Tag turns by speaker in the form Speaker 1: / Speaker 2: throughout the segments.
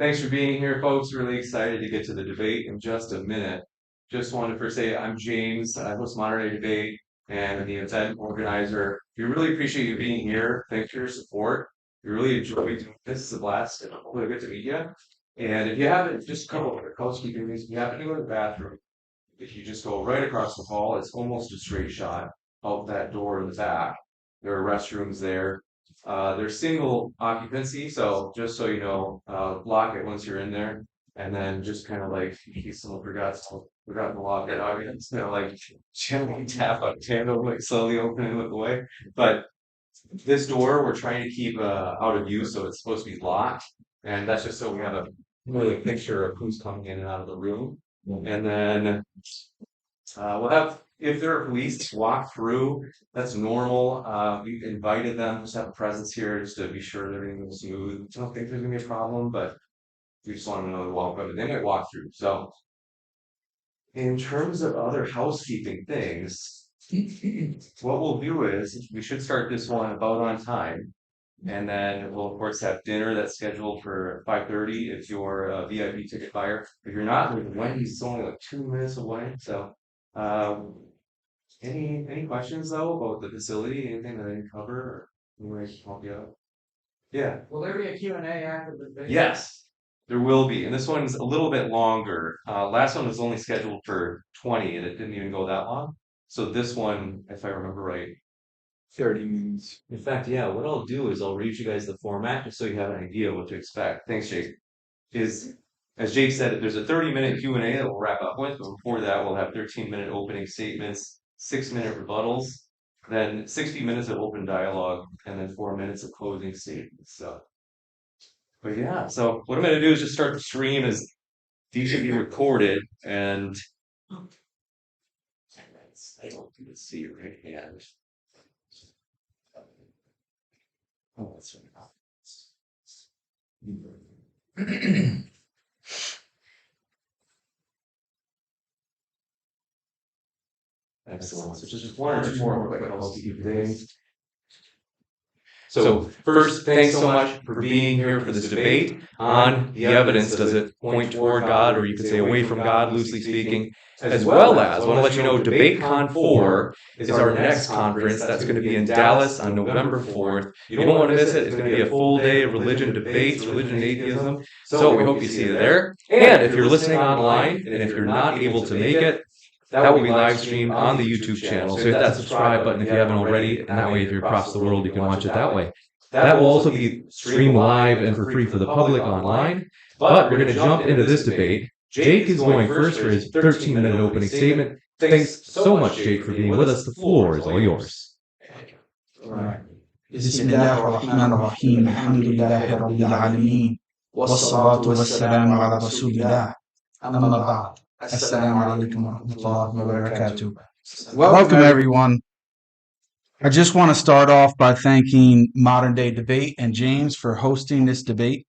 Speaker 1: Thanks for being here, folks. Really excited to get to the debate in just a minute. Just wanted to first say I'm James. I host Modern Day Debate and the event organizer. We really appreciate you being here. Thanks for your support. We really enjoy doing this. It's a blast. And hopefully good to meet you. And if you haven't, just a couple of housekeeping things. If you happen to go to the bathroom, if you just go right across the hall, it's almost a straight shot out that door in the back. There are restrooms there. They're single occupancy, so just so you know, lock it once you're in there, and then just kind of like in case someone forgot to lock it, it's kind of like gently tap on candle, like slowly open and look away. But this door we're trying to keep out of use, so it's supposed to be locked, and that's just so we have a really picture of who's coming in and out of the room. And then we'll have, if there are police, walk through. That's normal. We've invited them to have a presence here just to be sure that everything's smooth. I don't think there's gonna be a problem, but we just want them to know they're welcome. And they might walk through. So, in terms of other housekeeping things, what we'll do is we should start this one about on time. And then we'll of course have dinner that's scheduled for 5:30 if you're a VIP ticket buyer. If you're not, Wendy's is only like 2 minutes away. So any questions though about the facility? Anything that I didn't cover or any way I can help you out? Yeah.
Speaker 2: Will there be a Q&A after the debate?
Speaker 1: Yes, there will be. And this one's a little bit longer. Last one was only scheduled for 20 and it didn't even go that long. So this one, if I remember right,
Speaker 2: 30 minutes.
Speaker 1: in fact, yeah, what I'll do is I'll read you guys the format just so you have an idea of what to expect. Thanks, Jake. As Jake said, there's a 30-minute Q&A that we'll wrap up with, but before that, we'll have 13-minute opening statements, 6-minute rebuttals, then 60 minutes of open dialogue, and then 4 minutes of closing statements. But yeah, so what I'm going to do is just start the stream as these should be recorded, and I don't even see your right hand. Oh, that's right. Excellent. So just one or two more quick housekeeping things. So first, thanks so much for being here for this debate on the evidence. Does it point toward God, or you could say away from God, loosely speaking? As well as, I want to let you know, DebateCon 4 is our next conference. That's going to be in Dallas on November 4th. You don't want to miss it. It's going to be a full day of religion debates, religion and atheism. So we hope you see you there. And if you're listening online, and if you're not able to make it, that will be live streamed on the YouTube channel. So hit that subscribe button if you haven't already. And that way, if you're across the world, you can watch it that way. That will also be streamed live and for free for the public online. But we're going to jump into this debate. Jake is going first for his 13-minute opening statement. Thanks so much, Jake, for being with us. The floor is all yours.
Speaker 3: بسم الله الرحمن الرحيم الحمد لله رب العالمين والصلاة والسلام على رسول الله أما بعد السلام عليكم ورحمة الله وبركاته. Welcome everyone. I just want to start off by thanking Modern Day Debate and James for hosting this debate,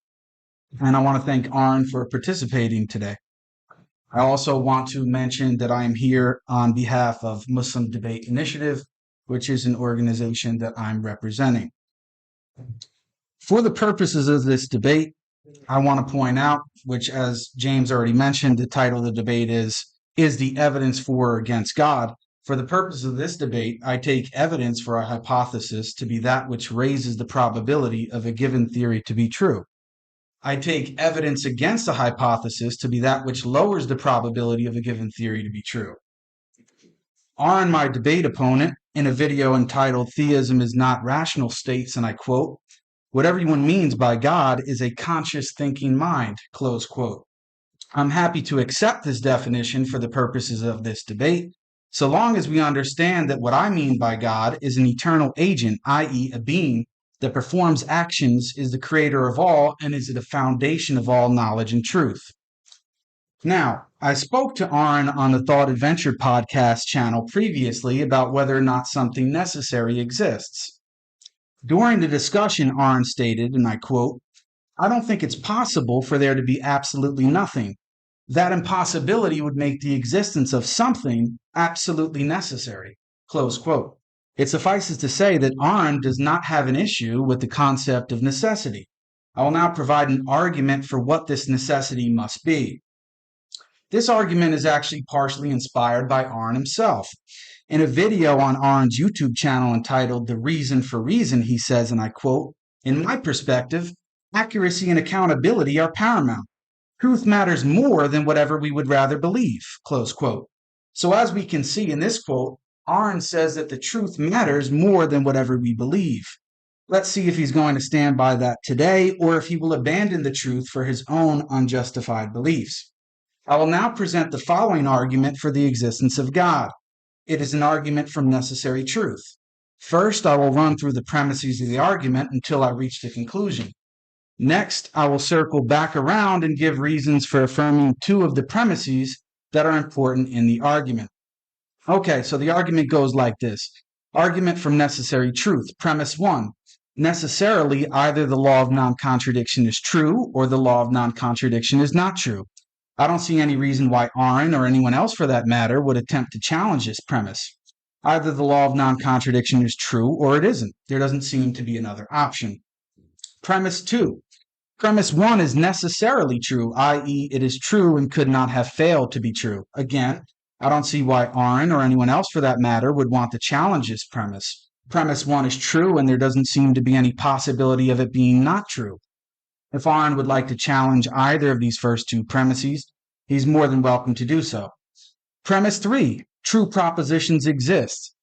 Speaker 3: and I want to thank Aron for participating today. I also want to mention that I am here on behalf of Muslim Debate Initiative, which is an organization that I'm representing. For the purposes of this debate, I want to point out, which as James already mentioned, the title of the debate is the evidence for or against God? For the purpose of this debate, I take evidence for a hypothesis to be that which raises the probability of a given theory to be true. I take evidence against a hypothesis to be that which lowers the probability of a given theory to be true. Aron, my debate opponent, in a video entitled Theism is Not Rational, states, and I quote, "What everyone means by God is a conscious thinking mind," close quote. I'm happy to accept this definition for the purposes of this debate, so long as we understand that what I mean by God is an eternal agent, i.e. a being that performs actions, is the creator of all, and is the foundation of all knowledge and truth. Now, I spoke to Aron on the Thought Adventure podcast channel previously about whether or not something necessary exists. During the discussion, Aron stated, and I quote, "I don't think it's possible for there to be absolutely nothing. That impossibility would make the existence of something absolutely necessary," close quote. It suffices to say that Aron does not have an issue with the concept of necessity. I will now provide an argument for what this necessity must be. This argument is actually partially inspired by Aron himself. In a video on Aron's YouTube channel entitled The Reason for Reason, he says, and I quote, "In my perspective, accuracy and accountability are paramount. Truth matters more than whatever we would rather believe," close quote. So as we can see in this quote, Aron says that the truth matters more than whatever we believe. Let's see if he's going to stand by that today or if he will abandon the truth for his own unjustified beliefs. I will now present the following argument for the existence of God. It is an argument from necessary truth. First, I will run through the premises of the argument until I reach the conclusion. Next, I will circle back around and give reasons for affirming two of the premises that are important in the argument. Okay, so the argument goes like this. Argument from necessary truth. Premise 1. Necessarily, either the law of non-contradiction is true or the law of non-contradiction is not true. I don't see any reason why Aron, or anyone else for that matter, would attempt to challenge this premise. Either the law of non-contradiction is true or it isn't. There doesn't seem to be another option. Premise 2. Premise 1 is necessarily true, i.e. it is true and could not have failed to be true. Again, I don't see why Aron, or anyone else for that matter, would want to challenge this premise. Premise 1 is true and there doesn't seem to be any possibility of it being not true. If Aron would like to challenge either of these first two premises, he's more than welcome to do so. Premise 3. True propositions exist.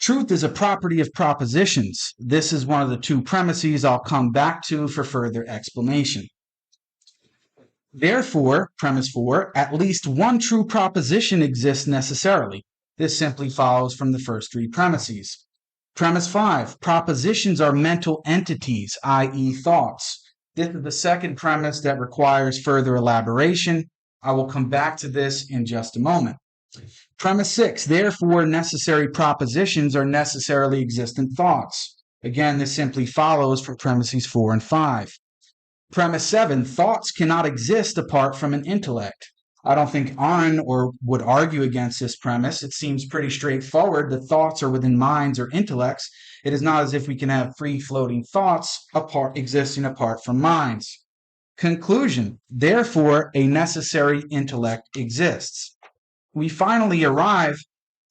Speaker 3: Truth is a property of propositions. This is one of the two premises I'll come back to for further explanation. Therefore, premise 4, at least one true proposition exists necessarily. This simply follows from the first three premises. Premise 5, propositions are mental entities, i.e. thoughts. This is the second premise that requires further elaboration. I will come back to this in just a moment. Premise 6, therefore necessary propositions are necessarily existent thoughts. Again, this simply follows from premises 4 and 5. Premise 7, thoughts cannot exist apart from an intellect. I don't think Aron would argue against this premise. It seems pretty straightforward that thoughts are within minds or intellects. It is not as if we can have free-floating thoughts existing apart from minds. Conclusion, therefore, a necessary intellect exists. We finally arrive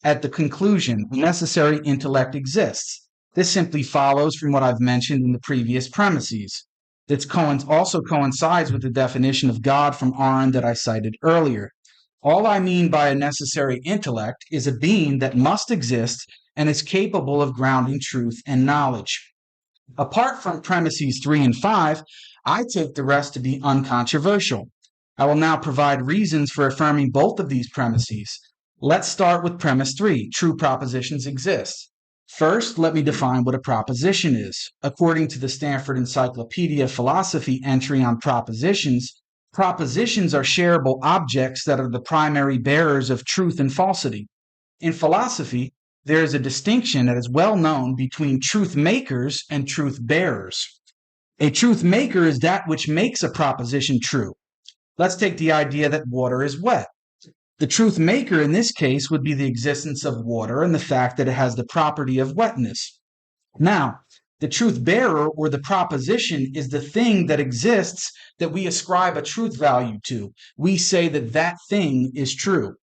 Speaker 3: at the conclusion, a necessary intellect exists. This simply follows from what I've mentioned in the previous premises. This also coincides with the definition of God from Aron that I cited earlier. All I mean by a necessary intellect is a being that must exist and is capable of grounding truth and knowledge. Apart from premises 3 and 5, I take the rest to be uncontroversial. I will now provide reasons for affirming both of these premises. Let's start with premise 3, true propositions exist. First, let me define what a proposition is. According to the Stanford Encyclopedia of Philosophy entry on propositions, propositions are shareable objects that are the primary bearers of truth and falsity. In philosophy, there is a distinction that is well known between truth makers and truth bearers. A truth maker is that which makes a proposition true. Let's take the idea that water is wet. The truth maker in this case would be the existence of water and the fact that it has the property of wetness. Now, the truth bearer or the proposition is the thing that exists that we ascribe a truth value to. We say that that thing is true.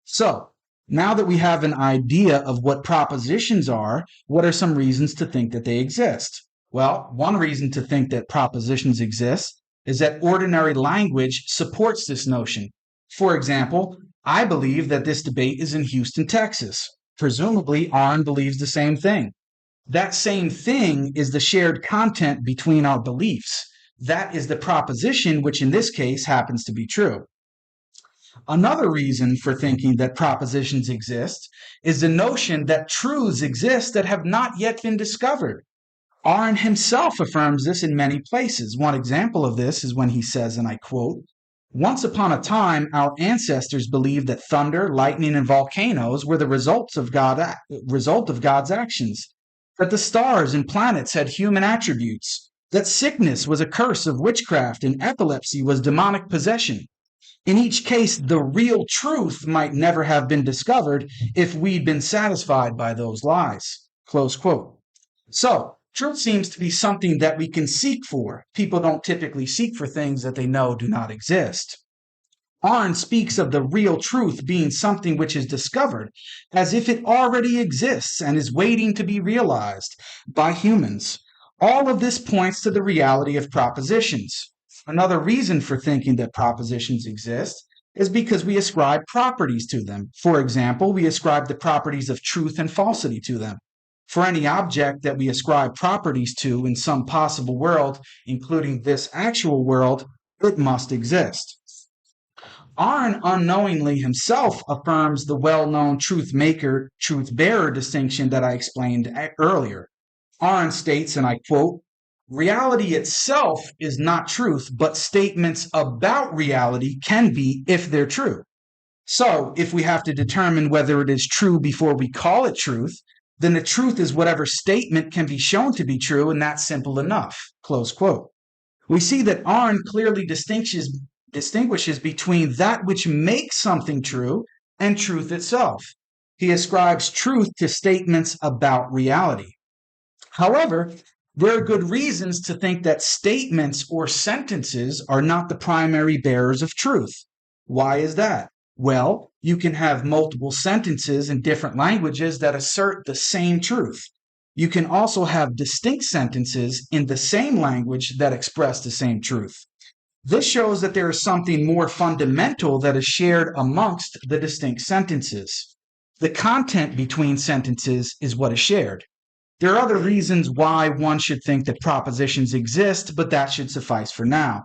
Speaker 3: So, now that we have an idea of what propositions are, what are some reasons to think that they exist? Well, one reason to think that propositions exist is that ordinary language supports this notion. For example, I believe that this debate is in Houston, Texas. Presumably, Aron believes the same thing. That same thing is the shared content between our beliefs. That is the proposition, which in this case happens to be true. Another reason for thinking that propositions exist is the notion that truths exist that have not yet been discovered. Aron himself affirms this in many places. One example of this is when he says, and I quote, "Once upon a time, our ancestors believed that thunder, lightning, and volcanoes were the result of God's actions, that the stars and planets had human attributes, that sickness was a curse of witchcraft and epilepsy was demonic possession. In each case, the real truth might never have been discovered if we'd been satisfied by those lies." Close quote. So, Truth seems to be something that we can seek for. People don't typically seek for things that they know do not exist. Aron speaks of the real truth being something which is discovered as if it already exists and is waiting to be realized by humans. All of this points to the reality of propositions. Another reason for thinking that propositions exist is because we ascribe properties to them. For example, we ascribe the properties of truth and falsity to them. For any object that we ascribe properties to in some possible world, including this actual world, it must exist. Aron unknowingly himself affirms the well-known truth maker, truth bearer distinction that I explained earlier. Aron states, and I quote, "Reality itself is not truth, but statements about reality can be if they're true." So, if we have to determine whether it is true before we call it truth, then the truth is whatever statement can be shown to be true, and that's simple enough. Close quote. We see that Aron clearly distinguishes between that which makes something true and truth itself. He ascribes truth to statements about reality. However, there are good reasons to think that statements or sentences are not the primary bearers of truth. Why is that? Well, you can have multiple sentences in different languages that assert the same truth. You can also have distinct sentences in the same language that express the same truth. This shows that there is something more fundamental that is shared amongst the distinct sentences. The content between sentences is what is shared. There are other reasons why one should think that propositions exist, but that should suffice for now.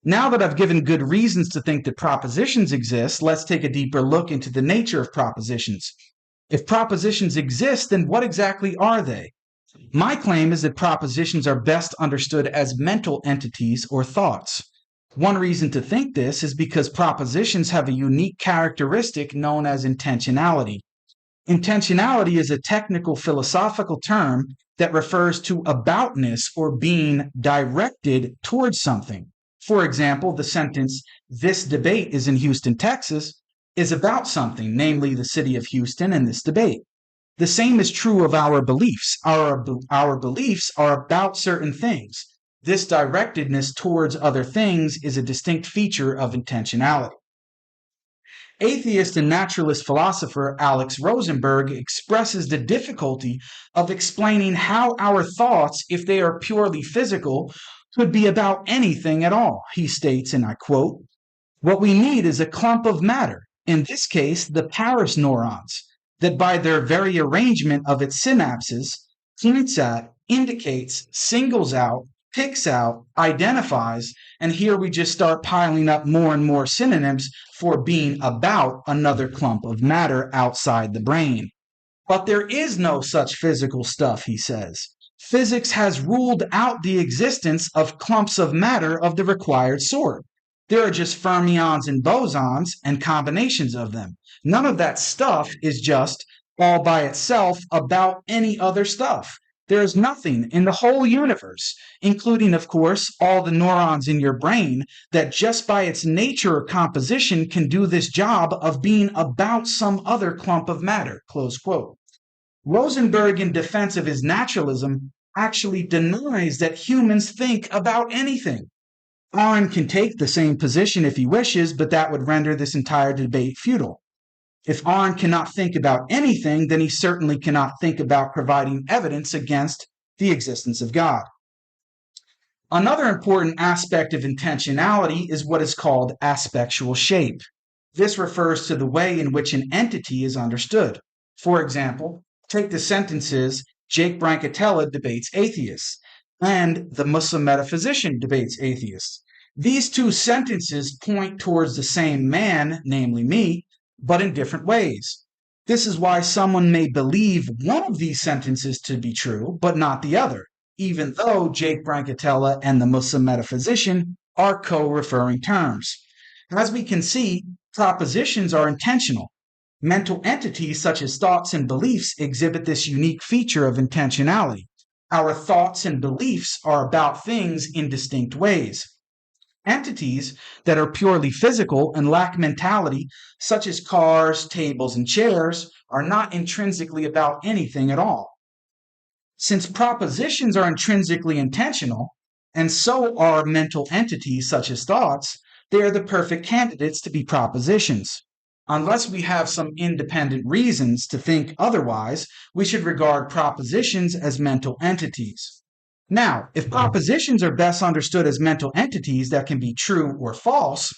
Speaker 3: Now that I've given good reasons to think that propositions exist, let's take a deeper look into the nature of propositions. If propositions exist, then what exactly are they? My claim is that propositions are best understood as mental entities or thoughts. One reason to think this is because propositions have a unique characteristic known as intentionality. Intentionality is a technical philosophical term that refers to aboutness or being directed towards something. For example, the sentence, "This debate is in Houston, Texas," is about something, namely the city of Houston and this debate. The same is true of our beliefs. Our beliefs are about certain things. This directedness towards other things is a distinct feature of intentionality. Atheist and naturalist philosopher Alex Rosenberg expresses the difficulty of explaining how our thoughts, if they are purely physical, could be about anything at all. He states, and I quote, "What we need is a clump of matter, in this case the Paris neurons, that by their very arrangement of its synapses, points at, indicates, singles out, picks out, identifies," and here we just start piling up more and more synonyms for being about another clump of matter outside the brain. But there is no such physical stuff, he says. Physics has ruled out the existence of clumps of matter of the required sort. There are just fermions and bosons and combinations of them. None of that stuff is just all by itself about any other stuff. There is nothing in the whole universe, including, of course, all the neurons in your brain, that just by its nature or composition can do this job of being about some other clump of matter, close quote. Rosenberg, in defense of his naturalism, actually denies that humans think about anything. Aron can take the same position if he wishes, but that would render this entire debate futile. If Aron cannot think about anything, then he certainly cannot think about providing evidence against the existence of God. Another important aspect of intentionality is what is called aspectual shape. This refers to the way in which an entity is understood. For example, take the sentences, "Jake Brancatella debates atheists," and "The Muslim Metaphysician debates atheists." These two sentences point towards the same man, namely me, but in different ways. This is why someone may believe one of these sentences to be true, but not the other, even though Jake Brancatella and the Muslim Metaphysician are co-referring terms. As we can see, propositions are intentional. Mental entities such as thoughts and beliefs exhibit this unique feature of intentionality. Our thoughts and beliefs are about things in distinct ways. Entities that are purely physical and lack mentality, such as cars, tables, and chairs, are not intrinsically about anything at all. Since propositions are intrinsically intentional, and so are mental entities such as thoughts, they are the perfect candidates to be propositions. Unless we have some independent reasons to think otherwise, we should regard propositions as mental entities. Now, if propositions are best understood as mental entities that can be true or false,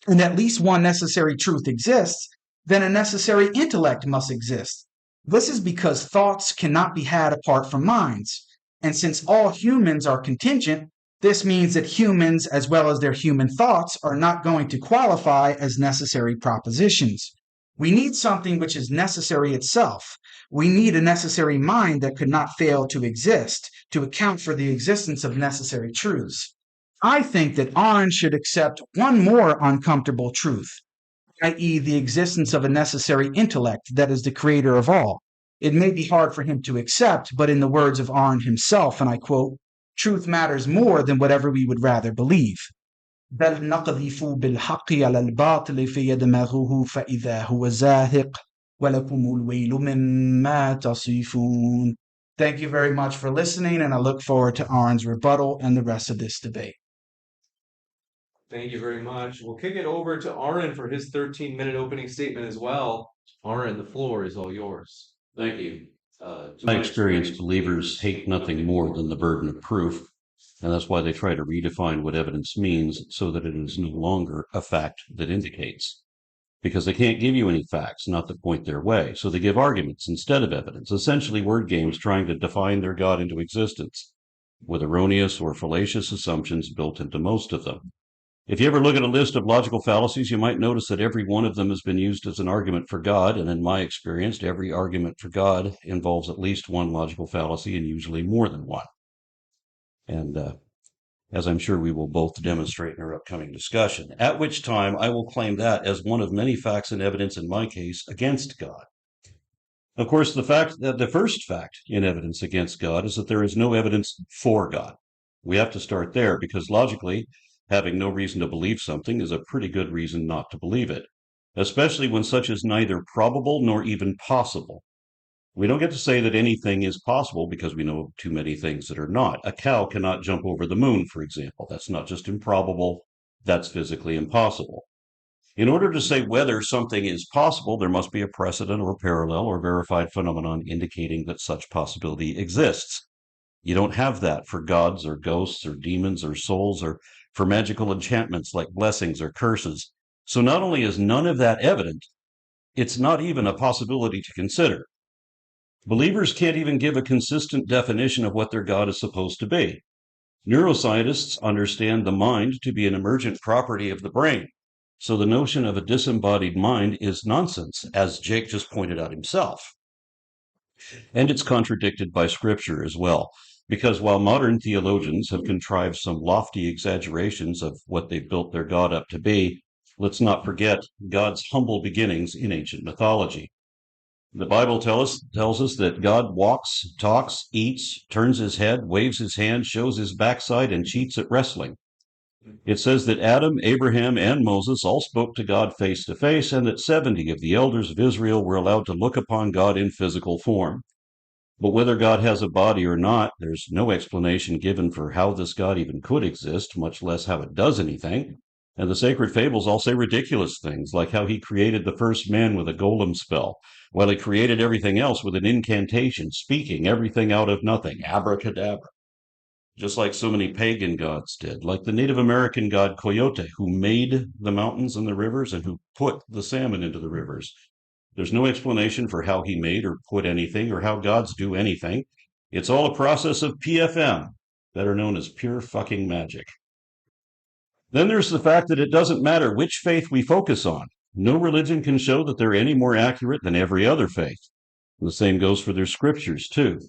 Speaker 3: and at least one necessary truth exists, then a necessary intellect must exist. This is because thoughts cannot be had apart from minds. And since all humans are contingent, this means that humans, as well as their human thoughts, are not going to qualify as necessary propositions. We need something which is necessary itself. We need a necessary mind that could not fail to exist to account for the existence of necessary truths. I think that Aron should accept one more uncomfortable truth, i.e., the existence of a necessary intellect that is the creator of all. It may be hard for him to accept, but in the words of Aron himself, and I quote, truth matters more than whatever we would rather believe. بل نقذف بالحق على الباطل فيدمغه فإذا هو زاهق ولكم الويل مما تصفون. Thank you very much for listening, and I look forward to Aron's rebuttal and the rest of this debate.
Speaker 1: Thank you very much. We'll kick it over to Aron for his 13-minute opening statement as well. Aron, the floor is all yours.
Speaker 4: Thank you. To my experience, believers hate nothing more than the burden of proof, and that's why they try to redefine what evidence means so that it is no longer a fact that indicates. Because they can't give you any facts, not to point their way, so they give arguments instead of evidence, essentially word games trying to define their God into existence, with erroneous or fallacious assumptions built into most of them. If you ever look at a list of logical fallacies, you might notice that every one of them has been used as an argument for God, and in my experience, every argument for God involves at least one logical fallacy and usually more than one. And as I'm sure we will both demonstrate in our upcoming discussion, at which time I will claim that as one of many facts and evidence in my case against God. Of course, the first fact in evidence against God is that there is no evidence for God. We have to start there because logically, having no reason to believe something is a pretty good reason not to believe it, especially when such is neither probable nor even possible. We don't get to say that anything is possible because we know too many things that are not. A cow cannot jump over the moon, for example. That's not just improbable, that's physically impossible. In order to say whether something is possible, there must be a precedent or parallel or verified phenomenon indicating that such possibility exists. You don't have that for gods or ghosts or demons or souls or for magical enchantments like blessings or curses. So not only is none of that evident, it's not even a possibility to consider. Believers can't even give a consistent definition of what their God is supposed to be. Neuroscientists understand the mind to be an emergent property of the brain. So the notion of a disembodied mind is nonsense, as Jake just pointed out himself. And it's contradicted by Scripture as well. Because while modern theologians have contrived some lofty exaggerations of what they've built their God up to be, let's not forget God's humble beginnings in ancient mythology. The Bible tells us that God walks, talks, eats, turns his head, waves his hand, shows his backside, and cheats at wrestling. It says that Adam, Abraham, and Moses all spoke to God face to face, and that 70 of the elders of Israel were allowed to look upon God in physical form. But whether God has a body or not, there's no explanation given for how this God even could exist, much less how it does anything. And the sacred fables all say ridiculous things, like how he created the first man with a golem spell, while he created everything else with an incantation, speaking everything out of nothing, abracadabra. Just like so many pagan gods did, like the Native American god Coyote, who made the mountains and the rivers and who put the salmon into the rivers. There's no explanation for how he made or put anything or how gods do anything. It's all a process of PFM, better known as pure fucking magic. Then there's the fact that it doesn't matter which faith we focus on. No religion can show that they're any more accurate than every other faith. The same goes for their scriptures, too.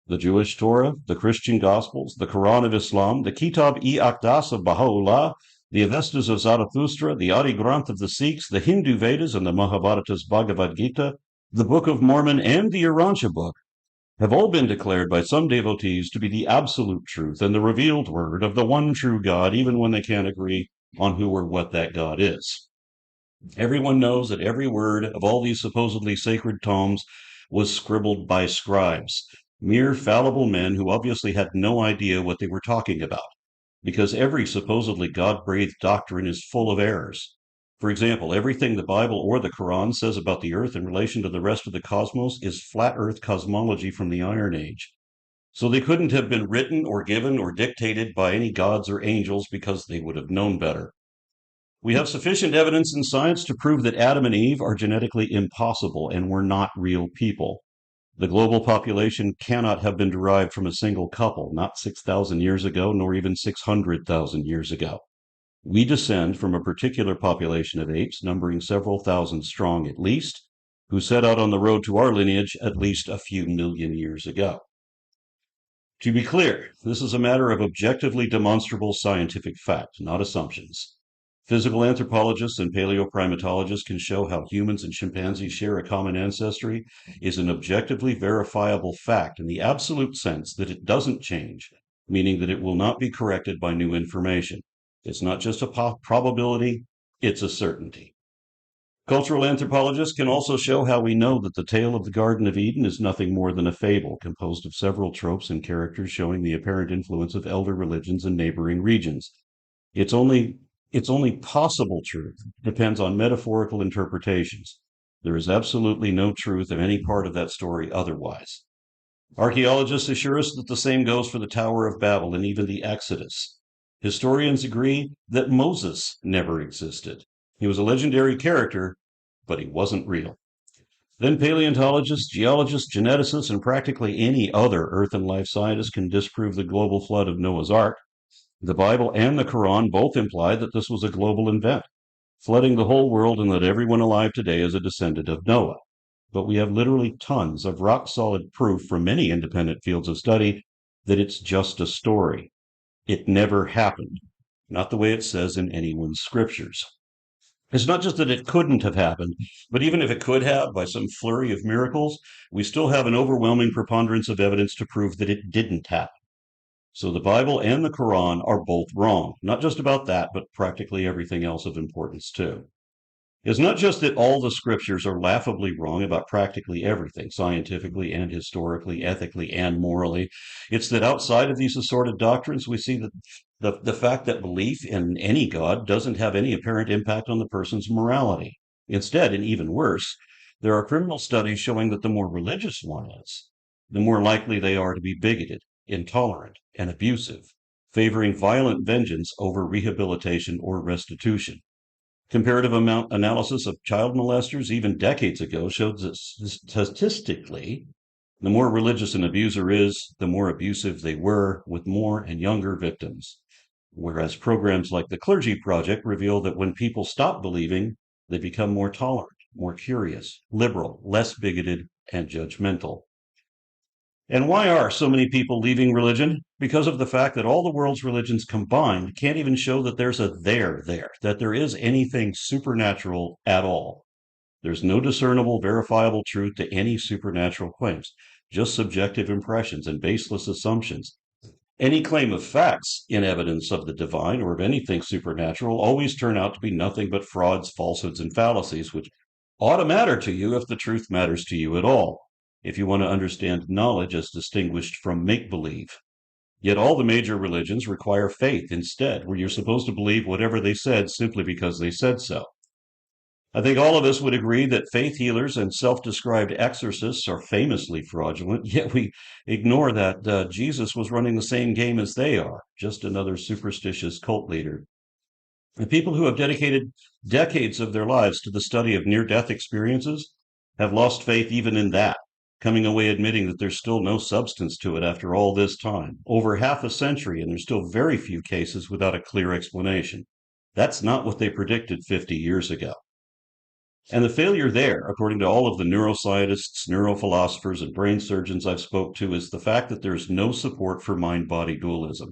Speaker 4: The Jewish Torah, the Christian Gospels, the Quran of Islam, the Kitab-i-Aqdas of Baha'u'llah, the Avestas of Zarathustra, the Adi Granth of the Sikhs, the Hindu Vedas and the Mahabharata's Bhagavad Gita, the Book of Mormon, and the Urantia book have all been declared by some devotees to be the absolute truth and the revealed word of the one true God, even when they can't agree on who or what that God is. Everyone knows that every word of all these supposedly sacred tomes was scribbled by scribes. Mere fallible men who obviously had no idea what they were talking about, because every supposedly God-breathed doctrine is full of errors. For example, everything the Bible or the Quran says about the Earth in relation to the rest of the cosmos is flat Earth cosmology from the Iron Age. So they couldn't have been written or given or dictated by any gods or angels because they would have known better. We have sufficient evidence in science to prove that Adam and Eve are genetically impossible and were not real people. The global population cannot have been derived from a single couple, not 6,000 years ago, nor even 600,000 years ago. We descend from a particular population of apes, numbering several thousand strong at least, who set out on the road to our lineage at least a few million years ago. To be clear, this is a matter of objectively demonstrable scientific fact, not assumptions. Physical anthropologists and paleoprimatologists can show how humans and chimpanzees share a common ancestry is an objectively verifiable fact in the absolute sense that it doesn't change, meaning that it will not be corrected by new information. It's not just a probability, it's a certainty. Cultural anthropologists can also show how we know that the tale of the Garden of Eden is nothing more than a fable composed of several tropes and characters showing the apparent influence of elder religions in neighboring regions. Its only possible truth depends on metaphorical interpretations. There is absolutely no truth in any part of that story otherwise. Archaeologists assure us that the same goes for the Tower of Babel and even the Exodus. Historians agree that Moses never existed. He was a legendary character, but he wasn't real. Then paleontologists, geologists, geneticists, and practically any other earth and life scientist can disprove the global flood of Noah's Ark. The Bible and the Quran both imply that this was a global event, flooding the whole world and that everyone alive today is a descendant of Noah. But we have literally tons of rock-solid proof from many independent fields of study that it's just a story. It never happened, not the way it says in anyone's scriptures. It's not just that it couldn't have happened, but even if it could have, by some flurry of miracles, we still have an overwhelming preponderance of evidence to prove that it didn't happen. So the Bible and the Quran are both wrong, not just about that, but practically everything else of importance too. It's not just that all the scriptures are laughably wrong about practically everything, scientifically and historically, ethically and morally. It's that outside of these assorted doctrines, we see that the fact that belief in any God doesn't have any apparent impact on the person's morality. Instead, and even worse, there are criminal studies showing that the more religious one is, the more likely they are to be bigoted, intolerant, and abusive, favoring violent vengeance over rehabilitation or restitution. Comparative analysis of child molesters, even decades ago, showed that statistically, the more religious an abuser is, the more abusive they were, with more and younger victims. Whereas programs like the Clergy Project reveal that when people stop believing, they become more tolerant, more curious, liberal, less bigoted, and judgmental. And why are so many people leaving religion? Because of the fact that all the world's religions combined can't even show that there's a there, that there is anything supernatural at all. There's no discernible, verifiable truth to any supernatural claims, just subjective impressions and baseless assumptions. Any claim of facts in evidence of the divine or of anything supernatural always turn out to be nothing but frauds, falsehoods, and fallacies, which ought to matter to you if the truth matters to you at all, if you want to understand knowledge as distinguished from make-believe. Yet all the major religions require faith instead, where you're supposed to believe whatever they said simply because they said so. I think all of us would agree that faith healers and self-described exorcists are famously fraudulent, yet we ignore that Jesus was running the same game as they are, just another superstitious cult leader. The people who have dedicated decades of their lives to the study of near-death experiences have lost faith even in that, coming away admitting that there's still no substance to it after all this time, over half a century, and there's still very few cases without a clear explanation. That's not what they predicted 50 years ago. And the failure there, according to all of the neuroscientists, neurophilosophers, and brain surgeons I've spoke to, is the fact that there's no support for mind-body dualism,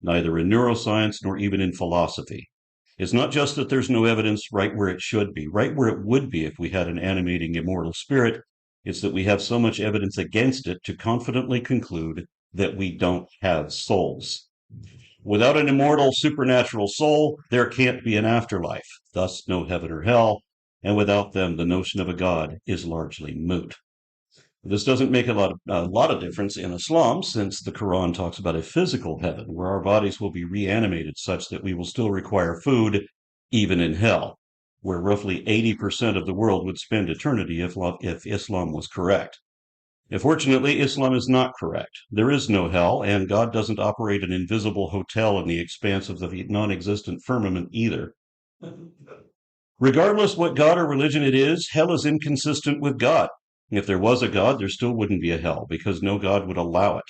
Speaker 4: neither in neuroscience nor even in philosophy. It's not just that there's no evidence right where it should be, right where it would be if we had an animating immortal spirit. It's that we have so much evidence against it to confidently conclude that we don't have souls. Without an immortal supernatural soul, there can't be an afterlife, thus no heaven or hell. And without them, the notion of a God is largely moot. This doesn't make a lot of difference in Islam, since the Quran talks about a physical heaven where our bodies will be reanimated such that we will still require food even in hell, where roughly 80% of the world would spend eternity if Islam was correct. Unfortunately, Islam is not correct. There is no hell, and God doesn't operate an invisible hotel in the expanse of the non-existent firmament either. Regardless what God or religion it is, hell is inconsistent with God. If there was a God, there still wouldn't be a hell, because no God would allow it.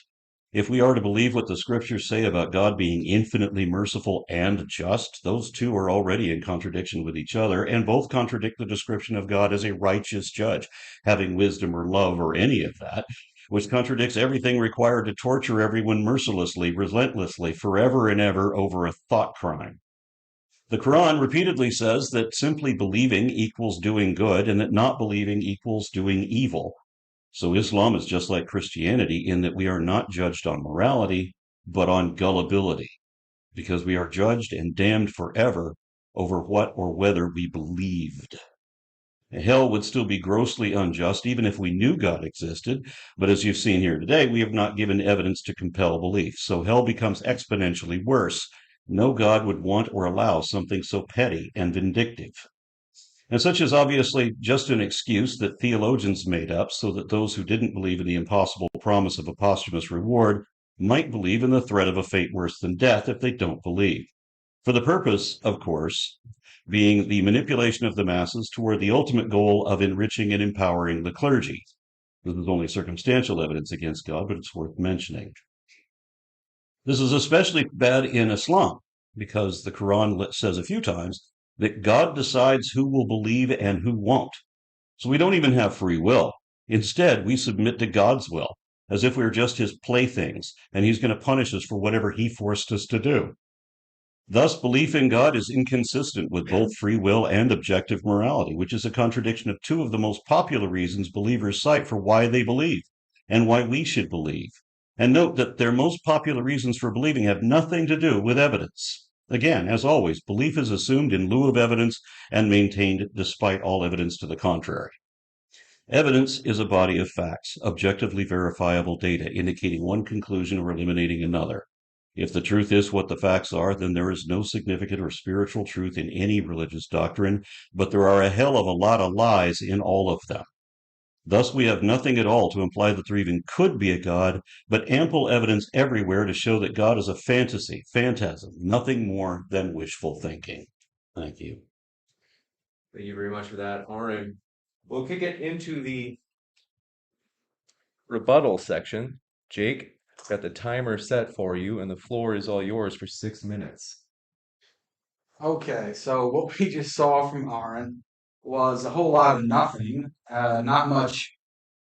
Speaker 4: If we are to believe what the scriptures say about God being infinitely merciful and just, those two are already in contradiction with each other, and both contradict the description of God as a righteous judge, having wisdom or love or any of that, which contradicts everything required to torture everyone mercilessly, relentlessly, forever and ever over a thought crime. The Quran repeatedly says that simply believing equals doing good and that not believing equals doing evil. So Islam is just like Christianity in that we are not judged on morality, but on gullibility, because we are judged and damned forever over what or whether we believed. Hell would still be grossly unjust even if we knew God existed, but as you've seen here today, we have not given evidence to compel belief, so hell becomes exponentially worse. No God would want or allow something so petty and vindictive. And such is obviously just an excuse that theologians made up so that those who didn't believe in the impossible promise of a posthumous reward might believe in the threat of a fate worse than death if they don't believe. For the purpose, of course, being the manipulation of the masses toward the ultimate goal of enriching and empowering the clergy. This is only circumstantial evidence against God, but it's worth mentioning. This is especially bad in Islam because the Quran says a few times that God decides who will believe and who won't. So we don't even have free will. Instead, we submit to God's will, as if we were just his playthings, and he's going to punish us for whatever he forced us to do. Thus, belief in God is inconsistent with both free will and objective morality, which is a contradiction of two of the most popular reasons believers cite for why they believe and why we should believe. And note that their most popular reasons for believing have nothing to do with evidence. Again, as always, belief is assumed in lieu of evidence and maintained despite all evidence to the contrary. Evidence is a body of facts, objectively verifiable data indicating one conclusion or eliminating another. If the truth is what the facts are, then there is no significant or spiritual truth in any religious doctrine, but there are a hell of a lot of lies in all of them. Thus, we have nothing at all to imply that there even could be a God, but ample evidence everywhere to show that God is a fantasy, phantasm, nothing more than wishful thinking. Thank you.
Speaker 1: Thank you very much for that, Aron. We'll kick it into the rebuttal section. Jake, got the timer set for you, and the floor is all yours for 6 minutes.
Speaker 3: Okay, so what we just saw from Aaron was a whole lot of nothing, not much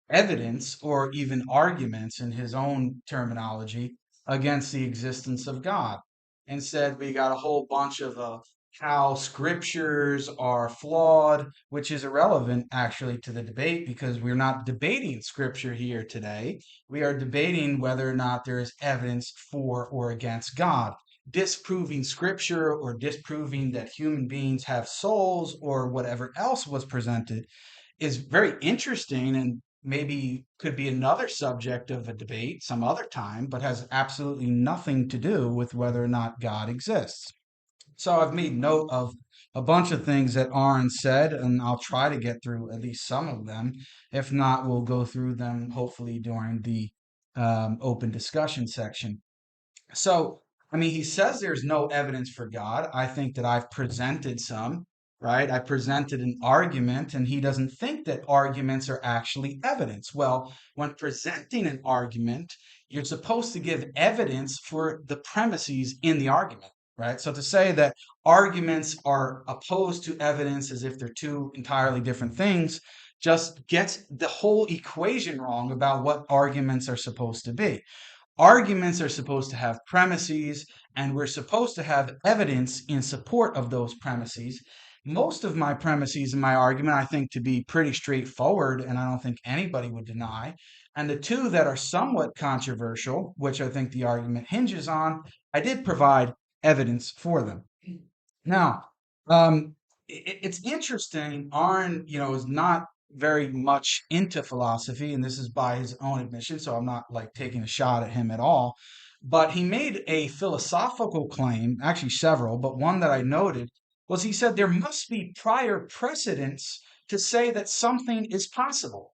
Speaker 3: evidence or even arguments in his own terminology against the existence of God. Instead, we got a whole bunch of how scriptures are flawed, which is irrelevant actually to the debate because we're not debating scripture here today. We are debating whether or not there is evidence for or against God. Disproving scripture or disproving that human beings have souls or whatever else was presented is very interesting and maybe could be another subject of a debate some other time, but has absolutely nothing to do with whether or not God exists. So I've made note of a bunch of things that Aaron said, and I'll try to get through at least some of them. If not, we'll go through them hopefully during the open discussion section. So, I mean, he says there's no evidence for God. I think that I've presented some, right? I presented an argument, and he doesn't think that arguments are actually evidence. Well, when presenting an argument, you're supposed to give evidence for the premises in the argument, right? So to say that arguments are opposed to evidence as if they're two entirely different things just gets the whole equation wrong about what arguments are supposed to be. Arguments are supposed to have premises, and we're supposed to have evidence in support of those premises. Most of my premises in my argument, I think, to be pretty straightforward, and I don't think anybody would deny. And the two that are somewhat controversial, which I think the argument hinges on, I did provide evidence for them. Now, it's interesting. Aaron, is not very much into philosophy, and this is by his own admission, so I'm not like taking a shot at him at all. But he made a philosophical claim, actually several, but one that I noted was he said there must be prior precedents to say that something is possible.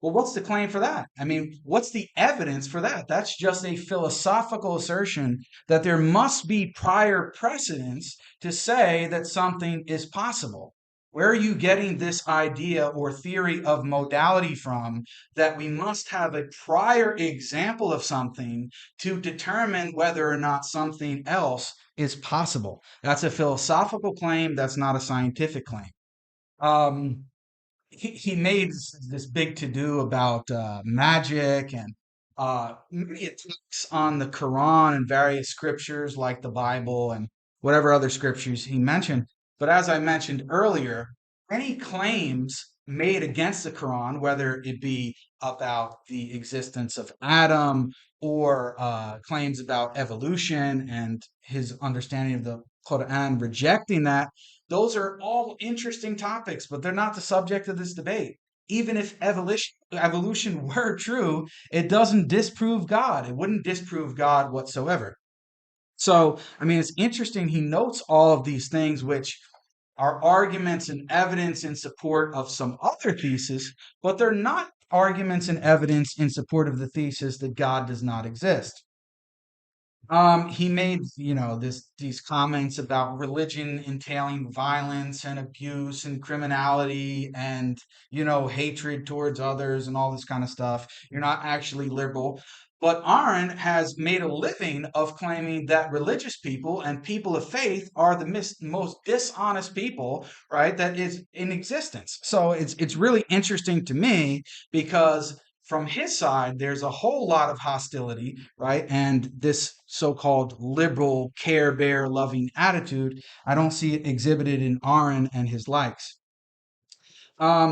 Speaker 3: Well, what's the claim for that? I mean, what's the evidence for that? That's just a philosophical assertion that there must be prior precedents to say that something is possible. Where are you getting this idea or theory of modality from that we must have a prior example of something to determine whether or not something else is possible? That's a philosophical claim. That's not a scientific claim. Um, he made this big to do about magic and many attacks on the Quran and various scriptures like the Bible and whatever other scriptures he mentioned. But as I mentioned earlier, any claims made against the Quran, whether it be about the existence of Adam or claims about evolution and his understanding of the Quran, rejecting that, those are all interesting topics, but they're not the subject of this debate. Even if evolution were true, it doesn't disprove God. It wouldn't disprove God whatsoever. So, I mean, it's interesting. He notes all of these things, which are arguments and evidence in support of some other thesis, but they're not arguments and evidence in support of the thesis that God does not exist. He made, these comments about religion entailing violence and abuse and criminality and, hatred towards others and all this kind of stuff. You're not actually liberal. But Aron has made a living of claiming that religious people and people of faith are the most dishonest people, right, that is in existence. So it's really interesting to me because from his side, there's a whole lot of hostility, right? And this so-called liberal, care bear loving attitude, I don't see it exhibited in Aron and his likes.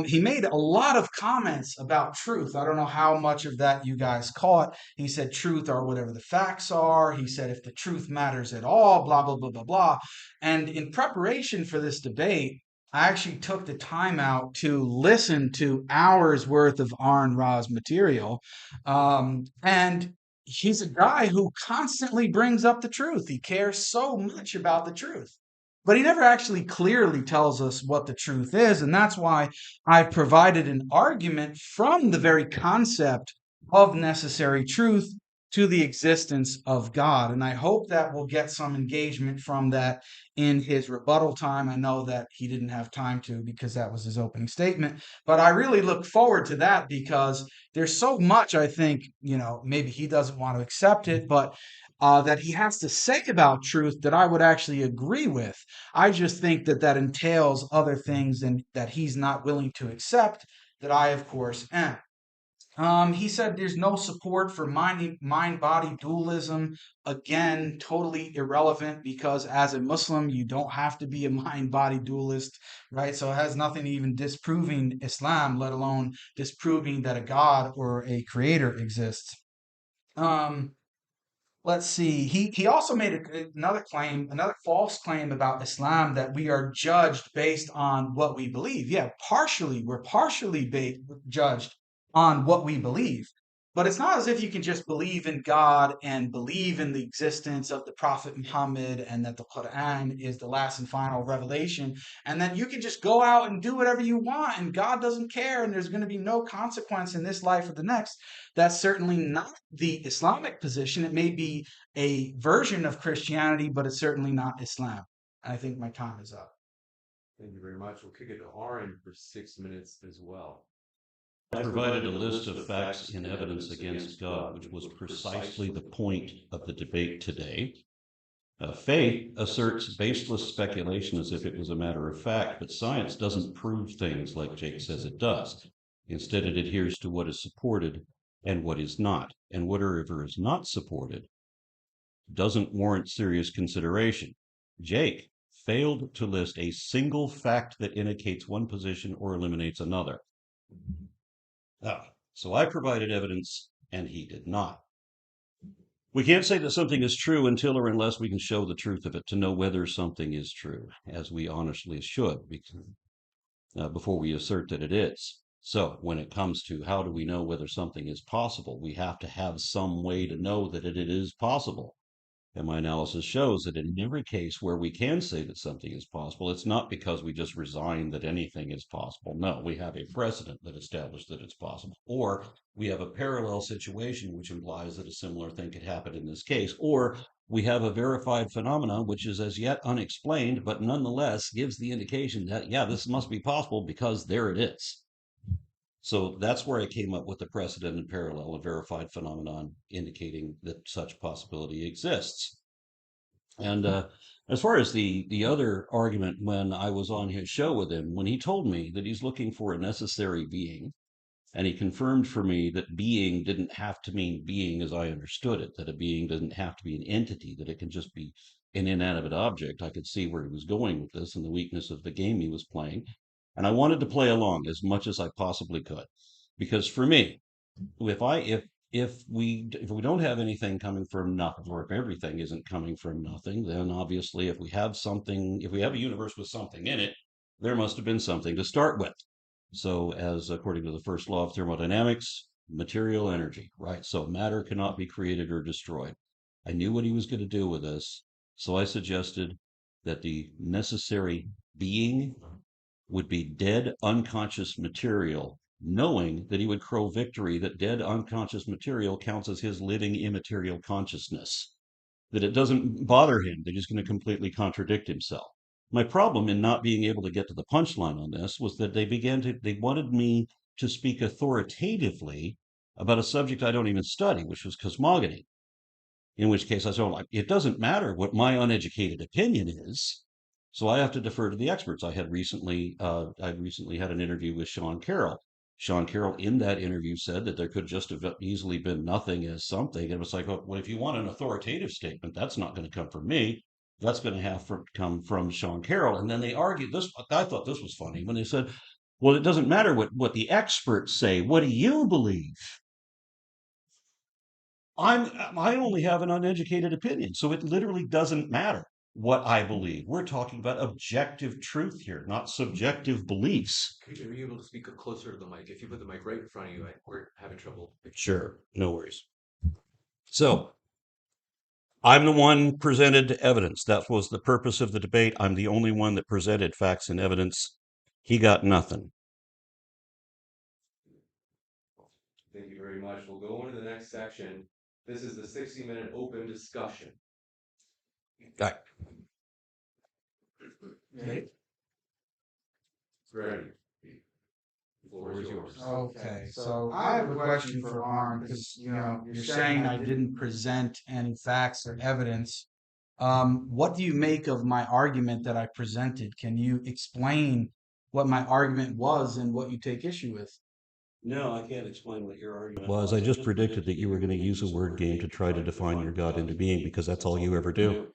Speaker 3: He made a lot of comments about truth. I don't know how much of that you guys caught. He said truth are whatever the facts are. He said if the truth matters at all, blah, blah, blah, blah, blah. And in preparation for this debate, I actually took the time out to listen to hours worth of Aron Ra's material. And he's a guy who constantly brings up the truth. He cares so much about the truth. But he never actually clearly tells us what the truth is. And that's why I provided an argument from the very concept of necessary truth to the existence of God. And I hope that we'll get some engagement from that in his rebuttal time. I know that he didn't have time to because that was his opening statement. But I really look forward to that because there's so much I think, maybe he doesn't want to accept it, but that he has to say about truth that I would actually agree with. I just think that that entails other things and that he's not willing to accept that I, of course, am. He said there's no support for mind-body dualism. Again, totally irrelevant because as a Muslim, you don't have to be a mind-body dualist, right? So it has nothing even disproving Islam, let alone disproving that a God or a creator exists. Let's see. He also made another claim, another false claim about Islam that we are judged based on what we believe. Yeah, partially. We're partially judged on what we believe. But it's not as if you can just believe in God and believe in the existence of the Prophet Muhammad and that the Quran is the last and final revelation, and then you can just go out and do whatever you want and God doesn't care and there's going to be no consequence in this life or the next. That's certainly not the Islamic position. It may be a version of Christianity, but it's certainly not Islam. And I think my time is up.
Speaker 1: Thank you very much. We'll kick it to Aron for 6 minutes as well.
Speaker 4: I provided a list of facts and evidence against God, which was precisely the point of the debate today. Faith asserts baseless speculation as if it was a matter of fact, but science doesn't prove things like Jake says it does. Instead, it adheres to what is supported and what is not, and whatever is not supported doesn't warrant serious consideration. Jake failed to list a single fact that indicates one position or eliminates another. So I provided evidence and he did not. We can't say that something is true until or unless we can show the truth of it to know whether something is true, as we honestly should, before we assert that it is. So when it comes to how do we know whether something is possible, we have to have some way to know that it is possible. And my analysis shows that in every case where we can say that something is possible, it's not because we just resign that anything is possible. No, we have a precedent that established that it's possible. Or we have a parallel situation which implies that a similar thing could happen in this case. Or we have a verified phenomenon which is as yet unexplained, but nonetheless gives the indication that, yeah, this must be possible because there it is. So that's where I came up with the precedent and parallel and verified phenomenon indicating that such possibility exists. And as far as the other argument, when I was on his show with him, when he told me that he's looking for a necessary being, and he confirmed for me that being didn't have to mean being as I understood it, that a being doesn't have to be an entity, that it can just be an inanimate object. I could see where he was going with this and the weakness of the game he was playing. And I wanted to play along as much as I possibly could. Because for me, if we don't have anything coming from nothing, or if everything isn't coming from nothing, then obviously if we have a universe with something in it, there must have been something to start with. So as according to the first law of thermodynamics, material energy, right? So matter cannot be created or destroyed. I knew what he was going to do with this, so I suggested that the necessary being would be dead unconscious material, knowing that he would crow victory, that dead unconscious material counts as his living immaterial consciousness, that it doesn't bother him, that he's going to completely contradict himself. My problem in not being able to get to the punchline on this was that they wanted me to speak authoritatively about a subject I don't even study, which was cosmogony. In which case I said, well, it doesn't matter what my uneducated opinion is. So I have to defer to the experts. I recently had an interview with Sean Carroll. Sean Carroll, in that interview, said that there could just have easily been nothing as something. And it was like, well, if you want an authoritative statement, that's not going to come from me. That's going to have to come from Sean Carroll. And then they argued this. I thought this was funny when they said, well, it doesn't matter what the experts say. What do you believe? I only have an uneducated opinion, so it literally doesn't matter what I believe. We're talking about objective truth here, not subjective beliefs.
Speaker 5: Are you able to speak closer to the mic? If you put the mic right in front of you, we're having trouble.
Speaker 4: Sure, no worries. So I'm the one presented evidence. That was the purpose of the debate. I'm the only one that presented facts and evidence. He got nothing.
Speaker 1: Thank you very much. We'll go on to the next section. This is the 60-minute open discussion.
Speaker 4: Right.
Speaker 2: Okay.
Speaker 1: Ready. The floor is yours.
Speaker 3: Okay, so I have a question for Aron because you're saying I didn't present any facts or evidence. What do you make of my argument that I presented? Can you explain what my argument was and what you take issue with?
Speaker 4: No, I can't explain what your argument was. I just predicted that you were going to use a word game to try to define your God into being because that's all you ever do.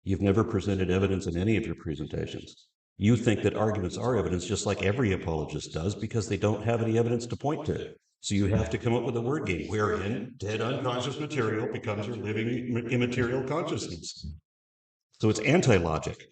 Speaker 4: You've never presented evidence in any of your presentations. You think that arguments are evidence just like every apologist does because they don't have any evidence to point to. So you have to come up with a word game wherein dead unconscious material becomes your living immaterial consciousness. So it's anti-logic.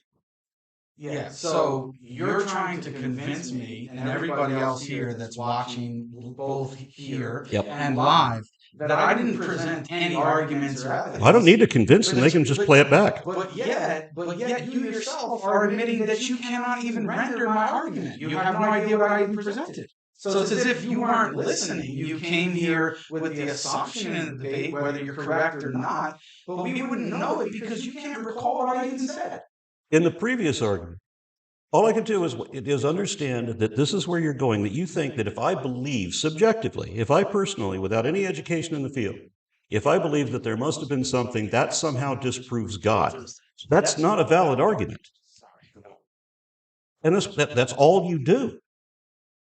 Speaker 3: Yeah, so you're trying to convince me and everybody else here that's watching both here
Speaker 4: Yep.
Speaker 3: and live that I didn't present any arguments or evidence.
Speaker 4: I don't need to convince them. They can just play it back.
Speaker 3: But yet you yourself are admitting that you cannot even render my argument. You have no idea what I even presented. So it's as if you weren't listening. You came here with the assumption in the debate, whether you're correct or not, but we wouldn't know it because you can't recall what I even said.
Speaker 4: In the previous argument, all I can do is understand that this is where you're going, that you think that if I believe subjectively, if I personally, without any education in the field, if I believe that there must have been something, that somehow disproves God. That's not a valid argument. And that's all you do.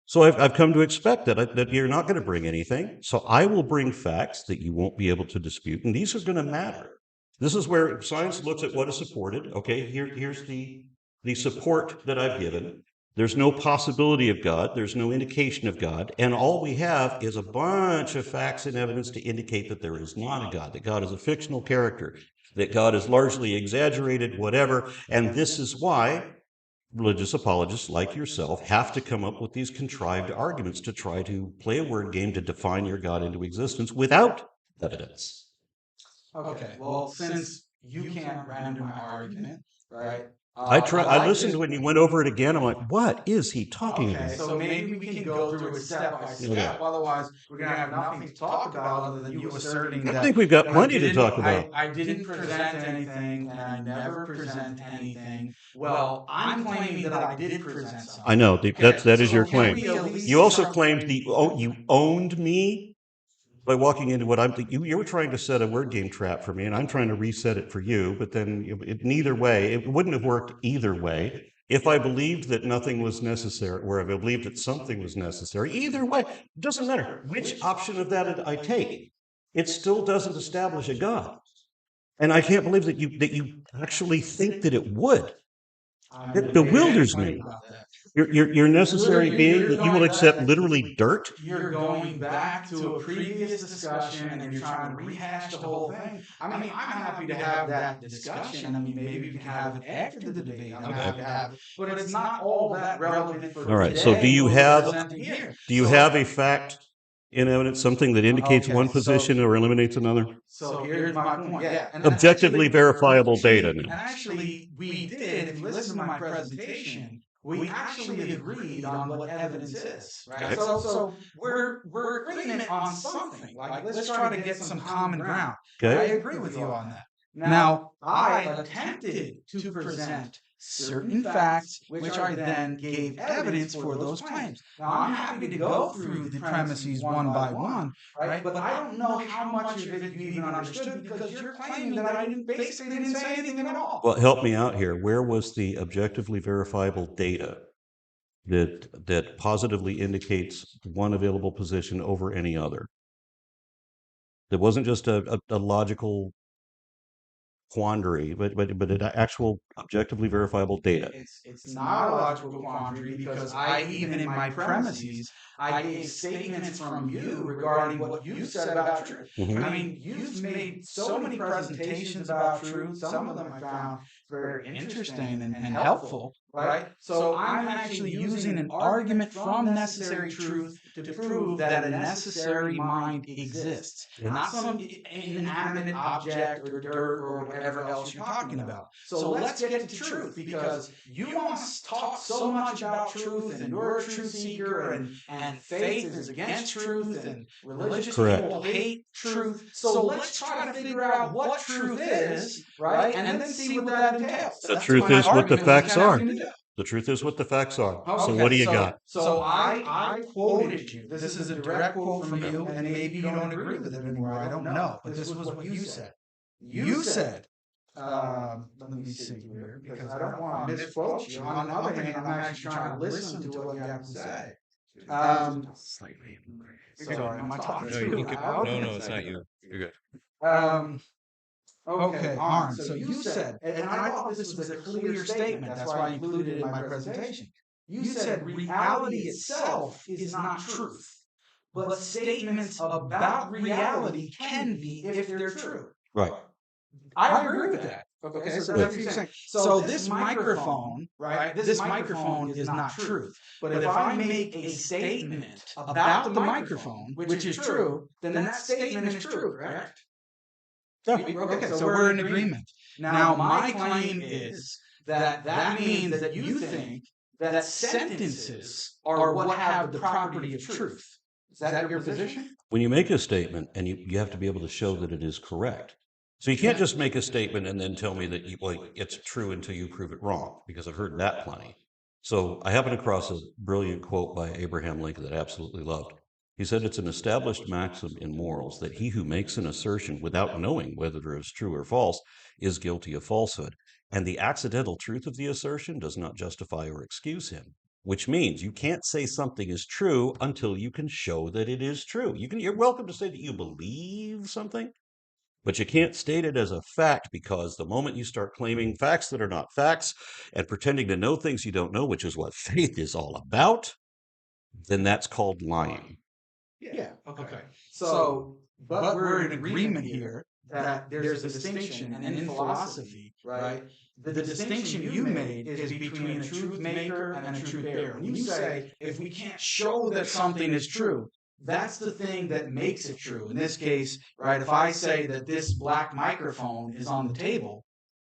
Speaker 4: So I've come to expect that you're not going to bring anything. So I will bring facts that you won't be able to dispute, and these are going to matter. This is where science looks at what is supported. Okay, here's the support that I've given. There's no possibility of God. There's no indication of God. And all we have is a bunch of facts and evidence to indicate that there is not a God, that God is a fictional character, that God is largely exaggerated, whatever. And this is why religious apologists like yourself have to come up with these contrived arguments to try to play a word game to define your God into existence without evidence.
Speaker 3: Okay, well, since you can't render my argument, right?
Speaker 4: I listened to it and you went over it again. I'm like, what is he talking
Speaker 3: Okay,
Speaker 4: about?
Speaker 3: so maybe we can go through it step by step.
Speaker 4: Yeah.
Speaker 3: Otherwise, we're gonna have nothing to talk about other than you asserting
Speaker 4: I
Speaker 3: that
Speaker 4: think we've got
Speaker 3: I
Speaker 4: plenty to
Speaker 3: didn't-
Speaker 4: talk about.
Speaker 3: I didn't present anything, and I never present anything. Well, I'm claiming that I did present something.
Speaker 4: I know that is
Speaker 3: So
Speaker 4: your
Speaker 3: can
Speaker 4: claim.
Speaker 3: we at least
Speaker 4: You also
Speaker 3: start
Speaker 4: claimed
Speaker 3: by-
Speaker 4: you owned me by walking into what you were trying to set a word game trap for me, and I'm trying to reset it for you. But then neither way, it wouldn't have worked either way. If I believed that nothing was necessary, or if I believed that something was necessary, either way, it doesn't matter which option of that I take. It still doesn't establish a God, and I can't believe that you actually think that it would. It bewilders me. Your necessary being that you will accept literally dirt.
Speaker 3: You're going back to a previous discussion and you're trying to rehash the whole thing. I mean, I'm happy to have that discussion. I mean, maybe we can have it after the debate. I'm happy to have it, but it's not all that relevant for
Speaker 4: All right. So
Speaker 3: today,
Speaker 4: do you
Speaker 3: So-
Speaker 4: have a fact in evidence, something that indicates
Speaker 3: Okay,
Speaker 4: one position or eliminates another?
Speaker 3: So here's my point. Yeah, and
Speaker 4: Objectively verifiable data.
Speaker 3: And actually, we did. If you listen to my presentation, we actually agreed on what evidence is, right?
Speaker 4: Okay.
Speaker 3: So we're agreement on something. Like let's try to get some common ground. I
Speaker 4: Okay.
Speaker 3: agree with you on that. Now, I attempted to present certain facts, which I then gave evidence for those claims. Now, I'm happy to go through the premises one by one, right? But I don't know how much of it you even understood because you're claiming that I basically didn't say anything at all.
Speaker 4: Well, help me out here. Where was the objectively verifiable data that positively indicates one available position over any other? That wasn't just a logical quandary, but an actual objectively verifiable data.
Speaker 3: It's not a logical quandary because even in my premises, I gave statements from you regarding what you said about truth.
Speaker 4: Mhm.
Speaker 3: I mean, you've made so many presentations about truth. Some of them I found very interesting and helpful, right? So I'm actually using an argument from necessary truth to prove that a necessary mind exists, not some inanimate object or dirt or whatever else you're talking about. So let's get to truth because you want to talk so much about truth and you're a truth seeker and faith is against truth and religious
Speaker 4: Correct.
Speaker 3: people hate truth. So let's try to figure out what truth is, right? And then see what that entails.
Speaker 4: The
Speaker 3: That's
Speaker 4: truth
Speaker 3: what my
Speaker 4: is what the
Speaker 3: argument was
Speaker 4: facts
Speaker 3: kinda
Speaker 4: are.
Speaker 3: asking to do.
Speaker 4: The truth is what the facts are. So
Speaker 3: Okay,
Speaker 4: what do you got?
Speaker 3: So I quoted you. This is a direct quote from you, and maybe you don't agree with it anymore. I don't know, but this was what you said. You said, let me see here, because I don't want to misquote you. On the other hand, I'm actually trying to listen to what you have to say. Sorry, am I talking too loud?
Speaker 5: No, it's not you. You're good.
Speaker 3: Okay, Aron, so you said, and I thought this was a clear statement, that's why I included it in my presentation. You said reality itself is not truth, but statements about reality can be if they're true.
Speaker 4: Right.
Speaker 3: I agree with that. Okay, so that's what you're saying. So this microphone, right? This microphone is not truth. But if I make a statement about the microphone, which is true, then that statement is true, correct? Okay, so we're in agreement. Now, my claim is that means that you think that sentences are what have the property of truth. Is that your position?
Speaker 4: When you make a statement, and you have to be able to show that it is correct. So you can't just make a statement and then tell me that it's true until you prove it wrong, because I've heard that plenty. So I happened across a brilliant quote by Abraham Lincoln that I absolutely loved. He said, "It's an established maxim in morals that he who makes an assertion without knowing whether it is true or false is guilty of falsehood. And the accidental truth of the assertion does not justify or excuse him." Which means you can't say something is true until you can show that it is true. You're welcome to say that you believe something, but you can't state it as a fact, because the moment you start claiming facts that are not facts and pretending to know things you don't know, which is what faith is all about, then that's called lying.
Speaker 3: Yeah, okay. So, but we're in agreement here that there's a distinction, and in philosophy, right, the distinction you made is between a truth maker and a truth bearer. When you say, if we can't show that something is true, that's the thing that makes it true. In this case, right, if I say that this black microphone is on the table,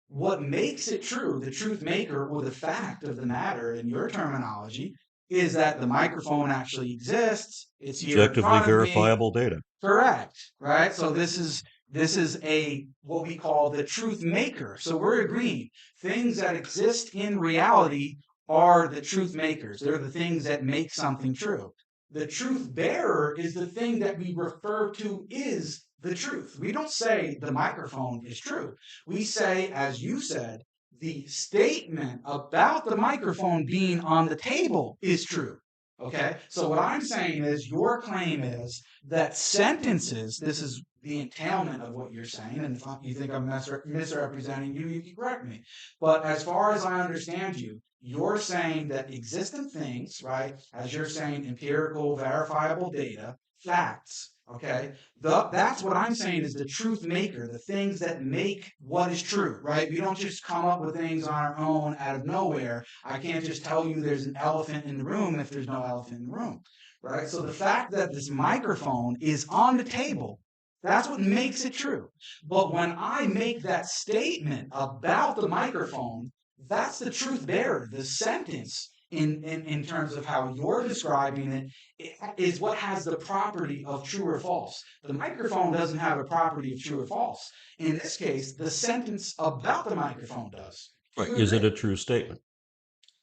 Speaker 3: what makes it true, the truth maker or the fact of the matter in your terminology, is that the microphone actually exists. It's here in
Speaker 4: Objectively
Speaker 3: front of me.
Speaker 4: verifiable data.
Speaker 3: Correct, right? So this is a what we call the truth maker. So we're agreeing things that exist in reality are the truth makers. They're the things that make something true. The truth bearer is the thing that we refer to is the truth. We don't say the microphone is true. We say, as you said, the statement about the microphone being on the table is true. Okay? So what I'm saying is your claim is that sentences, this is the entailment of what you're saying, and if you think I'm misrepresenting you, you can correct me. But as far as I understand you, you're saying that existent things, right, as you're saying, empirical, verifiable data, facts, okay, that's what I'm saying is the truth maker, the things that make what is true, right? We don't just come up with things on our own out of nowhere. I can't just tell you there's an elephant in the room if there's no elephant in the room, right? So the fact that this microphone is on the table, that's what makes it true. But when I make that statement about the microphone, that's the truth bearer. The sentence in terms of how you're describing it is what has the property of true or false. The microphone doesn't have a property of true or false. In this case, the sentence about the microphone does.
Speaker 4: Right. Is it a true statement?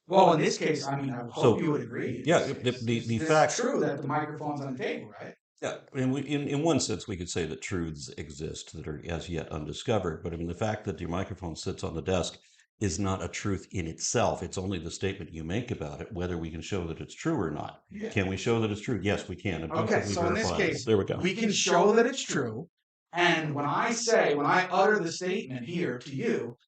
Speaker 3: Well, in this case, I mean, I hope you would agree.
Speaker 4: Yeah,
Speaker 3: the
Speaker 4: fact.
Speaker 3: It's true that the microphone's on the table, right?
Speaker 4: Yeah, and in one sense, we could say that truths exist that are as yet undiscovered. But I mean, the fact that your microphone sits on the desk is not a truth in itself. It's only the statement you make about it, whether we can show that it's true or not.
Speaker 3: Yeah.
Speaker 4: Can we show that it's true? Yes, we can.
Speaker 3: Okay, so in this case,
Speaker 4: there we go.
Speaker 3: We can show that it's true. And when I utter the statement here to you,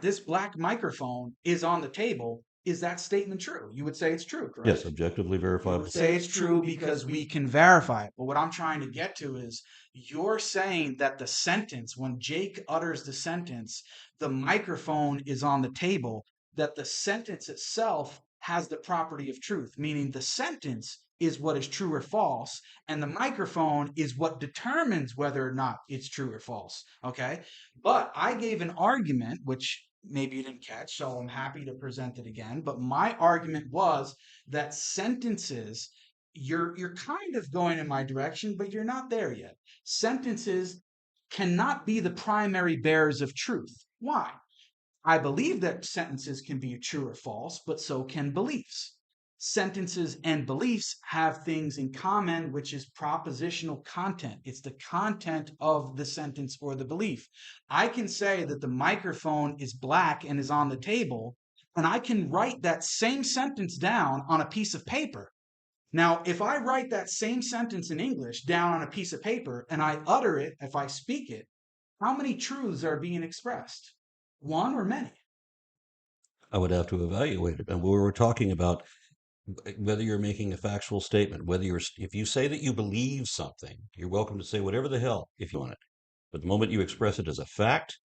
Speaker 3: this black microphone is on the table. Is that statement true? You would say it's true, correct?
Speaker 4: Yes, objectively
Speaker 3: You
Speaker 4: verifiable.
Speaker 3: would say it's true because we can verify it. But what I'm trying to get to is you're saying that the sentence, when Jake utters the sentence, the microphone is on the table, that the sentence itself has the property of truth, meaning the sentence is what is true or false, and the microphone is what determines whether or not it's true or false. Okay? But I gave an argument, which maybe you didn't catch, so I'm happy to present it again. But my argument was that sentences, you're kind of going in my direction, but you're not there yet. Sentences cannot be the primary bearers of truth. Why? I believe that sentences can be true or false, but so can beliefs. Sentences and beliefs have things in common, which is propositional content. It's the content of the sentence or the belief. I can say that the microphone is black and is on the table, and I can write that same sentence down on a piece of paper. Now, if I write that same sentence in English down on a piece of paper and I utter it, if I speak it, how many truths are being expressed? One or many?
Speaker 4: I would have to evaluate it. And we were talking about whether you're making a factual statement, if you say that you believe something, you're welcome to say whatever the hell if you want it. But the moment you express it as a fact,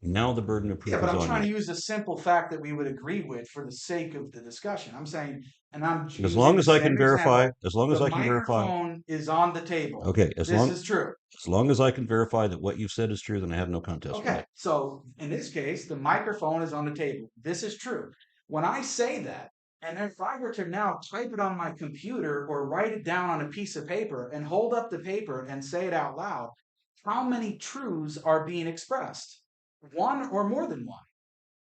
Speaker 4: now the burden of proof is on you.
Speaker 3: Yeah, but I'm trying to use a simple fact that we would agree with for the sake of the discussion. I'm saying, and I'm
Speaker 4: as long as I can verify,
Speaker 3: the microphone is on the table.
Speaker 4: Okay,
Speaker 3: this is true.
Speaker 4: As long as I can verify that what you've said is true, then I have no contest.
Speaker 3: Okay, so in this case, the microphone is on the table. This is true. When I say that, and if I were to now type it on my computer or write it down on a piece of paper and hold up the paper and say it out loud, how many truths are being expressed? One or more than one?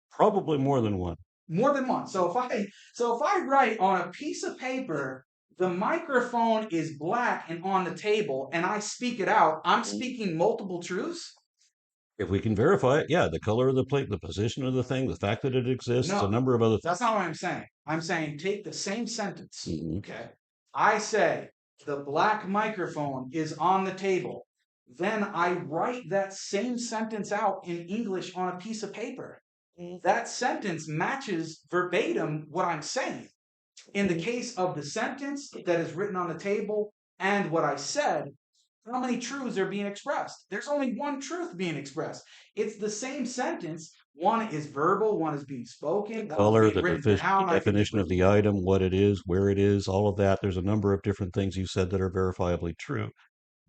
Speaker 4: Probably more than one.
Speaker 3: More than one. So if I write on a piece of paper, the microphone is black and on the table, and I speak it out, I'm speaking multiple truths?
Speaker 4: If we can verify it, yeah, the color of the plate, the position of the thing, the fact that it exists, a number of other things.
Speaker 3: That's not what I'm saying. I'm saying take the same sentence, okay? I say the black microphone is on the table. Then I write that same sentence out in English on a piece of paper. That sentence matches verbatim what I'm saying. In the case of the sentence that is written on the table and what I said, how many truths are being expressed? There's only one truth being expressed. It's the same sentence. One is verbal, one is being spoken, one
Speaker 4: Color,
Speaker 3: is
Speaker 4: the
Speaker 3: being written down. I can
Speaker 4: definition of the item, what it is, where it is, all of that. There's a number of different things you said that are verifiably true.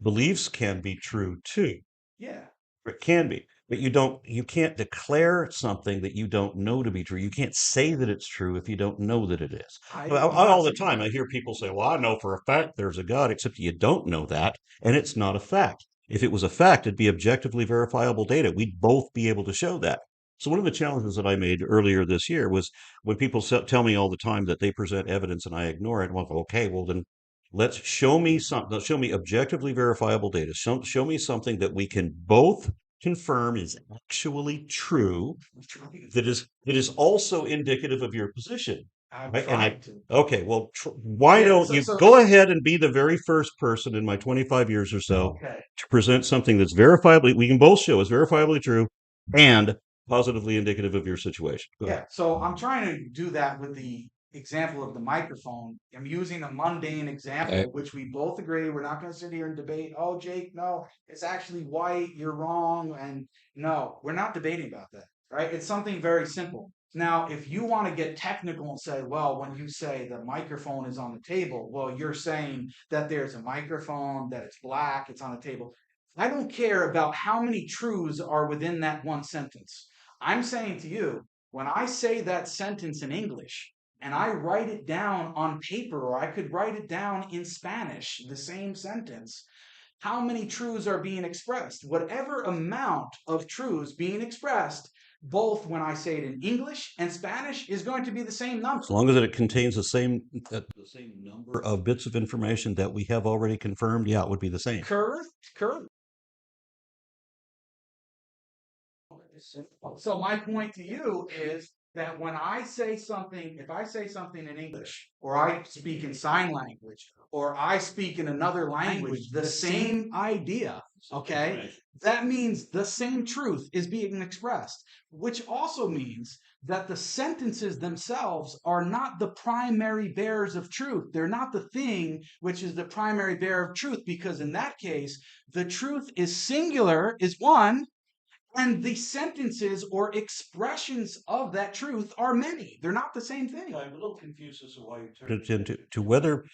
Speaker 4: Beliefs can be true too.
Speaker 3: yeah.
Speaker 4: It can be, but you can't declare something that you don't know to be true. You can't say that it's true if you don't know that it is. All the time, I hear people say, well, I know for a fact there's a God, except you don't know that, and it's not a fact. If it was a fact, it'd be objectively verifiable data. We'd both be able to show that. So one of the challenges that I made earlier this year was when people tell me all the time that they present evidence and I ignore it. Well, okay, well then let's show me something. Show me objectively verifiable data. Show me something that we can both confirm is actually true. That is also indicative of your position.
Speaker 3: I'm
Speaker 4: Right?
Speaker 3: trying to.
Speaker 4: Okay, well, why
Speaker 3: Yeah,
Speaker 4: don't you go ahead and be the very first person in my 25 years or so
Speaker 3: Okay.
Speaker 4: to present something that's verifiably, we can both show is verifiably true and positively indicative of your situation. Go ahead.
Speaker 3: Yeah. So I'm trying to do that with the example of the microphone. I'm using a mundane example,
Speaker 4: Okay.
Speaker 3: which we both agree. We're not going to sit here and debate. Oh, Jake, no, it's actually white. You're wrong. And no, we're not debating about that. Right? It's something very simple. Now, if you want to get technical and say, well, when you say the microphone is on the table, well, you're saying that there's a microphone, that it's black, it's on the table. I don't care about how many truths are within that one sentence. I'm saying to you, when I say that sentence in English and I write it down on paper, or I could write it down in Spanish, the same sentence, how many truths are being expressed? Whatever amount of truths being expressed, both when I say it in English and Spanish, is going to be the same number.
Speaker 4: As long as it contains the same number of bits of information that we have already confirmed, yeah, it would be the same.
Speaker 3: Correct. So my point to you is that when I say something, if I say something in English, or I speak in sign language, or I speak in another language, the same idea, okay, that means the same truth is being expressed, which also means that the sentences themselves are not the primary bearers of truth. They're not the thing which is the primary bearer of truth, because in that case, the truth is singular, is one, and the sentences or expressions of that truth are many. They're not the same thing.
Speaker 4: I'm a little confused as to why you turned it into whether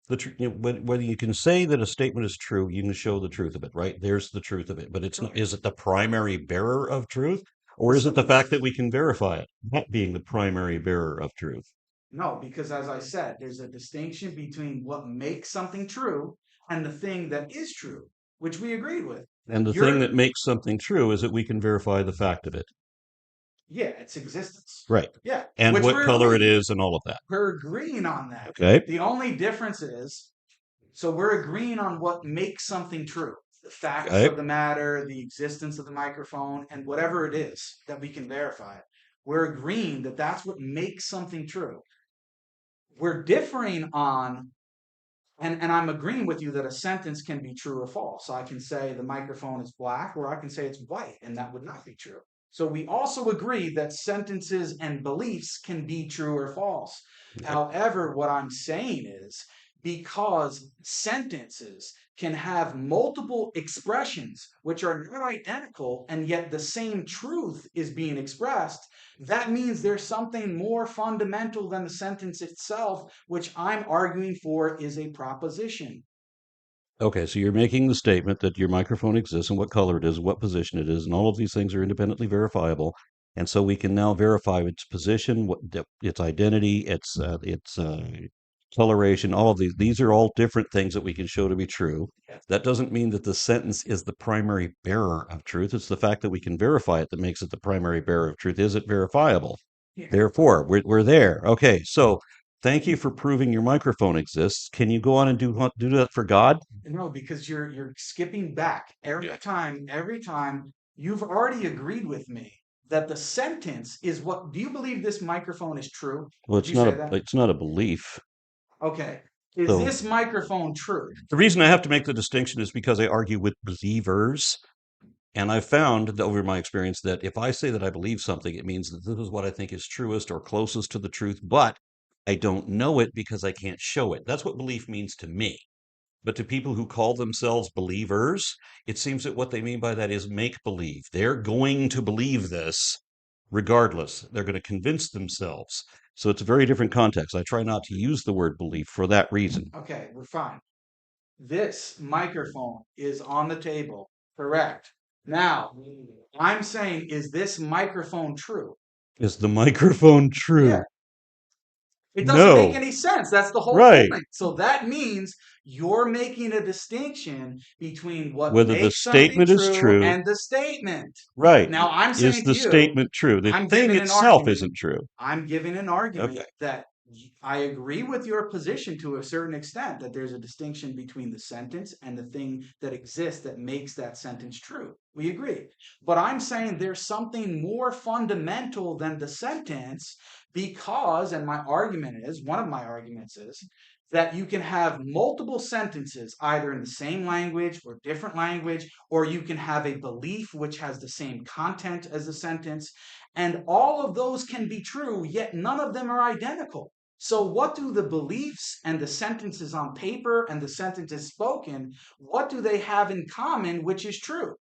Speaker 4: whether you can say that a statement is true, you can show the truth of it, right? There's the truth of it, but it's not. Is it the primary bearer of truth, or is it the fact that we can verify it, that being the primary bearer of truth?
Speaker 3: No, because as I said, there's a distinction between what makes something true and the thing that is true, which we agreed with.
Speaker 4: And the thing that makes something true is that we can verify the fact of it.
Speaker 3: Yeah, its existence.
Speaker 4: Right.
Speaker 3: Yeah.
Speaker 4: And
Speaker 3: which
Speaker 4: what
Speaker 3: we're
Speaker 4: color it
Speaker 3: agreeing.
Speaker 4: is and all of that.
Speaker 3: We're agreeing on that.
Speaker 4: Okay.
Speaker 3: The only difference is, so we're agreeing on what makes something true. The facts
Speaker 4: Okay.
Speaker 3: of the matter, the existence of the microphone, and whatever it is that we can verify. We're agreeing that that's what makes something true. We're differing on, and I'm agreeing with you that a sentence can be true or false. I can say the microphone is black, or I can say it's white, and that would not be true. So we also agree that sentences and beliefs can be true or false.
Speaker 4: Okay.
Speaker 3: However, what I'm saying is, because sentences can have multiple expressions which are not identical, and yet the same truth is being expressed, that means there's something more fundamental than the sentence itself, which I'm arguing for is a proposition.
Speaker 4: Okay, so you're making the statement that your microphone exists and what color it is, what position it is, and all of these things are independently verifiable. And so we can now verify its position, its identity, its coloration, all of these. These are all different things that we can show to be true. That doesn't mean that the sentence is the primary bearer of truth. It's the fact that we can verify it that makes it the primary bearer of truth. Is it verifiable?
Speaker 3: Yeah.
Speaker 4: Therefore, we're there. Okay, so thank you for proving your microphone exists. Can you go on and do that for God?
Speaker 3: No, because you're skipping back every time. Every time you've already agreed with me that the sentence is what. Do you believe this microphone is true?
Speaker 4: Well,
Speaker 3: Did you say that?
Speaker 4: it's not a belief.
Speaker 3: Okay. Is
Speaker 4: So-
Speaker 3: this microphone true?
Speaker 4: The reason I have to make the distinction is because I argue with believers. And I've found that over my experience that if I say that I believe something, it means that this is what I think is truest or closest to the truth, but I don't know it because I can't show it. That's what belief means to me. But to people who call themselves believers, it seems that what they mean by that is make believe. They're going to believe this regardless. They're going to convince themselves. So it's a very different context. I try not to use the word belief for that reason.
Speaker 3: Okay, we're fine. This microphone is on the table, correct? Now, I'm saying, is this microphone true?
Speaker 4: Is the microphone true?
Speaker 3: Yeah. It doesn't
Speaker 4: No.
Speaker 3: make any sense. That's the whole
Speaker 4: Right.
Speaker 3: point. So that means you're making a distinction between what
Speaker 4: Whether the
Speaker 3: makes something
Speaker 4: statement is true.
Speaker 3: and the statement.
Speaker 4: Right.
Speaker 3: Now, I'm saying
Speaker 4: Is the
Speaker 3: to you,
Speaker 4: statement true? The
Speaker 3: I'm
Speaker 4: thing
Speaker 3: giving an
Speaker 4: itself
Speaker 3: argument.
Speaker 4: isn't true.
Speaker 3: I'm giving an argument
Speaker 4: Okay.
Speaker 3: that I agree with your position to a certain extent, that there's a distinction between the sentence and the thing that exists that makes that sentence true. We agree. But I'm saying there's something more fundamental than the sentence because, and my argument is, one of my arguments is, that you can have multiple sentences either in the same language or different language, or you can have a belief which has the same content as the sentence, and all of those can be true, yet none of them are identical. So what do the beliefs and the sentences on paper and the sentences spoken, what do they have in common which is true?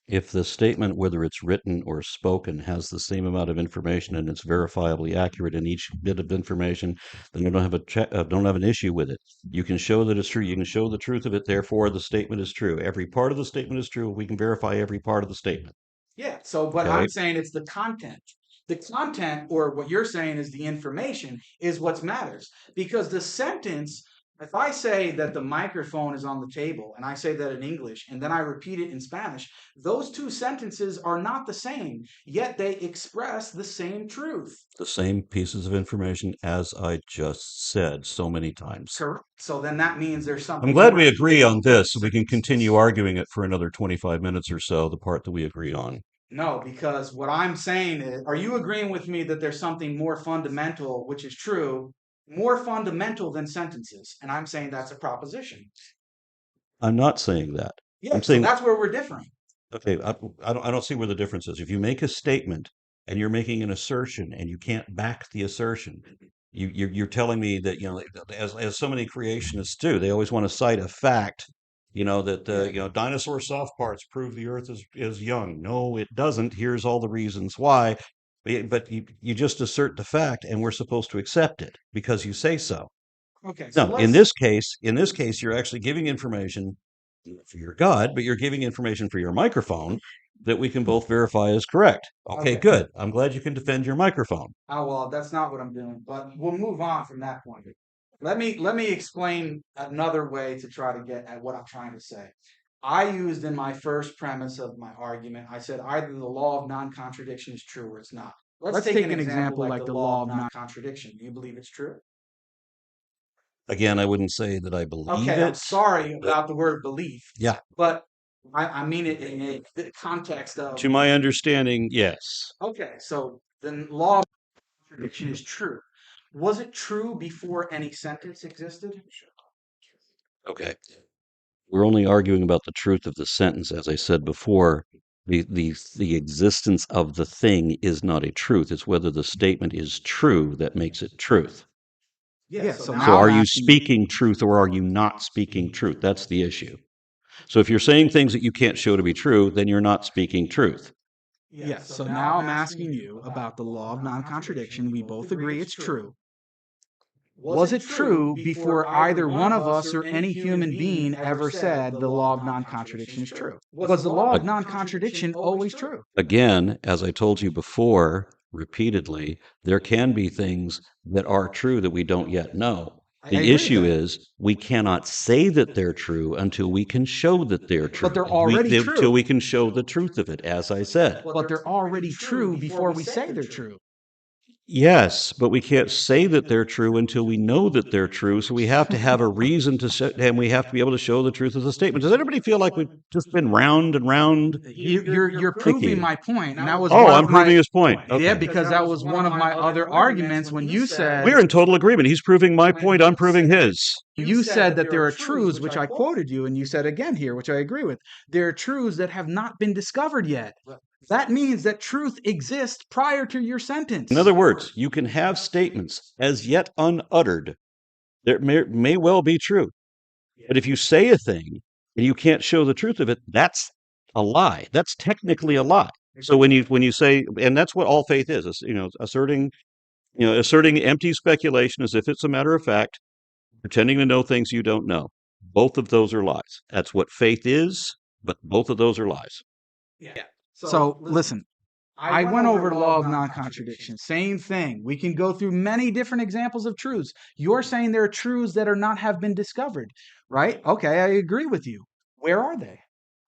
Speaker 4: If the statement, whether it's written or spoken, has the same amount of information and it's verifiably accurate in each bit of information, then you don't have an issue with it. You can show that it's true. You can show the truth of it. Therefore, the statement is true. Every part of the statement is true. We can verify every part of the statement.
Speaker 3: Yeah. So, but
Speaker 4: Okay.
Speaker 3: I'm saying it's the content. The content, or what you're saying is the information, is what matters. Because the sentence, if I say that the microphone is on the table and I say that in English and then I repeat it in Spanish, those two sentences are not the same, yet they express the same truth.
Speaker 4: The same pieces of information as I just said so many times.
Speaker 3: Correct. So then that means there's something.
Speaker 4: I'm glad we
Speaker 3: more
Speaker 4: agree on this. So we can
Speaker 3: sentences.
Speaker 4: continue arguing it for another 25 minutes or so, the part that we agree on.
Speaker 3: No, because what I'm saying is, are you agreeing with me that there's something more fundamental, which is true, more fundamental than sentences? And I'm saying that's a proposition.
Speaker 4: I'm not saying that.
Speaker 3: Yeah,
Speaker 4: I'm saying
Speaker 3: so that's where we're different.
Speaker 4: Okay, I don't see where the difference is. If you make a statement and you're making an assertion and you can't back the assertion, you're telling me that, as so many creationists do, they always want to cite a fact, that dinosaur soft parts prove the Earth is young. No, it doesn't. Here's all the reasons why. But you just assert the fact, and we're supposed to accept it because you say so.
Speaker 3: Okay, so
Speaker 4: No, in this case, you're actually giving information for your God, but you're giving information for your microphone that we can both verify is correct. Okay, good. I'm glad you can defend your microphone.
Speaker 3: Oh, well, that's not what I'm doing, but we'll move on from that point. Let me explain another way to try to get at what I'm trying to say. I used in my first premise of my argument, I said either the law of non-contradiction is true or it's not. Let's take an example like the law of non-contradiction. Do you believe it's true?
Speaker 4: Again, I wouldn't say that I believe
Speaker 3: Okay,
Speaker 4: it.
Speaker 3: I'm sorry about the word belief.
Speaker 4: Yeah.
Speaker 3: But I mean it in a context of.
Speaker 4: To my understanding, yes.
Speaker 3: Okay, so the law of contradiction is true. Was it true before any sentence existed?
Speaker 4: Okay. We're only arguing about the truth of the sentence. As I said before, the existence of the thing is not a truth. It's whether the statement is true that makes it truth.
Speaker 3: Yeah,
Speaker 4: So are you speaking truth or are you not speaking truth? That's the issue. So if you're saying things that you can't show to be true, then you're not speaking truth.
Speaker 3: Yes, so now I'm asking you about the law of non-contradiction. We both agree it's true. Was it true before either one of us or any human being ever said the law of non-contradiction is true? Was the law of non-contradiction always true?
Speaker 4: Again, as I told you before, repeatedly, there can be things that are true that we don't yet know. The issue is we cannot say that they're true until we can show that they're true.
Speaker 3: But they're already true.
Speaker 4: Until we can show the truth of it, as I said.
Speaker 3: But they're already true before we say they're true.
Speaker 4: Yes, but we can't say that they're true until we know that they're true. So we have to have a reason to say, and we have to be able to show the truth of the statement. Does anybody feel like we've just been round and round?
Speaker 3: You're proving my point, and that was
Speaker 4: I'm proving his point. Okay.
Speaker 3: Yeah, because that was one of my other arguments when you said
Speaker 4: we're in total agreement. He's proving my point. I'm proving his.
Speaker 3: You said that there are truths, which I quoted you, and you said again here, which I agree with. There are truths that have not been discovered yet. That means that truth exists prior to your sentence.
Speaker 4: In other words, you can have statements as yet unuttered that may well be true. But if you say a thing and you can't show the truth of it, that's a lie. That's technically a lie. So when you say, and that's what all faith is, asserting empty speculation as if it's a matter of fact, pretending to know things you don't know. Both of those are lies. That's what faith is, but both of those are lies.
Speaker 5: Yeah.
Speaker 3: So listen, I went over law of non-contradiction. Same thing. We can go through many different examples of truths. You're saying there are truths that have been discovered, right? Okay, I agree with you. Where are they?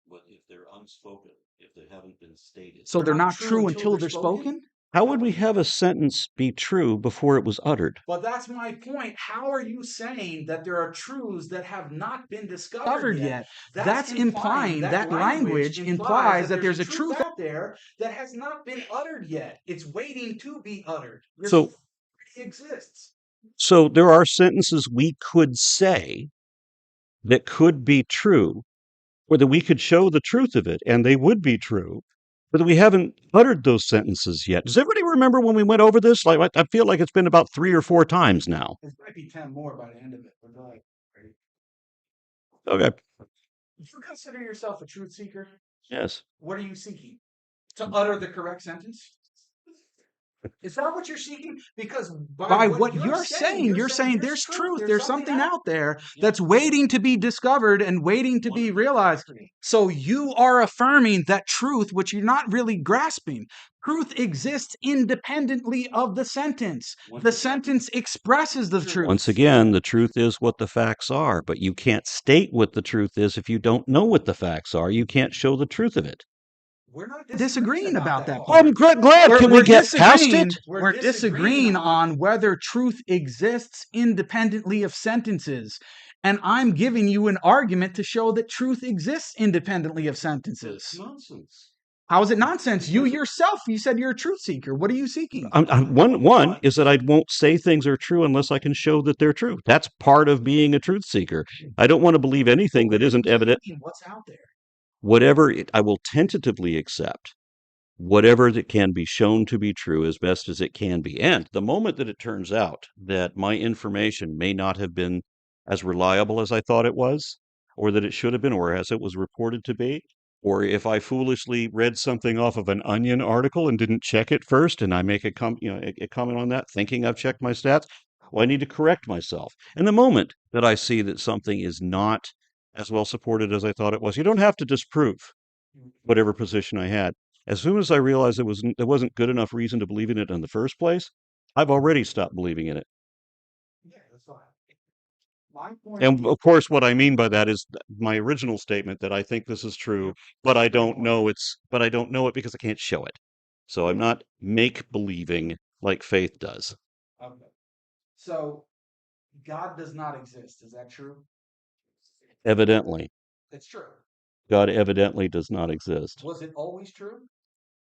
Speaker 4: But if they're unspoken, if they haven't been stated.
Speaker 3: So they're not true until they're spoken?
Speaker 4: How would we have a sentence be true before it was uttered?
Speaker 3: But that's my point. How are you saying that there are truths that have not been discovered yet? That's implying, that language implies that there's a truth out there that has not been uttered yet. It's waiting to be uttered.
Speaker 4: So
Speaker 3: It exists.
Speaker 4: So there are sentences we could say that could be true, or that we could show the truth of it, and they would be true, but we haven't uttered those sentences yet. Does everybody remember when we went over this? Like, I feel like it's been about 3 or 4 times now.
Speaker 3: It might be 10 more by the end of it. But go ahead.
Speaker 4: Okay.
Speaker 3: Do you consider yourself a truth seeker?
Speaker 4: Yes.
Speaker 3: What are you seeking? To utter the correct sentence? Is that what you're seeking? Because by what you're saying there's truth. There's something out there that's waiting to be discovered and waiting to be realized. So you are affirming that truth, which you're not really grasping. Truth exists independently of the sentence. The sentence expresses the truth.
Speaker 4: Once again, the truth is what the facts are, but you can't state what the truth is if you don't know what the facts are. You can't show the truth of it.
Speaker 3: We're not disagreeing about that.
Speaker 4: I'm glad. Can we get past it?
Speaker 3: We're disagreeing on whether truth exists independently of sentences. And I'm giving you an argument to show that truth exists independently of sentences.
Speaker 4: Nonsense.
Speaker 3: How is it nonsense? You yourself, you said you're a truth seeker. What are you seeking?
Speaker 4: One is that I won't say things are true unless I can show that they're true. That's part of being a truth seeker. I don't want to believe anything that isn't evident.
Speaker 3: What's out there?
Speaker 4: I will tentatively accept whatever that can be shown to be true as best as it can be. And the moment that it turns out that my information may not have been as reliable as I thought it was, or that it should have been, or as it was reported to be, or if I foolishly read something off of an Onion article and didn't check it first, and I make a comment on that, thinking I've checked my stats, well, I need to correct myself. And the moment that I see that something is not as well supported as I thought it was, you don't have to disprove whatever position I had. As soon as I realized there wasn't good enough reason to believe in it in the first place, I've already stopped believing in it.
Speaker 3: Yeah, that's fine. My point
Speaker 4: And of course, what I mean by that is my original statement that I think this is true, but I don't know it because I can't show it. So I'm not make believing like faith does.
Speaker 3: Okay. So God does not exist. Is that true?
Speaker 4: Evidently,
Speaker 3: It's true.
Speaker 4: God evidently does not exist.
Speaker 3: Was it always true?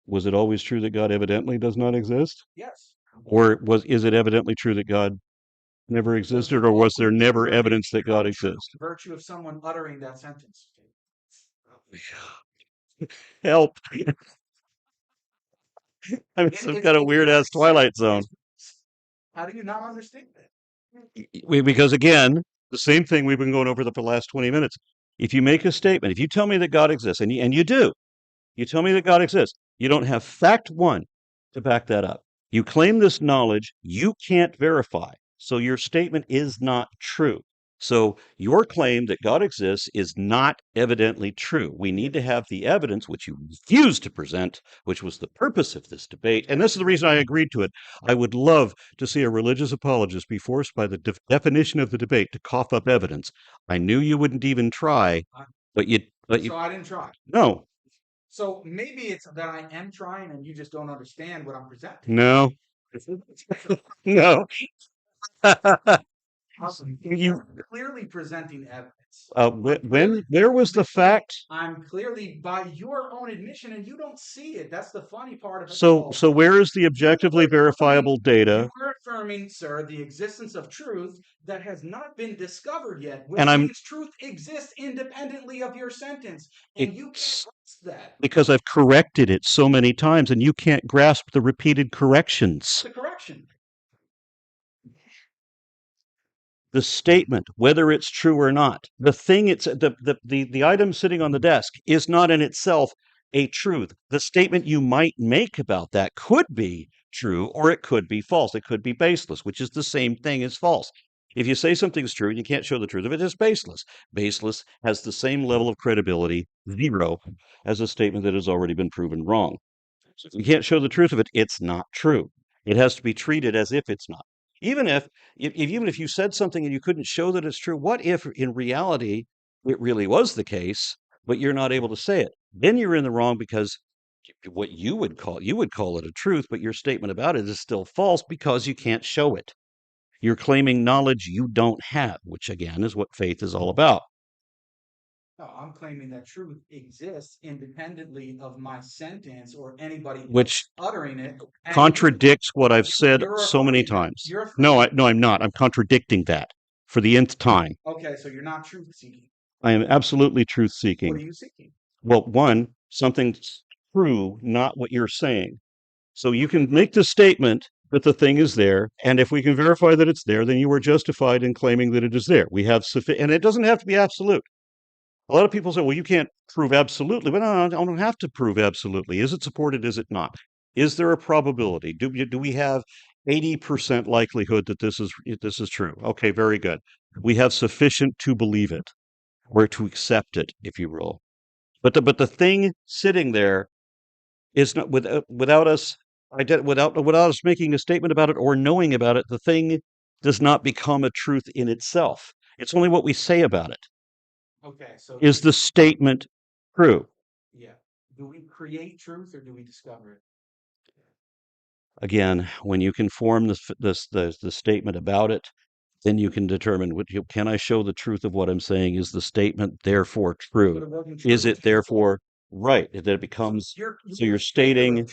Speaker 4: Was it always true that God evidently does not exist?
Speaker 3: Yes.
Speaker 4: Or is it evidently true that God never existed, or was there never evidence that God exists?
Speaker 3: Virtue of someone uttering that sentence.
Speaker 4: Help. I'm some kind of weird ass Twilight Zone.
Speaker 3: How do you not understand that?
Speaker 4: Because again, the same thing we've been going over the last 20 minutes. If you make a statement, if you tell me that God exists, and you do, you tell me that God exists, you don't have fact one to back that up. You claim this knowledge you can't verify, so your statement is not true. So your claim that God exists is not evidently true. We need to have the evidence, which you refused to present, which was the purpose of this debate. And this is the reason I agreed to it. I would love to see a religious apologist be forced by the definition of the debate to cough up evidence. I knew you wouldn't even try, but you.
Speaker 3: So I didn't try.
Speaker 4: No.
Speaker 3: So maybe it's that I am trying and you just don't understand what I'm presenting.
Speaker 4: No. No.
Speaker 3: You're clearly presenting evidence.
Speaker 4: Where was the fact?
Speaker 3: I'm clearly, by your own admission, and you don't see it. That's the funny part of it.
Speaker 4: So where is the objectively verifiable data?
Speaker 3: You are affirming, sir, the existence of truth that has not been discovered yet, which
Speaker 4: And
Speaker 3: means truth exists independently of your sentence, and you can't grasp that.
Speaker 4: Because I've corrected it so many times, and you can't grasp the repeated corrections.
Speaker 3: The correction.
Speaker 4: The statement, whether it's true or not, the thing it's the item sitting on the desk is not in itself a truth. The statement you might make about that could be true or it could be false. It could be baseless, which is the same thing as false. If you say something's true and you can't show the truth of it, it's baseless. Baseless has the same level of credibility, zero, as a statement that has already been proven wrong. So if you can't show the truth of it, it's not true. It has to be treated as if it's not. Even if you said something and you couldn't show that it's true, what if in reality it really was the case, but you're not able to say it? Then you're in the wrong because what you would call it a truth, but your statement about it is still false because you can't show it. You're claiming knowledge you don't have, which again is what faith is all about.
Speaker 3: No, I'm claiming that truth exists independently of my sentence or anybody
Speaker 4: Which
Speaker 3: uttering it. And
Speaker 4: contradicts what I've said
Speaker 3: you're
Speaker 4: so many
Speaker 3: affirming that.
Speaker 4: times.
Speaker 3: You're
Speaker 4: No,
Speaker 3: affirming
Speaker 4: I'm not. I'm contradicting that for the nth time.
Speaker 3: Okay, so you're not truth seeking.
Speaker 4: I am absolutely truth
Speaker 3: What are
Speaker 4: seeking.
Speaker 3: you seeking?
Speaker 4: Well, one, something's true, not what you're saying. So you can make the statement that the thing is there, and if we can verify that it's there, then you are justified in claiming that it is there. We have and it doesn't have to be absolute. A lot of people say, well, you can't prove absolutely, but no, I don't have to prove absolutely. Is it supported? Is it not? Is there a probability? Do we have 80% likelihood that this is true? Okay, very good. We have sufficient to believe it or to accept it, if you will. But the thing sitting there is not without us making a statement about it or knowing about it. The thing does not become a truth in itself. It's only what we say about it.
Speaker 3: Okay, so
Speaker 4: Is the statement true?
Speaker 3: yeah. Do we create truth or do we discover it?
Speaker 4: Again, when you can form the statement about it, then you can determine can I show the truth of what I'm saying? Is the statement therefore
Speaker 3: But
Speaker 4: true?
Speaker 3: it wasn't true.
Speaker 4: Is it therefore right? That it becomes so you're
Speaker 3: stating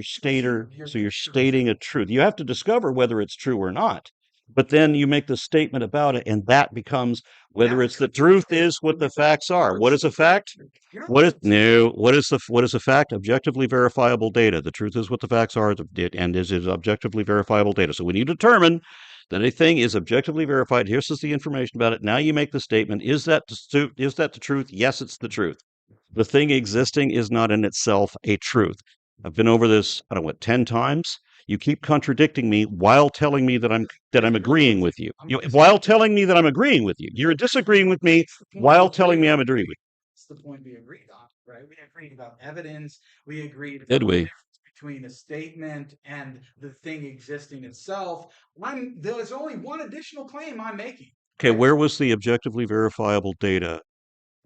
Speaker 4: stating so you're stating a truth. You have to discover whether it's true or not. But then you make the statement about it, and that becomes whether it's the truth is what the facts are. What is a fact? What is a fact? Objectively verifiable data. The truth is what the facts are, and is objectively verifiable data. So when you determine that a thing is objectively verified, here's the information about it. Now you make the statement: is that the truth? Yes, it's the truth. The thing existing is not in itself a truth. I've been over this, I don't know what, 10 times. You keep contradicting me while telling me that I'm agreeing with you. While telling me that I'm agreeing with you. You're disagreeing with me while telling me I'm agreeing with you.
Speaker 3: That's the point we agreed on, right? We agreed about evidence. We agreed
Speaker 4: Did
Speaker 3: about
Speaker 4: we?
Speaker 3: the difference between a statement and the thing existing itself. There's only one additional claim I'm making.
Speaker 4: Okay, where was the objectively verifiable data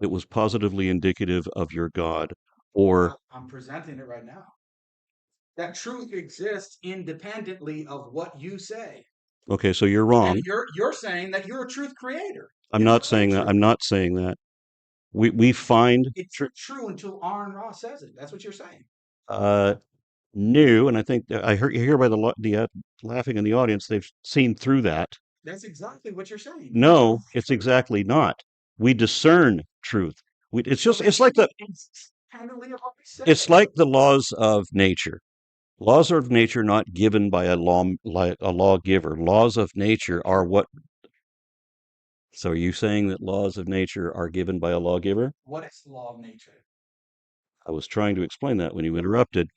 Speaker 4: that was positively indicative of your God? Or
Speaker 3: I'm presenting it right now. That truth exists independently of what you say.
Speaker 4: okay, so you're wrong.
Speaker 3: And you're saying that you're a truth creator.
Speaker 4: I'm
Speaker 3: You
Speaker 4: not
Speaker 3: create
Speaker 4: saying that.
Speaker 3: truth.
Speaker 4: I'm not saying that. We find
Speaker 3: It's true until Aron Ra says it. That's what you're saying.
Speaker 4: new, and I think that I hear by the laughing in the audience, they've seen through that.
Speaker 3: That's exactly what you're saying.
Speaker 4: No, it's exactly not. We discern truth. It's like the laws of nature. Laws of nature not given by like a lawgiver. Laws of nature are what. So are you saying that laws of nature are given by a lawgiver?
Speaker 3: What is the law of nature?
Speaker 4: I was trying to explain that when you interrupted.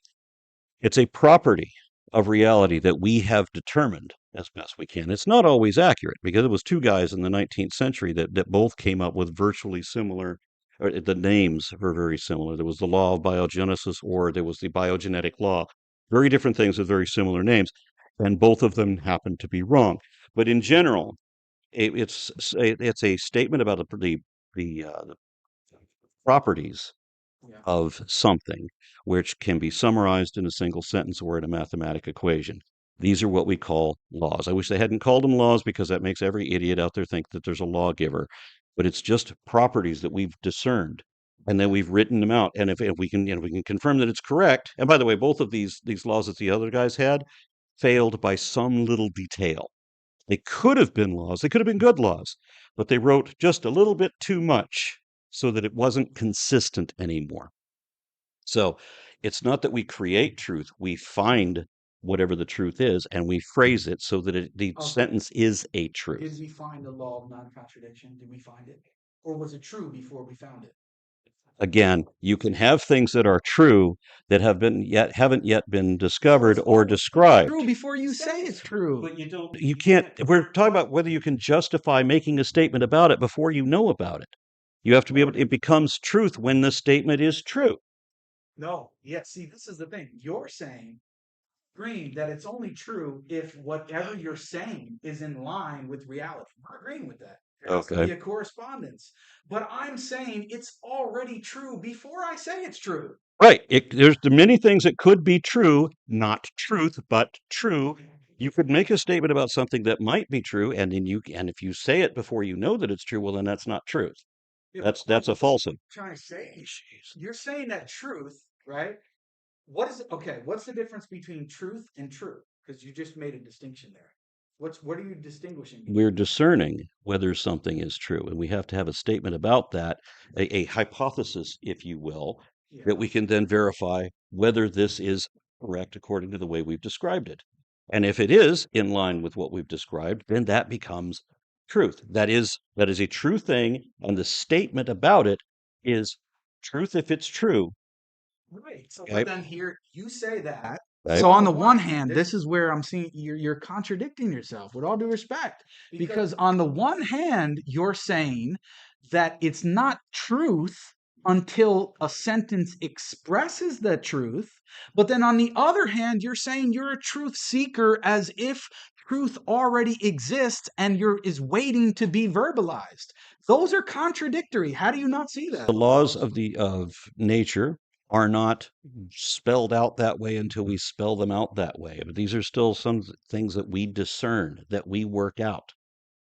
Speaker 4: It's a property of reality that we have determined as best we can. It's not always accurate because it was two guys in the 19th century that both came up with virtually similar, or the names were very similar. There was the law of biogenesis or there was the biogenetic law. Very different things with very similar names, and both of them happened to be wrong. But in general, it's a statement about the properties
Speaker 3: Yeah.
Speaker 4: of something, which can be summarized in a single sentence or in a mathematic equation. These are what we call laws. I wish they hadn't called them laws because that makes every idiot out there think that there's a lawgiver. But it's just properties that we've discerned, and then we've written them out. And if we can, we can confirm that it's correct. And by the way, both of these laws that the other guys had failed by some little detail. They could have been laws. They could have been good laws, but they wrote just a little bit too much so that it wasn't consistent anymore. So it's not that we create truth, we find whatever the truth is, and we phrase it so that the
Speaker 3: Okay.
Speaker 4: sentence is a
Speaker 3: Did
Speaker 4: truth.
Speaker 3: we find the law of non-contradiction? Did we find it? Or was it true before we found it?
Speaker 4: Again, you can have things that are true that haven't yet been discovered or described.
Speaker 3: True before you say it's true.
Speaker 4: But you can't, we're talking about whether you can justify making a statement about it before you know about it. You have to be able it becomes truth when the statement is true.
Speaker 3: No. Yeah, see, this is the thing. You're saying, agreeing that it's only true if whatever you're saying is in line with reality. I'm agreeing with that. There has to
Speaker 4: Okay.
Speaker 3: be a correspondence. But I'm saying it's already true before I say it's true.
Speaker 4: Right. There's many things that could be true, not truth, but true. You could make a statement about something that might be true, and if you say it before you know that it's true, well, then that's not truth. That's a falsehood.
Speaker 3: Trying to say, you're saying that truth, right? What is it? Okay, what's the difference between truth and true? Because you just made a distinction there. What are you distinguishing?
Speaker 4: We're discerning whether something is true, and we have to have a statement about that, a hypothesis, if you will,
Speaker 3: Yeah.
Speaker 4: that we can then verify whether this is correct according to the way we've described it. And if it is in line with what we've described, then that becomes truth. That is a true thing, and the statement about it is truth if it's true.
Speaker 3: Right. So
Speaker 4: Okay.
Speaker 3: but then here you say that.
Speaker 4: Right.
Speaker 3: So on the one hand, this is where I'm seeing you're contradicting yourself with all due respect. Because on the one hand, you're saying that it's not truth until a sentence expresses the truth. But then on the other hand, you're saying you're a truth seeker as if truth already exists and is waiting to be verbalized. Those are contradictory. How do you not see that?
Speaker 4: The laws of nature are not spelled out that way until we spell them out that way. But these are still some things that we discern, that we work out,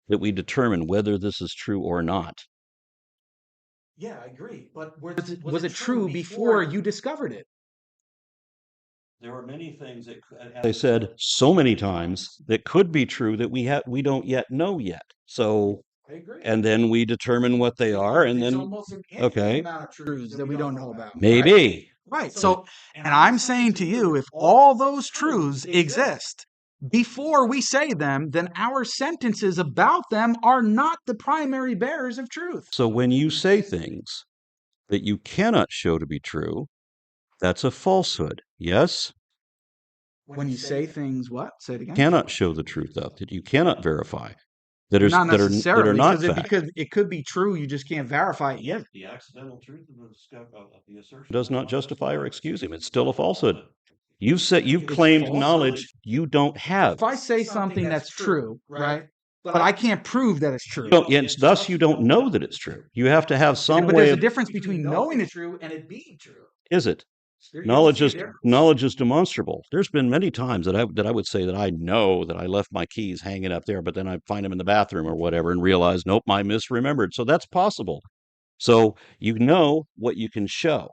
Speaker 4: that we determine whether this is true or not.
Speaker 3: Yeah, I agree. But was it true before you discovered it?
Speaker 4: There are many things that, as I said so many times, that could be true that we don't yet know yet. So,
Speaker 3: I agree.
Speaker 4: and then we determine what they are, and
Speaker 3: There's
Speaker 4: then
Speaker 3: almost an
Speaker 4: okay.
Speaker 3: infinite amount of truths that we don't know about.
Speaker 4: Maybe.
Speaker 3: Right. So, and I'm saying to you, if all those truths exist before we say them, then our sentences about them are not the primary bearers of truth.
Speaker 4: So when you say things that you cannot show to be true, that's a falsehood. Yes?
Speaker 3: When you say things, what? Say it again.
Speaker 4: Cannot show the truth of, that you cannot verify. That
Speaker 3: Not necessarily,
Speaker 4: are not
Speaker 3: because
Speaker 4: fact.
Speaker 3: it could be true, you just can't verify it yet.
Speaker 4: The accidental truth of the assertion does not justify or excuse him. It's still a falsehood. You've claimed
Speaker 3: falsehood.
Speaker 4: knowledge you don't have.
Speaker 3: If I say something that's true, right? But I can't prove that it's true.
Speaker 4: Thus you don't know that it's true. You have to have some
Speaker 3: But
Speaker 4: way
Speaker 3: there's a
Speaker 4: of.
Speaker 3: difference between knowing it's true and it being true.
Speaker 4: Is it? Knowledge is demonstrable. There's been many times that I would say that I know that I left my keys hanging up there, but then I find them in the bathroom or whatever and realize, nope, I misremembered. So that's possible. So you know what you can show.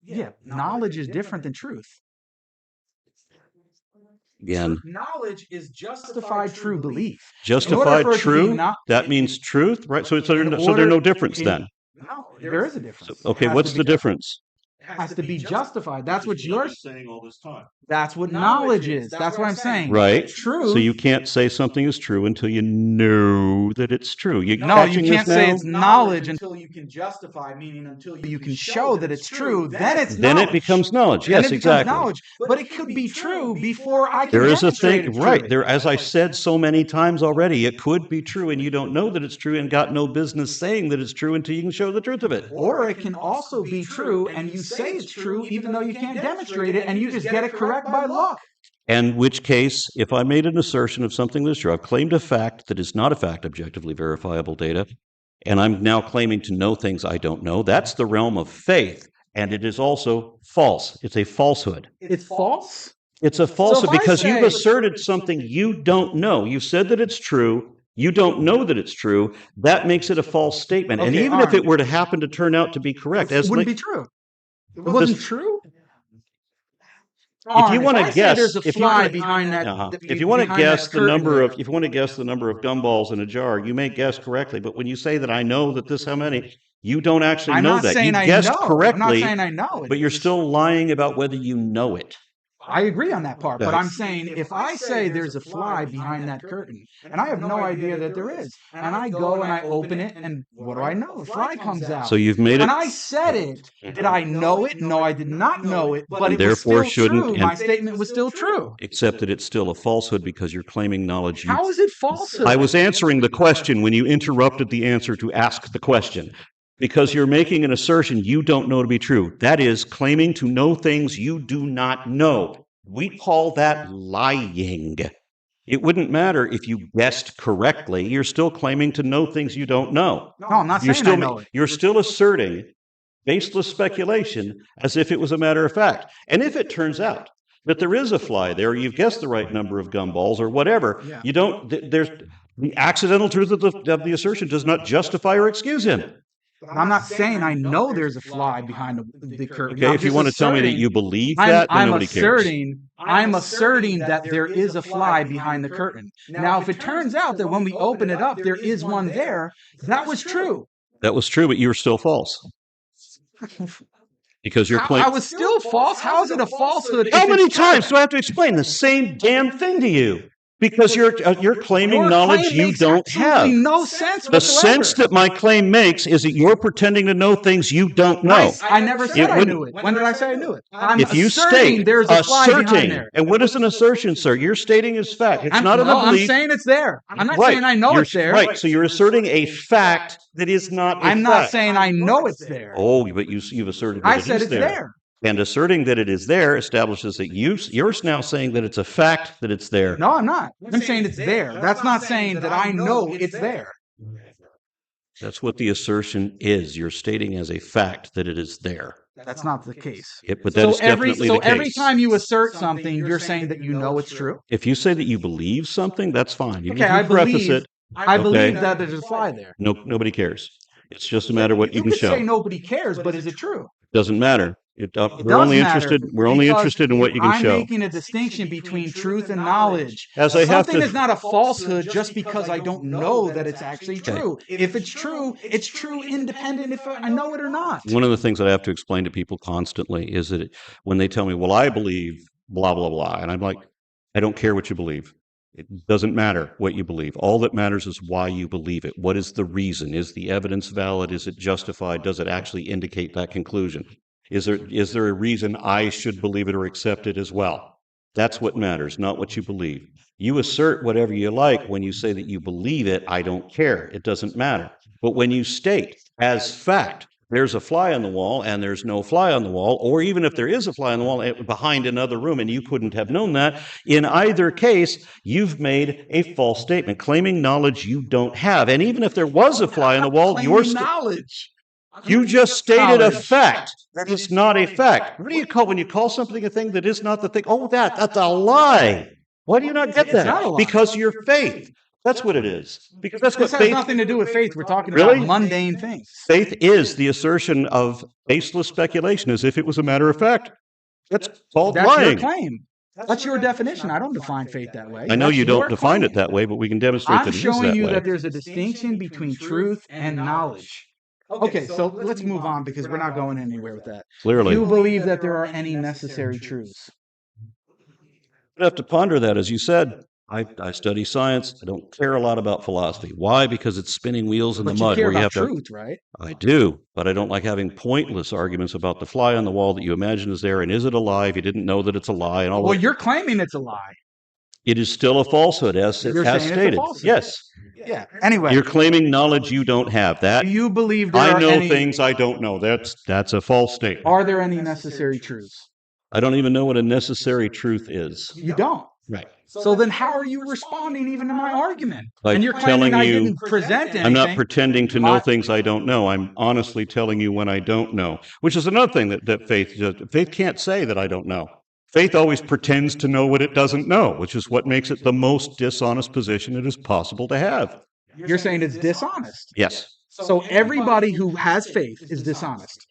Speaker 3: Yeah, knowledge is different than truth.
Speaker 4: Again,
Speaker 3: knowledge is justified true belief.
Speaker 4: Justified true, that means truth, right? So there's no difference then.
Speaker 3: No, there is a difference.
Speaker 4: So, okay, what's the difference?
Speaker 3: It has to be justified. That's what you're
Speaker 4: saying all this time.
Speaker 3: That's what knowledge is. That's what I'm saying.
Speaker 4: Right.
Speaker 3: True.
Speaker 4: So you can't say something is true until you know that it's true.
Speaker 3: No, you can't say it's knowledge until you can justify, meaning until you can show that it's true. Then it's
Speaker 4: then
Speaker 3: knowledge.
Speaker 4: It becomes knowledge.
Speaker 3: Then
Speaker 4: Yes,
Speaker 3: it becomes
Speaker 4: exactly.
Speaker 3: knowledge. But it could be true before I can
Speaker 4: There is a
Speaker 3: demonstrate
Speaker 4: thing,
Speaker 3: it's
Speaker 4: right?
Speaker 3: true.
Speaker 4: There, as I said so many times already, it could be true, and you don't know that it's true, and got no business saying that it's true until you can show the truth of it.
Speaker 3: Or it can also be true, and you say it's true, even though you can't demonstrate it, and you just get it correct by luck.
Speaker 4: In which case, if I made an assertion of something that's true, I've claimed a fact that is not a fact, objectively verifiable data, and I'm now claiming to know things I don't know. That's the realm of faith, and it is also false. It's a falsehood.
Speaker 3: It's false?
Speaker 4: It's a falsehood
Speaker 3: if I
Speaker 4: because you've
Speaker 3: say-
Speaker 4: asserted something you don't know. You said that it's true. You don't know that it's true. That makes it a false statement. And
Speaker 3: Okay,
Speaker 4: even if
Speaker 3: Aron.
Speaker 4: it were to happen to turn out to be correct,
Speaker 3: It
Speaker 4: as
Speaker 3: wouldn't
Speaker 4: like,
Speaker 3: be true. It wasn't true?
Speaker 4: if you want to guess,
Speaker 3: there's a
Speaker 4: if you
Speaker 3: fly
Speaker 4: wanna-
Speaker 3: behind that,
Speaker 4: if you want to
Speaker 3: behind
Speaker 4: guess
Speaker 3: that
Speaker 4: the
Speaker 3: curtain
Speaker 4: number
Speaker 3: there.
Speaker 4: of, if you want to guess the number of gumballs in a jar, you may guess correctly. But when you say that I know that this how many, you don't actually
Speaker 3: I'm
Speaker 4: know
Speaker 3: not
Speaker 4: that.
Speaker 3: saying
Speaker 4: You
Speaker 3: I
Speaker 4: guessed
Speaker 3: know. I'm not
Speaker 4: correctly,
Speaker 3: saying I know it.
Speaker 4: but you're still lying about whether you know it.
Speaker 3: I agree on that part, but
Speaker 4: Okay.
Speaker 3: I'm saying if I say there's a fly behind that curtain, and I have no idea that there is, and I go and I open it, and what do I know? A fly comes out.
Speaker 4: So you've made it.
Speaker 3: And I said it. Did I know it? No, I did not know it, but
Speaker 4: And
Speaker 3: it was
Speaker 4: therefore
Speaker 3: still
Speaker 4: shouldn't-
Speaker 3: true.
Speaker 4: and-
Speaker 3: My statement was still true.
Speaker 4: Except that it's still a falsehood because you're claiming knowledge.
Speaker 3: How is it falsehood?
Speaker 4: I was answering the question when you interrupted the answer to ask the question. Because you're making an assertion you don't know to be true. That is claiming to know things you do not know. We call that lying. It wouldn't matter if you guessed correctly. You're still claiming to know things you don't know.
Speaker 3: No, I'm not
Speaker 4: You're
Speaker 3: saying I
Speaker 4: still,
Speaker 3: know it.
Speaker 4: you're still asserting baseless speculation as if it was a matter of fact. And if it turns out that there is a fly there, you've guessed the right number of gumballs or whatever,
Speaker 3: Yeah.
Speaker 4: you don't, there's the accidental truth of the assertion does not justify or excuse him.
Speaker 3: But I'm not saying I know there's a fly behind the curtain.
Speaker 4: Okay,
Speaker 3: I'm
Speaker 4: if you
Speaker 3: just
Speaker 4: want to tell me that
Speaker 3: asserting-
Speaker 4: you believe that, then nobody cares.
Speaker 3: I'm asserting that there is a fly behind the curtain. Now, if it turns out that when we open it up, there is one there, that was true.
Speaker 4: That was true, but you were still false. Because you're
Speaker 3: I
Speaker 4: claiming.
Speaker 3: was still false. How is it a falsehood?
Speaker 4: How
Speaker 3: if
Speaker 4: many
Speaker 3: it's true?
Speaker 4: times do I have to explain the same damn thing to you? Because you're claiming
Speaker 3: Your
Speaker 4: knowledge
Speaker 3: claim
Speaker 4: you
Speaker 3: makes
Speaker 4: don't have.
Speaker 3: absolutely no sense
Speaker 4: The
Speaker 3: whatsoever.
Speaker 4: sense that my claim makes is that you're pretending to know things you don't know.
Speaker 3: I never said
Speaker 4: It
Speaker 3: I
Speaker 4: wouldn't-
Speaker 3: knew it. When did I say I knew it? I'm
Speaker 4: If you
Speaker 3: asserting
Speaker 4: state
Speaker 3: there's a fly behind
Speaker 4: asserting,
Speaker 3: there.
Speaker 4: and what is an assertion, sir? You're stating as fact. It's not a
Speaker 3: I'm
Speaker 4: belief.
Speaker 3: saying it's there. I'm not
Speaker 4: Right.
Speaker 3: saying I know
Speaker 4: You're-
Speaker 3: it's there.
Speaker 4: Right. So you're asserting a fact that is not a
Speaker 3: I'm not
Speaker 4: fact.
Speaker 3: saying I know it's there.
Speaker 4: Oh, but you've asserted that
Speaker 3: I
Speaker 4: it
Speaker 3: said
Speaker 4: is
Speaker 3: it's
Speaker 4: there.
Speaker 3: there.
Speaker 4: And asserting that it is there establishes that you're now saying that it's a fact that it's there.
Speaker 3: No, I'm not. I'm saying it's there. That's not saying that I know it's there.
Speaker 4: That's what the assertion is. You're stating as a fact that it is there.
Speaker 3: That's not the case.
Speaker 4: But that is definitely the case.
Speaker 3: Every time you assert something, you're saying that you know it's true.
Speaker 4: If you say that you believe something, that's fine. You
Speaker 3: Okay, I
Speaker 4: preface
Speaker 3: believe.
Speaker 4: it.
Speaker 3: I
Speaker 4: Okay.
Speaker 3: believe that there's a fly there.
Speaker 4: No, nobody cares. It's just a matter of what you can
Speaker 3: could
Speaker 4: show.
Speaker 3: say nobody cares, but is it true?
Speaker 4: Doesn't matter.
Speaker 3: It
Speaker 4: We're
Speaker 3: does
Speaker 4: only
Speaker 3: matter,
Speaker 4: interested. We're only
Speaker 3: because
Speaker 4: interested in what you can
Speaker 3: I'm
Speaker 4: show.
Speaker 3: making a distinction between truth and knowledge.
Speaker 4: As I have
Speaker 3: Something
Speaker 4: to.
Speaker 3: is not a falsehood just because I don't know that it's actually true. If it's true independent if I know it or not.
Speaker 4: One of the things that I have to explain to people constantly is that when they tell me, "Well, I believe blah blah blah," and I'm like, "I don't care what you believe. It doesn't matter what you believe. All that matters is why you believe it. What is the reason? Is the evidence valid? Is it justified? Does it actually indicate that conclusion? Is there a reason I should believe it or accept it as well? That's what matters, not what you believe. You assert whatever you like when you say that you believe it. I don't care. It doesn't matter. But when you state as fact, there's a fly on the wall and there's no fly on the wall, or even if there is a fly on the wall behind another room and you couldn't have known that, in either case, you've made a false statement, claiming knowledge you don't have. And even if there was a fly on the wall,
Speaker 3: knowledge.
Speaker 4: you just stated a
Speaker 3: Knowledge.
Speaker 4: fact that is not a fact. What do you call when you call something a thing that is not the thing? Oh, that's a lie. Why do you not get
Speaker 3: It's not a
Speaker 4: that?
Speaker 3: lie.
Speaker 4: Because your faith. That's what it is. Because that's what
Speaker 3: This has
Speaker 4: faith.
Speaker 3: nothing to do with faith. We're talking
Speaker 4: Really?
Speaker 3: about mundane things.
Speaker 4: Faith is the assertion of baseless speculation as if it was a matter of fact. That's called
Speaker 3: That's
Speaker 4: lying.
Speaker 3: your claim. That's your definition. I don't define faith that way.
Speaker 4: I know
Speaker 3: That's
Speaker 4: you don't
Speaker 3: your
Speaker 4: define
Speaker 3: claim.
Speaker 4: it that way, but we can demonstrate
Speaker 3: I'm
Speaker 4: that it is
Speaker 3: showing
Speaker 4: that
Speaker 3: you
Speaker 4: way.
Speaker 3: that there's a distinction between truth and knowledge. Okay, so let's move on because we're not going anywhere with that.
Speaker 4: Clearly.
Speaker 3: Do you believe that there are any necessary truths?
Speaker 4: You have to ponder that. As you said, I study science. I don't care a lot about philosophy. Why? Because it's spinning wheels in
Speaker 3: But
Speaker 4: the
Speaker 3: you
Speaker 4: mud
Speaker 3: care
Speaker 4: where you
Speaker 3: about
Speaker 4: have to.
Speaker 3: truth, right?
Speaker 4: I do, but I don't like having pointless arguments about the fly on the wall that you imagine is there, and is it a lie if you didn't know that it's a lie, and all
Speaker 3: Well,
Speaker 4: that.
Speaker 3: you're claiming it's a lie.
Speaker 4: It is still a falsehood, as
Speaker 3: You're saying it's a
Speaker 4: stated.
Speaker 3: falsehood.
Speaker 4: Yes,
Speaker 3: Yeah. Anyway,
Speaker 4: you're claiming knowledge you don't have. That
Speaker 3: do you believe there
Speaker 4: I
Speaker 3: are
Speaker 4: know
Speaker 3: any,
Speaker 4: things I don't know. That's a false statement.
Speaker 3: Are there any necessary truths?
Speaker 4: I don't even know what a necessary truth is.
Speaker 3: You don't.
Speaker 4: Right.
Speaker 3: So then how are you responding even to my argument?
Speaker 4: By
Speaker 3: And you're claiming
Speaker 4: telling
Speaker 3: I
Speaker 4: you-
Speaker 3: didn't present anything.
Speaker 4: I'm not pretending to know
Speaker 3: My-
Speaker 4: things I don't know. I'm honestly telling you when I don't know, which is another thing that faith does. Faith can't say that I don't know. Faith always pretends to know what it doesn't know, which is what makes it the most dishonest position it is possible to have.
Speaker 3: You're saying it's dishonest.
Speaker 4: Yes.
Speaker 3: So everybody who has faith is dishonest.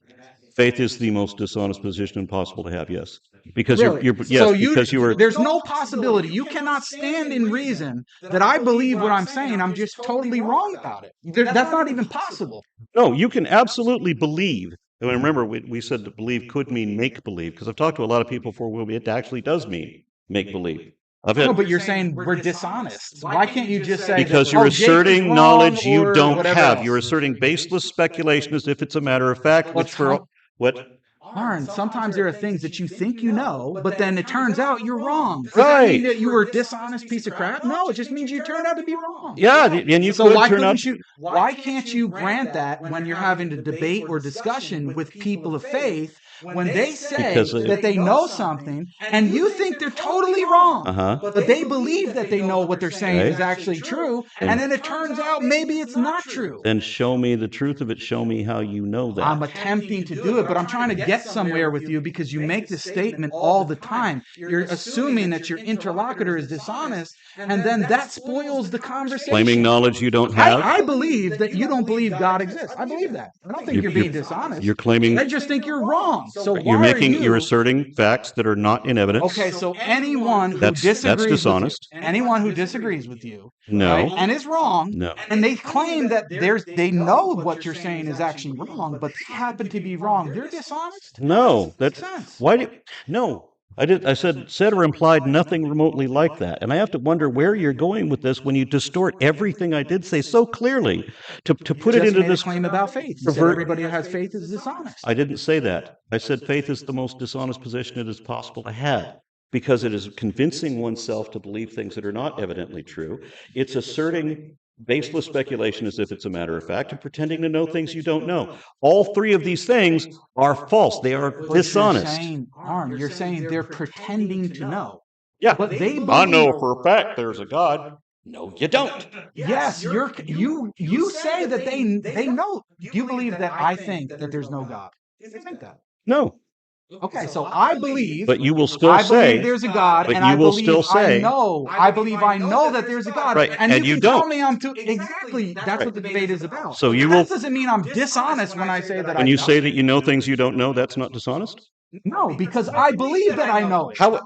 Speaker 4: Faith is the most dishonest position possible to have, yes. Because
Speaker 3: Really?
Speaker 4: because you were
Speaker 3: There's no possibility. You cannot stand in reason that I believe what I'm saying. I'm just totally wrong about it. That's not even possible.
Speaker 4: no, you can absolutely believe And remember, we said that believe could mean make believe, because I've talked to a lot of people before where it actually does mean make believe.
Speaker 3: No, but you're saying we're dishonest. Why can't you just say
Speaker 4: because
Speaker 3: that,
Speaker 4: you're
Speaker 3: Jake is
Speaker 4: asserting
Speaker 3: wrong
Speaker 4: knowledge you
Speaker 3: or
Speaker 4: don't
Speaker 3: whatever
Speaker 4: have.
Speaker 3: else?
Speaker 4: You're asserting baseless speculation as if it's a matter of fact, which for what?
Speaker 3: Aaron, sometimes there are things that you think you know, but then it turns out you're wrong. Does that
Speaker 4: Right.
Speaker 3: mean that you were a dishonest piece of crap? No, it just means you turned out to be wrong.
Speaker 4: Yeah, and you
Speaker 3: So
Speaker 4: could
Speaker 3: why
Speaker 4: turn out.
Speaker 3: couldn't you? Why can't you grant that when you're having a debate or discussion with people of faith when they say
Speaker 4: Because
Speaker 3: that they know something and you think they're totally wrong,
Speaker 4: Uh-huh.
Speaker 3: but they believe that they know what they're saying
Speaker 4: Right.
Speaker 3: is actually true, and then it turns out maybe it's not true.
Speaker 4: Then show me the truth of it. Show me how you know that.
Speaker 3: I'm attempting to do it, but I'm trying to get somewhere with you because you make this statement all the time. You're assuming that your interlocutor is dishonest, and then that spoils the conversation.
Speaker 4: Claiming knowledge you don't have.
Speaker 3: I believe that you don't believe God exists. I believe that. I don't think you're being dishonest.
Speaker 4: You're claiming.
Speaker 3: I just think you're wrong. So why
Speaker 4: You're asserting facts that are not in evidence.
Speaker 3: Okay, so anyone who
Speaker 4: That's
Speaker 3: disagrees
Speaker 4: dishonest.
Speaker 3: with you, anyone who disagrees with you,
Speaker 4: No.
Speaker 3: right, and is wrong,
Speaker 4: No.
Speaker 3: and they claim that they know what you're saying is actually wrong, but they happen to be wrong, they're dishonest?
Speaker 4: No, that's
Speaker 3: Makes sense.
Speaker 4: why do no. I said or implied nothing remotely like that. And I have to wonder where you're going with this when you distort everything I did say so clearly to put it
Speaker 3: Just
Speaker 4: into
Speaker 3: made a
Speaker 4: this
Speaker 3: claim about faith. You said
Speaker 4: pervert-
Speaker 3: everybody who has faith is dishonest.
Speaker 4: I didn't say that. I said faith is the most dishonest position it is possible to have because it is convincing oneself to believe things that are not evidently true. It's asserting baseless speculation as if it's a matter of fact and pretending to know things you don't know. All three of these things are false. They are
Speaker 3: But
Speaker 4: dishonest.
Speaker 3: you're saying they're pretending to know.
Speaker 4: Yeah,
Speaker 3: But they
Speaker 4: I know
Speaker 3: believe-
Speaker 4: for a fact there's a God. No, you don't.
Speaker 3: Yes, you say that they know. You believe that I think that there's no God. You think that.
Speaker 4: No,
Speaker 3: Okay, so I believe.
Speaker 4: but you will still
Speaker 3: I
Speaker 4: say.
Speaker 3: believe there's a God,
Speaker 4: but
Speaker 3: and
Speaker 4: you
Speaker 3: I
Speaker 4: will
Speaker 3: believe
Speaker 4: still say-
Speaker 3: I believe I know that there's a God,
Speaker 4: Right,
Speaker 3: and
Speaker 4: and
Speaker 3: you
Speaker 4: you
Speaker 3: can tell
Speaker 4: don't.
Speaker 3: me I'm too exactly. That's what the debate is about.
Speaker 4: So you
Speaker 3: that
Speaker 4: will.
Speaker 3: doesn't mean I'm dishonest when I say that.
Speaker 4: When
Speaker 3: I
Speaker 4: you
Speaker 3: know.
Speaker 4: say that you know things you don't know, that's not dishonest.
Speaker 3: No, because I believe that I know it.
Speaker 4: How?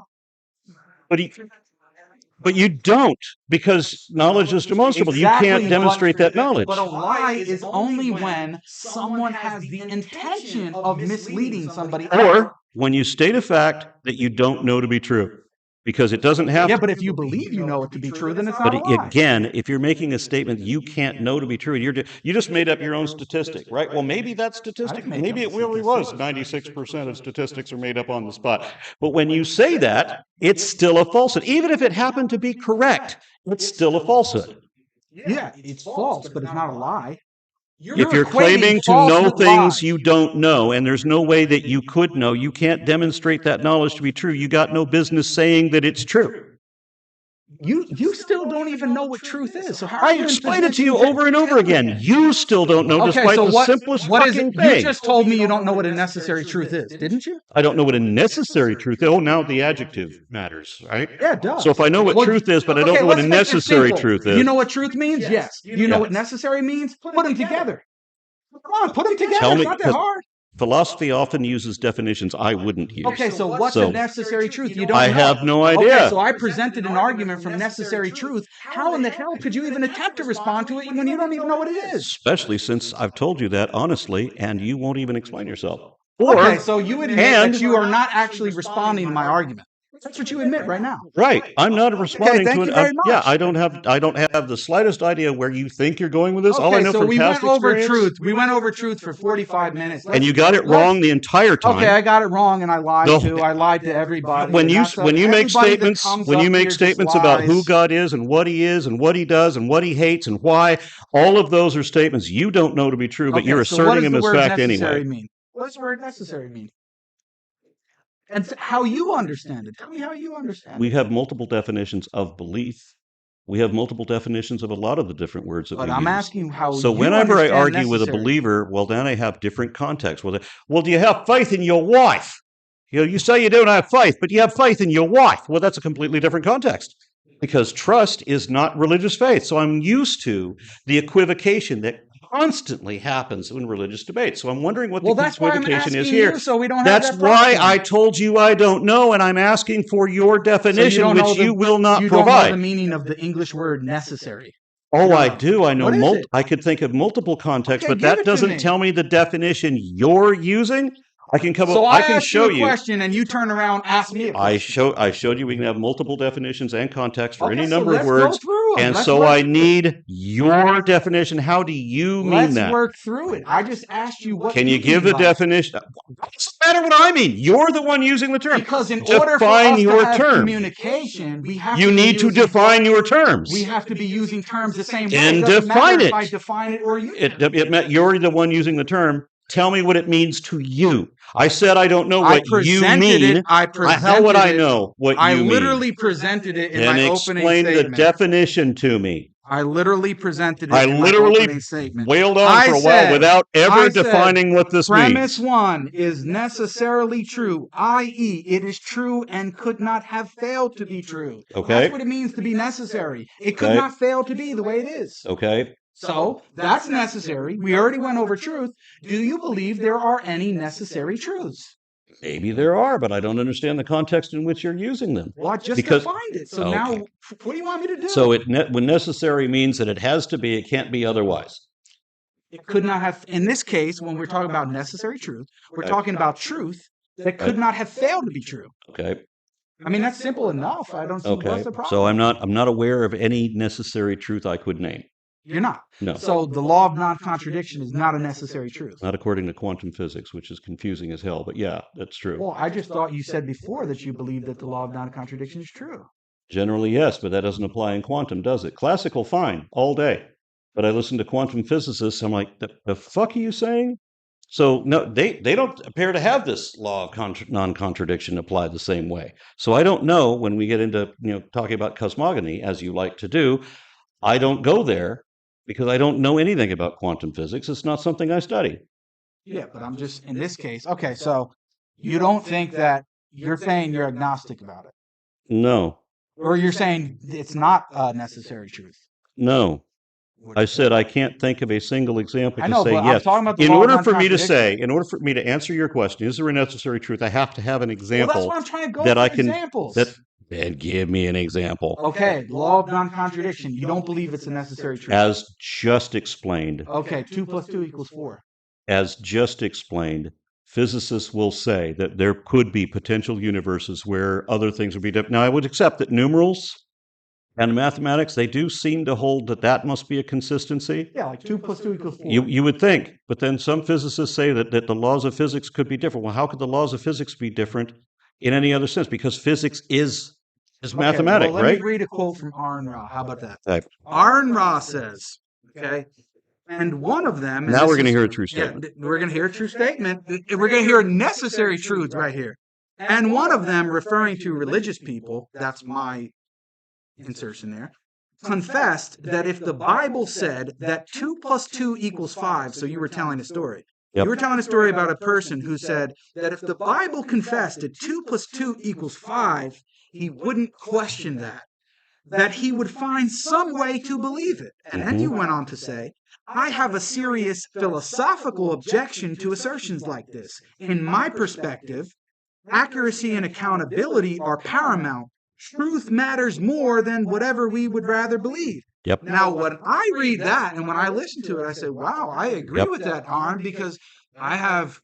Speaker 4: But you don't, because knowledge is demonstrable.
Speaker 3: Exactly,
Speaker 4: You can't demonstrate that knowledge.
Speaker 3: But a lie is only when someone has the intention of misleading somebody.
Speaker 4: Or when you state a fact that you don't know to be true, because it doesn't have
Speaker 3: Yeah,
Speaker 4: to.
Speaker 3: but if you believe you know it to be true, then it's not a
Speaker 4: But
Speaker 3: lie.
Speaker 4: again, if you're making a statement you can't know to be true, and you just made up your own statistic, right? Well, maybe that statistic,
Speaker 3: make
Speaker 4: maybe
Speaker 3: up
Speaker 4: it really was 96% of statistics are made up on the spot. But when you say that, it's still a falsehood. Even if it happened to be correct, it's still a falsehood.
Speaker 3: Yeah, it's false, but it's not a lie.
Speaker 4: If you're
Speaker 3: equating
Speaker 4: claiming to
Speaker 3: false
Speaker 4: know
Speaker 3: with
Speaker 4: things
Speaker 3: lies.
Speaker 4: you don't know, and there's no way that you could know, you can't demonstrate that knowledge to be true, you got no business saying that it's true.
Speaker 3: You still don't even know what truth is. So how are
Speaker 4: I
Speaker 3: you in
Speaker 4: explained it to you
Speaker 3: position
Speaker 4: over and over again. You still don't know,
Speaker 3: Okay,
Speaker 4: despite
Speaker 3: so
Speaker 4: the simplest
Speaker 3: what is
Speaker 4: fucking
Speaker 3: it?
Speaker 4: thing.
Speaker 3: You just told me you don't know what a necessary truth is, didn't you?
Speaker 4: I don't know what a necessary truth is. Oh, now the adjective matters, right?
Speaker 3: Yeah, it does.
Speaker 4: So if I know what
Speaker 3: Well,
Speaker 4: truth is, but I don't
Speaker 3: okay,
Speaker 4: know what a
Speaker 3: let's make this
Speaker 4: necessary
Speaker 3: simple.
Speaker 4: truth is.
Speaker 3: You know what truth means? Yes. You know
Speaker 4: Yeah.
Speaker 3: what necessary means? Put them together. Come on, put them together.
Speaker 4: Tell
Speaker 3: It's
Speaker 4: me,
Speaker 3: not that
Speaker 4: 'cause
Speaker 3: hard.
Speaker 4: Philosophy often uses definitions I wouldn't use.
Speaker 3: Okay, so what's
Speaker 4: So,
Speaker 3: a necessary truth? You don't
Speaker 4: I
Speaker 3: know.
Speaker 4: have no
Speaker 3: Okay,
Speaker 4: idea.
Speaker 3: so I presented an argument from necessary truth. How in the hell could you even attempt to respond to it when you don't even know what it is?
Speaker 4: Especially since I've told you that honestly, and you won't even explain yourself. Or,
Speaker 3: Okay, so you admit
Speaker 4: and-
Speaker 3: that you are not actually responding to my argument. That's what you admit right now.
Speaker 4: right, I'm not responding
Speaker 3: thank
Speaker 4: to
Speaker 3: you
Speaker 4: it.
Speaker 3: very
Speaker 4: Yeah,
Speaker 3: much.
Speaker 4: I don't have the slightest idea where you think you're going with this. All I
Speaker 3: Okay,
Speaker 4: know
Speaker 3: so
Speaker 4: from
Speaker 3: we
Speaker 4: past
Speaker 3: went over
Speaker 4: experience,
Speaker 3: truth. We went over truth for 45 minutes.
Speaker 4: and you got it wrong the entire time.
Speaker 3: Okay, I got it wrong, and I lied
Speaker 4: No.
Speaker 3: to. I lied to everybody.
Speaker 4: when
Speaker 3: and
Speaker 4: you
Speaker 3: that's
Speaker 4: when you make
Speaker 3: everybody that
Speaker 4: statements
Speaker 3: comes
Speaker 4: when you
Speaker 3: up
Speaker 4: make
Speaker 3: here just
Speaker 4: statements about who
Speaker 3: lies.
Speaker 4: God is and what he does and what he hates and why, all of those are statements you don't know to be true, but
Speaker 3: Okay,
Speaker 4: you're
Speaker 3: so what
Speaker 4: asserting
Speaker 3: does
Speaker 4: them
Speaker 3: the
Speaker 4: as
Speaker 3: word
Speaker 4: fact
Speaker 3: necessary
Speaker 4: anyway.
Speaker 3: mean? What does the word necessary mean? And how you understand it. Tell me how you understand
Speaker 4: We
Speaker 3: it.
Speaker 4: have multiple definitions of belief. We have multiple definitions of a lot of the different words that
Speaker 3: But
Speaker 4: we
Speaker 3: I'm
Speaker 4: use.
Speaker 3: asking you how
Speaker 4: So
Speaker 3: you
Speaker 4: whenever I
Speaker 3: understand
Speaker 4: argue with a
Speaker 3: necessary.
Speaker 4: believer, well, then I have different contexts. Well, do you have faith in your wife? You say you don't have faith, but you have faith in your wife. Well, that's a completely different context because trust is not religious faith. So I'm used to the equivocation that constantly happens in religious debates. So I'm wondering what
Speaker 3: Well,
Speaker 4: the
Speaker 3: that's why I'm
Speaker 4: equivocation is
Speaker 3: asking
Speaker 4: here.
Speaker 3: you, so we don't have
Speaker 4: That's
Speaker 3: that
Speaker 4: why
Speaker 3: problem.
Speaker 4: I told you I don't know, and I'm asking for your definition,
Speaker 3: don't know
Speaker 4: which
Speaker 3: the-
Speaker 4: you will not
Speaker 3: You don't know
Speaker 4: provide.
Speaker 3: the meaning of the English word necessary.
Speaker 4: Oh,
Speaker 3: No.
Speaker 4: I do. I know.
Speaker 3: What is it?
Speaker 4: I could think of multiple contexts,
Speaker 3: Okay,
Speaker 4: but
Speaker 3: give it
Speaker 4: that
Speaker 3: to
Speaker 4: doesn't
Speaker 3: me.
Speaker 4: tell me the definition you're using. I can come
Speaker 3: So
Speaker 4: up.
Speaker 3: I
Speaker 4: I can
Speaker 3: asked
Speaker 4: show
Speaker 3: you a
Speaker 4: you.
Speaker 3: question, and you turn around, ask me a question.
Speaker 4: I showed you we can have multiple definitions and context for
Speaker 3: Okay,
Speaker 4: any
Speaker 3: so
Speaker 4: number of
Speaker 3: let's go
Speaker 4: words,
Speaker 3: through 'em.
Speaker 4: and
Speaker 3: Let's
Speaker 4: so
Speaker 3: work
Speaker 4: I
Speaker 3: through it.
Speaker 4: need your definition. How do you mean
Speaker 3: Let's
Speaker 4: that?
Speaker 3: work through it. I just asked you what
Speaker 4: Can you give
Speaker 3: mean
Speaker 4: the
Speaker 3: by it.
Speaker 4: definition? What's the matter what I mean? You're the one using the term.
Speaker 3: Because in order for
Speaker 4: Define
Speaker 3: us to
Speaker 4: your
Speaker 3: have
Speaker 4: term.
Speaker 3: communication, we have
Speaker 4: You
Speaker 3: to be
Speaker 4: need to
Speaker 3: using-
Speaker 4: define your terms.
Speaker 3: We have to be using terms the same way.
Speaker 4: Then
Speaker 3: It doesn't
Speaker 4: define
Speaker 3: matter
Speaker 4: it.
Speaker 3: if I define it or you.
Speaker 4: You're the one using the term. Tell me what it means to you. I said I don't know what you mean. How would I know what
Speaker 3: I
Speaker 4: you mean?
Speaker 3: literally presented it in
Speaker 4: Then
Speaker 3: my opening
Speaker 4: explain the
Speaker 3: statement.
Speaker 4: definition to me.
Speaker 3: I literally presented it
Speaker 4: I
Speaker 3: in my
Speaker 4: literally
Speaker 3: opening statement.
Speaker 4: wailed on
Speaker 3: I
Speaker 4: for a while
Speaker 3: said-
Speaker 4: without ever
Speaker 3: I said,
Speaker 4: defining what this
Speaker 3: Premise
Speaker 4: means.
Speaker 3: 1 is necessarily true, i.e., it is true and could not have failed to be true.
Speaker 4: Okay.
Speaker 3: That's what it means to be necessary. It could
Speaker 4: Okay.
Speaker 3: not fail to be the way it is.
Speaker 4: Okay.
Speaker 3: So that's necessary. We already went over truth. Do you believe there are any necessary truths?
Speaker 4: Maybe there are, but I don't understand the context in which you're using them.
Speaker 3: Well, I just
Speaker 4: Because-
Speaker 3: defined it. So
Speaker 4: Okay.
Speaker 3: now, what do you want me to do?
Speaker 4: So when necessary means that it has to be, it can't be otherwise.
Speaker 3: It could not have, in this case, when we're talking about necessary truth, we're
Speaker 4: Right.
Speaker 3: talking about truth that could
Speaker 4: Right.
Speaker 3: not have failed to be true.
Speaker 4: Okay.
Speaker 3: I mean, that's simple enough. I don't see
Speaker 4: Okay.
Speaker 3: what's the problem.
Speaker 4: So I'm not aware of any necessary truth I could name.
Speaker 3: You're not.
Speaker 4: No.
Speaker 3: So the law of non-contradiction is not a necessary truth.
Speaker 4: Not according to quantum physics, which is confusing as hell. But yeah, that's true.
Speaker 3: Well, I just thought you said before that you believe that the law of non-contradiction is true.
Speaker 4: Generally, yes, but that doesn't apply in quantum, does it? Classical, fine, all day. But I listen to quantum physicists, I'm like, the fuck are you saying? So no, they don't appear to have this law of non-contradiction applied the same way. So I don't know when we get into talking about cosmogony, as you like to do. I don't go there because I don't know anything about quantum physics. It's not something I study.
Speaker 3: Yeah, but I'm just, in this case, okay, so you don't think that, you're saying you're agnostic about it.
Speaker 4: No,
Speaker 3: Or you're saying it's not a necessary truth.
Speaker 4: no. I said I can't think of a single example
Speaker 3: I
Speaker 4: to
Speaker 3: know,
Speaker 4: say
Speaker 3: but I'm
Speaker 4: yes.
Speaker 3: talking about the
Speaker 4: In
Speaker 3: law of
Speaker 4: order for me to
Speaker 3: non-contradiction.
Speaker 4: say, in order for me to answer your question, is there a necessary truth? I have to have an
Speaker 3: Well, that's
Speaker 4: example
Speaker 3: why I'm trying to go
Speaker 4: that
Speaker 3: for
Speaker 4: I can.
Speaker 3: examples.
Speaker 4: Then give me an example.
Speaker 3: Okay, law of non-contradiction. You don't believe it's a necessary truth.
Speaker 4: As just explained,
Speaker 3: Okay, 2 + 2 = 4.
Speaker 4: as just explained, physicists will say that there could be potential universes where other things would be different. Now, I would accept that numerals and mathematics, they do seem to hold that must be a consistency.
Speaker 3: Yeah, like 2 + 2 = 4.
Speaker 4: You would think, but then some physicists say that the laws of physics could be different. Well, how could the laws of physics be different in any other sense? Because physics is
Speaker 3: Okay,
Speaker 4: mathematics,
Speaker 3: well,
Speaker 4: right?
Speaker 3: Let me read a quote from Aron Ra. How about that?
Speaker 4: Right.
Speaker 3: Aron Ra says, okay, and one of them. and
Speaker 4: Now
Speaker 3: this
Speaker 4: we're going to
Speaker 3: is-
Speaker 4: hear a true
Speaker 3: Yeah,
Speaker 4: statement.
Speaker 3: we're going to hear a true statement. We're going to hear necessary truths right here. And one of them, referring to religious people, that's my insertion there, confessed that if the Bible said that 2 + 2 = 5, so you were telling a story.
Speaker 4: Yep.
Speaker 3: You were telling a story about a person who said that if the Bible confessed that 2 + 2 = 5, he wouldn't question that he would find some way to believe it. And then you went on to say, I have a serious philosophical objection to assertions like this. In my perspective, accuracy and accountability are paramount. Truth matters more than whatever we would rather believe.
Speaker 4: Yep.
Speaker 3: Now, when I read that and when I listen to it, I say, wow, I agree
Speaker 4: Yep.
Speaker 3: with that, Aron, because I have,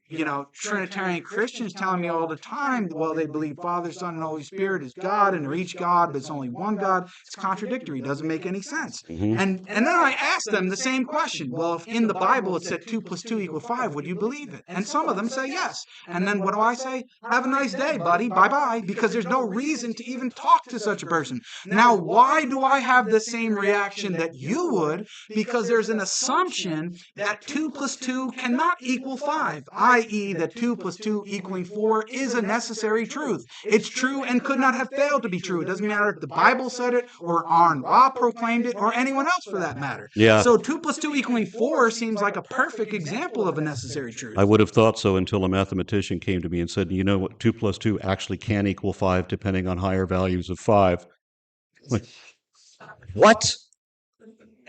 Speaker 3: Trinitarian Christians telling me all the time, well, they believe Father, Son, and Holy Spirit is God, and they're each God, but it's only one God. It's contradictory. It doesn't make any sense.
Speaker 4: Mhm.
Speaker 3: And then I ask them the same question. Well, if in the Bible it said 2 + 2 = 5, would you believe it? And some of them say yes. And then what do I say? Have a nice day, buddy. Bye-bye. Because there's no reason to even talk to such a person. Now, why do I have the same reaction that you would? Because there's an assumption that 2 + 2 cannot equal 5, i.e. that 2 + 2 = 4 is a necessary truth. It's true and could not have failed to be true. It doesn't matter if the Bible said it or Aron Ra proclaimed it or anyone else for that matter.
Speaker 4: Yeah.
Speaker 3: So 2 + 2 = 4 seems like a perfect example of a necessary truth.
Speaker 4: I would have thought so until a mathematician came to me and said, you know what, 2 + 2 actually can equal 5 depending on higher values of 5. Like, what?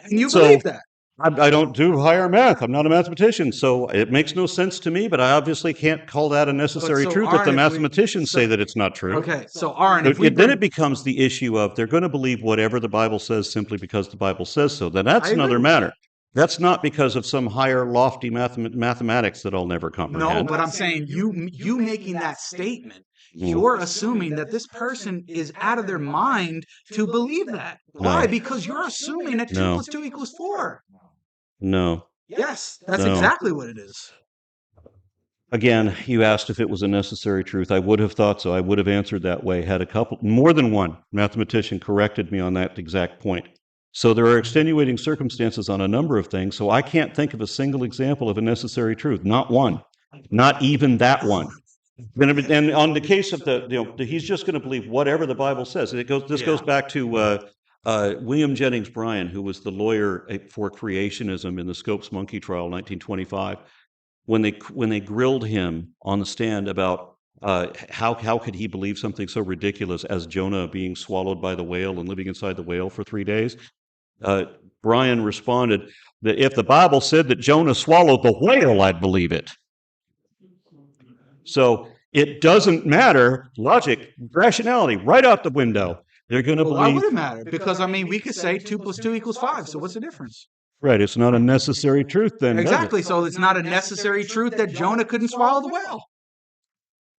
Speaker 3: And you
Speaker 4: So-
Speaker 3: believe that.
Speaker 4: I don't do higher math. I'm not a mathematician, so it makes no sense to me. But I obviously can't call that a necessary
Speaker 3: so,
Speaker 4: truth if the
Speaker 3: Aron, if we-
Speaker 4: mathematicians
Speaker 3: so-
Speaker 4: say that it's not true.
Speaker 3: Okay, so Aron, if we
Speaker 4: Then
Speaker 3: bring-
Speaker 4: it becomes the issue of they're going to believe whatever the Bible says simply because the Bible says so. Then that's
Speaker 3: I
Speaker 4: another
Speaker 3: agree.
Speaker 4: matter. That's not because of some higher, lofty mathematics that I'll never comprehend.
Speaker 3: No, but I'm saying you making that statement,
Speaker 4: Mm.
Speaker 3: you're assuming that this person is out of their mind to believe that. Why?
Speaker 4: No.
Speaker 3: Because you're assuming that 2
Speaker 4: No.
Speaker 3: plus 2 equals 4.
Speaker 4: No.
Speaker 3: Yes, that's
Speaker 4: No.
Speaker 3: exactly what it is.
Speaker 4: Again, you asked if it was a necessary truth. I would have thought so. I would have answered that way had more than one mathematician corrected me on that exact point. So there are extenuating circumstances on a number of things. So I can't think of a single example of a necessary truth. Not one. Not even that one. And on the case of he's just going to believe whatever the Bible says. This goes back to William Jennings Bryan, who was the lawyer for creationism in the Scopes monkey trial, 1925. When they grilled him on the stand about how could he believe something so ridiculous as Jonah being swallowed by the whale and living inside the whale for 3 days, Bryan responded that if the Bible said that Jonah swallowed the whale, I'd believe it. So it doesn't matter. Logic, rationality, right out the window. They're going to
Speaker 3: Why
Speaker 4: believe.
Speaker 3: would it matter? Because I mean, we could say 2 plus 2 equals 5. So what's the difference?
Speaker 4: Right, it's not a necessary truth then. does it?
Speaker 3: Exactly. So it's not a necessary truth that Jonah couldn't swallow the whale.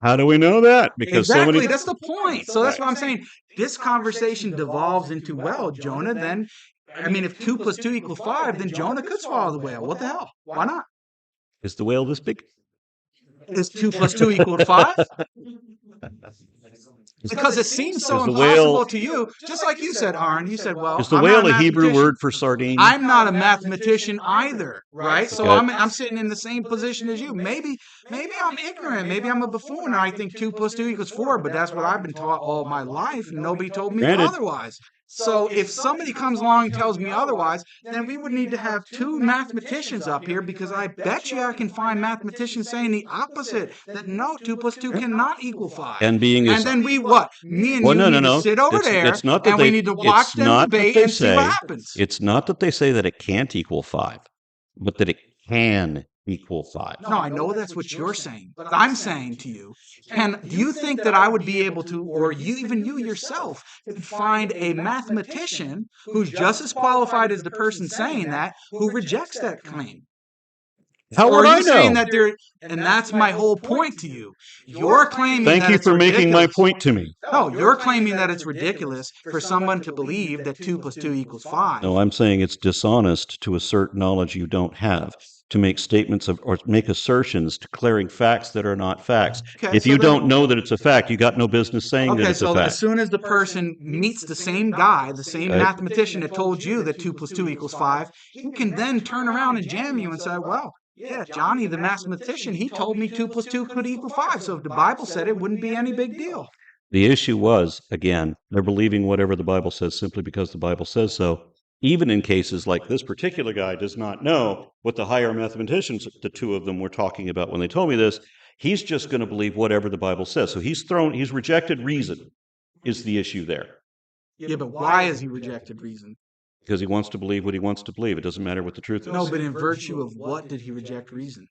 Speaker 4: How do we know that? Because so
Speaker 3: Exactly.
Speaker 4: many.
Speaker 3: That's the point. So that's what I'm saying. This conversation devolves into, well, Jonah then, I mean, if 2 plus 2 equals 5, then Jonah could swallow the whale. What the hell? Why not?
Speaker 4: Is the whale this big?
Speaker 3: Is 2 plus 2 equal to 5? Because it seems so
Speaker 4: Is the
Speaker 3: impossible
Speaker 4: whale-
Speaker 3: to you. Just like you said, Aron. You said, well,
Speaker 4: Is the
Speaker 3: I'm
Speaker 4: whale
Speaker 3: not
Speaker 4: a Hebrew
Speaker 3: mathematician.
Speaker 4: word for sardine?
Speaker 3: I'm not a mathematician either, right? So
Speaker 4: Okay.
Speaker 3: I'm sitting in the same position as you. Maybe I'm ignorant. Maybe I'm a buffoon. And I think 2 plus 2 equals 4, but that's what I've been taught all my life, and nobody told me
Speaker 4: Granted.
Speaker 3: otherwise. So if somebody comes along and tells me otherwise, then we would need to have 2 mathematicians up here, because I bet you I can find mathematicians saying the opposite, that no, 2 plus 2 cannot equal 5.
Speaker 4: And being
Speaker 3: And
Speaker 4: as
Speaker 3: then we what? Me and
Speaker 4: Well,
Speaker 3: you
Speaker 4: no,
Speaker 3: need
Speaker 4: no, no.
Speaker 3: to sit over
Speaker 4: It's-
Speaker 3: there,
Speaker 4: it's not that
Speaker 3: and we
Speaker 4: they-
Speaker 3: need to watch
Speaker 4: it's
Speaker 3: them
Speaker 4: not that
Speaker 3: debate
Speaker 4: they
Speaker 3: and see what
Speaker 4: say-
Speaker 3: happens.
Speaker 4: It's not that they say that it can't equal 5, but that it can equal 5.
Speaker 3: No, I know that's what you're saying, but I'm saying to you, do you think that I would be able to, or even you yourself, could find a mathematician who's just as qualified as the person saying that, who rejects that claim?
Speaker 4: How
Speaker 3: Or
Speaker 4: would
Speaker 3: are
Speaker 4: I
Speaker 3: you saying
Speaker 4: know?
Speaker 3: that and that's my whole point to you. You're claiming
Speaker 4: Thank
Speaker 3: that
Speaker 4: you
Speaker 3: it's
Speaker 4: for making my
Speaker 3: ridiculous.
Speaker 4: point to me.
Speaker 3: No, you're claiming that it's ridiculous for someone to believe that 2 plus 2 equals 5.
Speaker 4: No, I'm saying it's dishonest to assert knowledge you don't have, to make statements or make assertions declaring facts that are not facts.
Speaker 3: Okay,
Speaker 4: If
Speaker 3: so
Speaker 4: you
Speaker 3: then-
Speaker 4: don't know that it's a fact, you got no business saying that
Speaker 3: Okay,
Speaker 4: it's a
Speaker 3: so as
Speaker 4: fact.
Speaker 3: soon as the person meets the same guy, the same
Speaker 4: Right.
Speaker 3: mathematician that told you that 2 plus 2 equals 5, he can then turn around and jam you and say, well, yeah, Johnny, the mathematician, he told me 2 plus 2 could equal 5. So if the Bible said it, wouldn't be any big deal.
Speaker 4: The issue was, again, they're believing whatever the Bible says simply because the Bible says so. Even in cases like this particular guy does not know what the higher mathematicians, the 2 of them, were talking about when they told me this. He's just going to believe whatever the Bible says. So he's rejected reason is the issue there.
Speaker 3: Yeah, but why has he rejected reason?
Speaker 4: Because he wants to believe what he wants to believe. It doesn't matter what the truth is.
Speaker 3: No, but in virtue of what did he reject reason?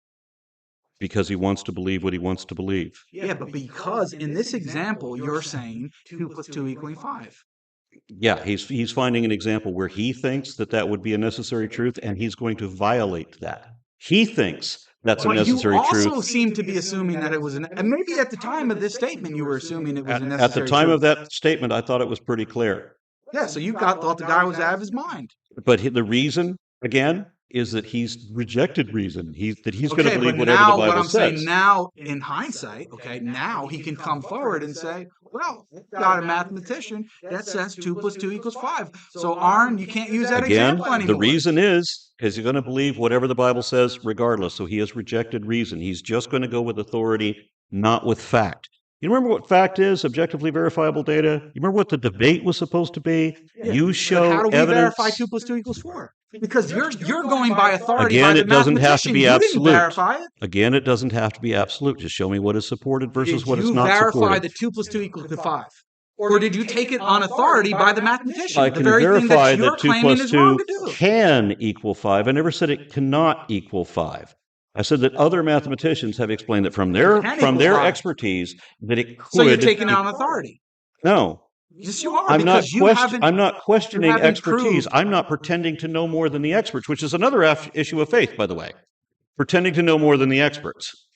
Speaker 4: Because he wants to believe what he wants to believe.
Speaker 3: Yeah, but because in this example, you're saying 2 plus 2 equaling 5.
Speaker 4: Yeah, he's finding an example where he thinks that would be a necessary truth, and he's going to violate that. He thinks that's a
Speaker 3: But
Speaker 4: necessary
Speaker 3: you also
Speaker 4: truth.
Speaker 3: seem to be assuming that it was and maybe at the time of this statement you were assuming it was a
Speaker 4: At
Speaker 3: necessary
Speaker 4: the time
Speaker 3: truth.
Speaker 4: of that statement, I thought it was pretty clear.
Speaker 3: Yeah, so you thought the guy was out of his mind.
Speaker 4: But the reason, again, is that he's rejected reason. He's going to
Speaker 3: Okay,
Speaker 4: believe
Speaker 3: but
Speaker 4: whatever
Speaker 3: now
Speaker 4: the Bible
Speaker 3: what I'm
Speaker 4: says.
Speaker 3: saying now in hindsight, okay, now he can come forward and say, well, got a mathematician that says 2 plus 2 equals 5. So Aron, you can't use that
Speaker 4: Again,
Speaker 3: example anymore.
Speaker 4: the reason is because he's going to believe whatever the Bible says regardless. So he has rejected reason. He's just going to go with authority, not with fact. You remember what fact is? Objectively verifiable data. You remember what the debate was supposed to be?
Speaker 3: Yeah,
Speaker 4: You
Speaker 3: but
Speaker 4: show
Speaker 3: how do we
Speaker 4: evidence.
Speaker 3: verify 2 plus 2 equals 4? Because you're going by authority
Speaker 4: Again,
Speaker 3: by the
Speaker 4: it doesn't have to
Speaker 3: mathematician.
Speaker 4: be
Speaker 3: You didn't
Speaker 4: absolute.
Speaker 3: verify it.
Speaker 4: Again, it doesn't have to be absolute. Just show me what is supported versus
Speaker 3: Did
Speaker 4: what is
Speaker 3: you
Speaker 4: not
Speaker 3: verify
Speaker 4: supported.
Speaker 3: that 2 plus 2 equals to 5? Or did you take it on authority by the mathematician?
Speaker 4: I
Speaker 3: The
Speaker 4: can
Speaker 3: very thing
Speaker 4: verify
Speaker 3: that you're
Speaker 4: that 2
Speaker 3: claiming
Speaker 4: plus
Speaker 3: is wrong
Speaker 4: 2
Speaker 3: to do.
Speaker 4: can equal 5. I never said it cannot equal 5. I said that other mathematicians have explained that from their
Speaker 3: can equal 5.
Speaker 4: expertise that it could.
Speaker 3: So you're taking it on authority.
Speaker 4: No.
Speaker 3: Yes, you are.
Speaker 4: I'm not,
Speaker 3: because you haven't.
Speaker 4: I'm not questioning
Speaker 3: haven't
Speaker 4: expertise.
Speaker 3: proved-
Speaker 4: I'm not pretending to know more than the experts, which is another issue of faith, by the way. Pretending to know more than the experts.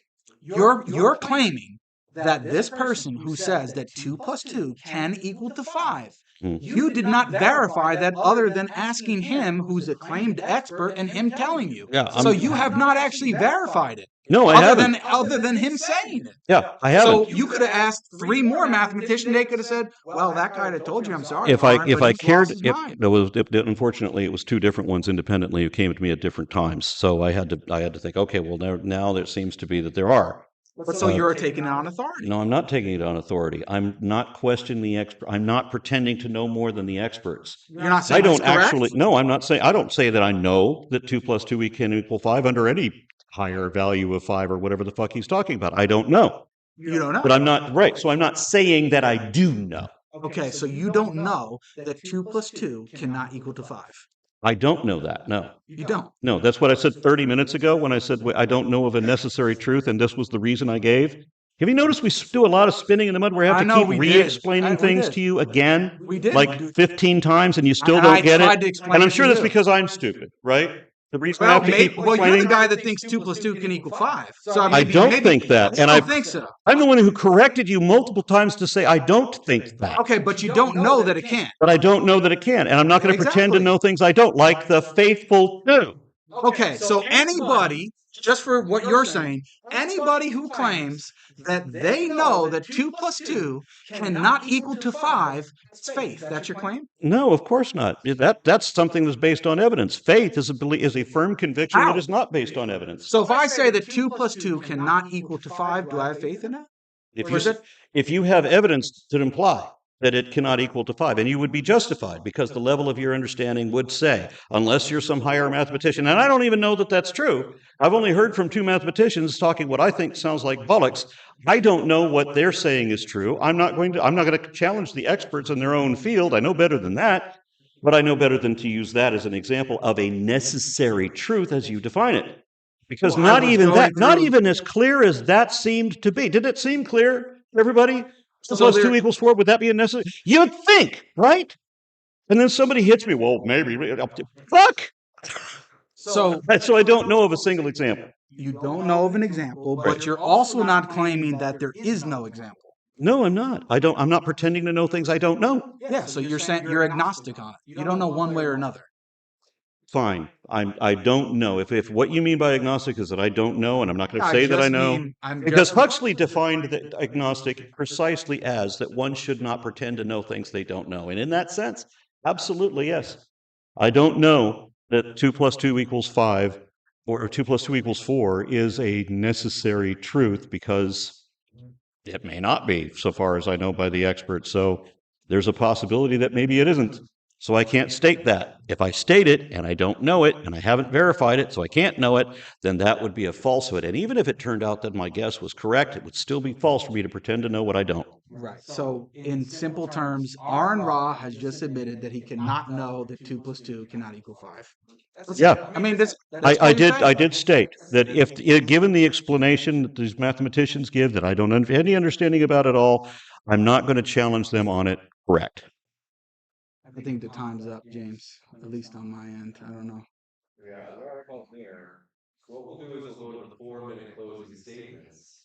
Speaker 3: You're claiming that this person who says that 2 plus 2 can equal to 5, you did not verify that other than asking him, who's a claimed expert, and him telling you.
Speaker 4: Yeah,
Speaker 3: so you have not actually verified it.
Speaker 4: No, I haven't.
Speaker 3: Other than him saying it.
Speaker 4: Yeah, I haven't.
Speaker 3: So you could have asked 3 more mathematicians. They could have said, "Well, that guy that told you, I'm sorry."
Speaker 4: If I cared, unfortunately, it was 2 different ones independently who came to me at different times. So I had to think, okay, well now there seems to be that there are.
Speaker 3: But so you're taking it on authority.
Speaker 4: No, I'm not taking it on authority. I'm not questioning the expert. I'm not pretending to know more than the experts.
Speaker 3: You're not saying
Speaker 4: I don't
Speaker 3: that's correct?
Speaker 4: actually. No, I'm not saying. I don't say that I know that 2 plus 2 can equal 5 under any higher value of 5 or whatever the fuck he's talking about. I don't know.
Speaker 3: You don't know.
Speaker 4: But I'm not right. So I'm not saying that I do know.
Speaker 3: Okay, so you don't know that 2 plus 2 cannot equal to 5.
Speaker 4: I don't know that. No.
Speaker 3: You don't.
Speaker 4: No, that's what I said 30 minutes ago when I said I don't know of a necessary truth, and this was the reason I gave. Have you noticed we do a lot of spinning in the mud? We have to keep re-explaining things to you again,
Speaker 3: We did.
Speaker 4: like 15 times, and you still
Speaker 3: And
Speaker 4: don't
Speaker 3: I
Speaker 4: get
Speaker 3: tried
Speaker 4: it.
Speaker 3: to explain
Speaker 4: And I'm
Speaker 3: it
Speaker 4: sure
Speaker 3: to
Speaker 4: that's
Speaker 3: you.
Speaker 4: because I'm stupid, right? The reason I
Speaker 3: Well,
Speaker 4: have to keep
Speaker 3: you're the
Speaker 4: explaining.
Speaker 3: guy that thinks 2 plus 2 can equal 5. So
Speaker 4: I don't think that,
Speaker 3: You
Speaker 4: and
Speaker 3: don't think so.
Speaker 4: I'm the one who corrected you multiple times to say I don't think that.
Speaker 3: Okay, but you don't know that it can't.
Speaker 4: But I don't know that it can, and I'm not going to pretend to
Speaker 3: Exactly.
Speaker 4: know things I don't, like the faithful do.
Speaker 3: Okay, so anybody, just for what you're saying, anybody who claims that they know that 2 plus 2 cannot equal to 5, it's faith. That's your claim?
Speaker 4: No, of course not. That's something that's based on evidence. Faith is a firm conviction
Speaker 3: How?
Speaker 4: that is not based on evidence.
Speaker 3: So if I say that 2 plus 2 cannot equal to 5, do I have faith in that?
Speaker 4: If you have evidence that imply that it cannot equal to 5, and you would be justified because the level of your understanding would say, unless you're some higher mathematician, and I don't even know that that's true. I've only heard from 2 mathematicians talking what I think sounds like bollocks. I don't know what they're saying is true. I'm not going to challenge the experts in their own field. I know better than that, but I know better than to use that as an example of a necessary truth as you define it. Because not even as clear as that seemed to be. Did it seem clear, everybody? 2 plus 2 equals 4. Would that be a necessary? You'd think, right? And then somebody hits me. Well, maybe. Fuck. So I don't know of a single example.
Speaker 3: You don't know of an example, but you're also not claiming that there is no example.
Speaker 4: No, I'm not. I'm not pretending to know things I don't know.
Speaker 3: Yeah, so you're saying you're agnostic on it. You don't know one way or another.
Speaker 4: Fine. I don't know. If what you mean by agnostic is that I don't know, and I'm not going to say that I know, because Huxley defined the agnostic precisely as that one should not pretend to know things they don't know. And in that sense, absolutely yes. I don't know that 2 plus 2 equals 5 or 2 plus 2 equals 4 is a necessary truth, because it may not be, so far as I know by the experts. So there's a possibility that maybe it isn't. So I can't state that. If I state it and I don't know it and I haven't verified it, so I can't know it, then that would be a falsehood. And even if it turned out that my guess was correct, it would still be false for me to pretend to know what I don't.
Speaker 3: Right. So in simple terms, Aron Ra has just admitted that he cannot know that 2 plus 2 cannot equal 5.
Speaker 4: Yeah.
Speaker 3: I mean,
Speaker 4: I did state that if given the explanation that these mathematicians give that I don't have any understanding about at all, I'm not going to challenge them on it. Correct.
Speaker 3: I think the time's up, James, at least on my end. I don't know.
Speaker 5: Yeah, they're all there. What we'll do is we'll go to the 4-minute closing statements.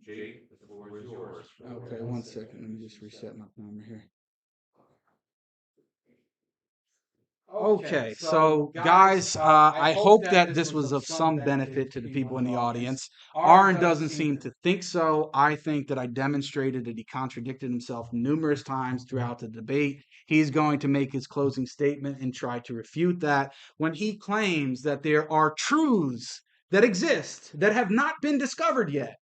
Speaker 5: Jake, the floor is yours.
Speaker 3: Okay, 1 second. Let me just reset my timer here. Okay, so guys, I hope that this was of some benefit to the people in the audience. Aron doesn't seem to think so. I think that I demonstrated that he contradicted himself numerous times throughout the debate. He's going to make his closing statement and try to refute that when he claims that there are truths that exist that have not been discovered yet,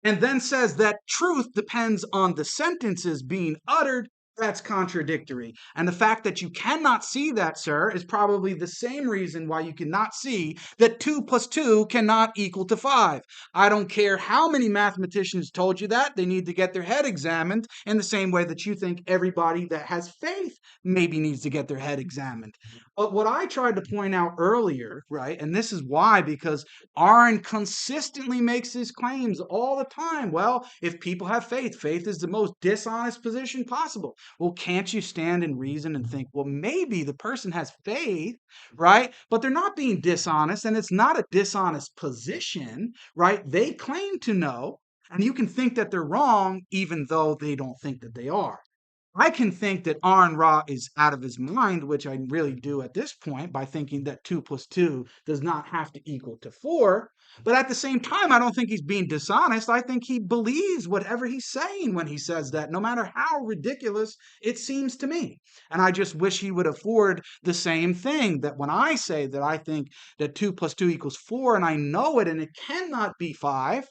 Speaker 3: and then says that truth depends on the sentences being uttered That's contradictory. And the fact that you cannot see that, sir, is probably the same reason why you cannot see that 2 plus 2 cannot equal to 5. I don't care how many mathematicians told you that. They need to get their head examined in the same way that you think everybody that has faith maybe needs to get their head examined. But what I tried to point out earlier, right, and this is why, because Aron consistently makes his claims all the time. Well, if people have faith, faith is the most dishonest position possible. Well, can't you stand and reason and think, well, maybe the person has faith, right? But they're not being dishonest, and it's not a dishonest position, right? They claim to know, and you can think that they're wrong, even though they don't think that they are. I can think that Aron Ra is out of his mind, which I really do at this point by thinking that 2 plus 2 does not have to equal to 4. But at the same time, I don't think he's being dishonest. I think he believes whatever he's saying when he says that, no matter how ridiculous it seems to me. And I just wish he would afford the same thing, that when I say that I think that 2 plus 2 equals 4, and I know it and it cannot be 5,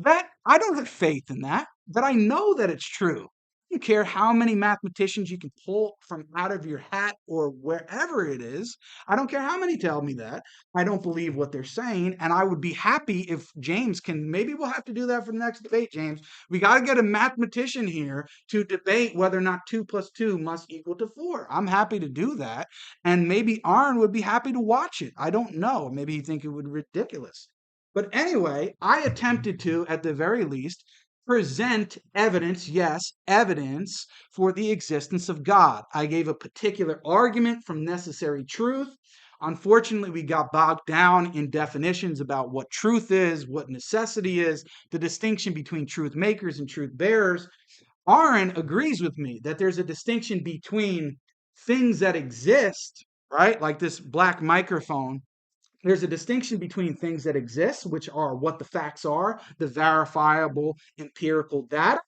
Speaker 3: that I don't have faith in that I know that it's true. I don't care how many mathematicians you can pull from out of your hat or wherever it is. I don't care how many tell me that. I don't believe what they're saying. And I would be happy if James can, maybe we'll have to do that for the next debate, James. We got to get a mathematician here to debate whether or not 2 plus 2 must equal to 4. I'm happy to do that. And maybe Aron would be happy to watch it. I don't know. Maybe he'd think it would be ridiculous. But anyway, I attempted to, at the very least, present evidence, yes, evidence for the existence of God. I gave a particular argument from necessary truth. Unfortunately, we got bogged down in definitions about what truth is, what necessity is, the distinction between truth makers and truth bearers. Aron agrees with me that there's a distinction between things that exist, right, like this black microphone. There's a distinction between things that exist, which are what the facts are, the verifiable empirical data,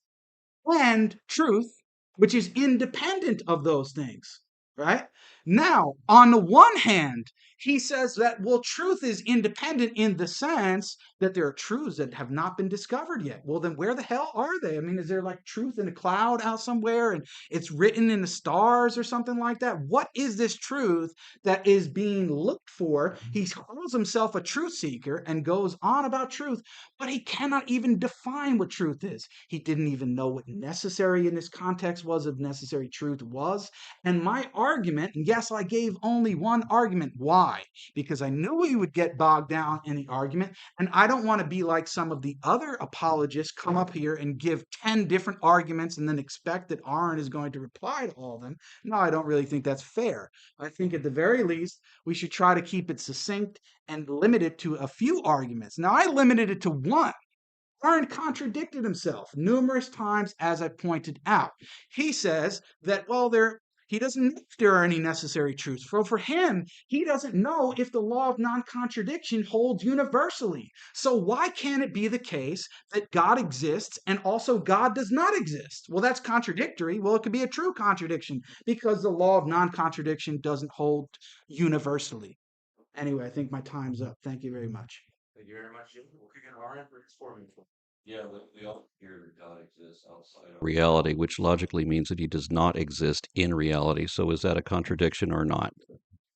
Speaker 3: and truth, which is independent of those things, right? Now, on the one hand, he says that, well, truth is independent in the sense that there are truths that have not been discovered yet. Well, then where the hell are they? I mean, is there like truth in a cloud out somewhere and it's written in the stars or something like that? What is this truth that is being looked for? He calls himself a truth seeker and goes on about truth, but he cannot even define what truth is. He didn't even know what necessary in this context was, if necessary truth was. And my argument, and yes, I gave only one argument. Why? Because I knew we would get bogged down in the argument, and I don't want to be like some of the other apologists, come up here and give 10 different arguments and then expect that Aron is going to reply to all of them. No, I don't really think that's fair. I think at the very least, we should try to keep it succinct and limit it to a few arguments. Now, I limited it to one. Aron contradicted himself numerous times, as I pointed out. He says that, well, he doesn't know if there are any necessary truths. For him, he doesn't know if the law of non-contradiction holds universally. So why can't it be the case that God exists and also God does not exist? Well, that's contradictory. Well, it could be a true contradiction because the law of non-contradiction doesn't hold universally. Anyway, I think my time's up. Thank you very much.
Speaker 5: Thank you very much, Jim. We'll kick it Aron for his forming.
Speaker 4: Yeah, we all hear that God exists outside of reality, which logically means that he does not exist in reality. So is that a contradiction or not?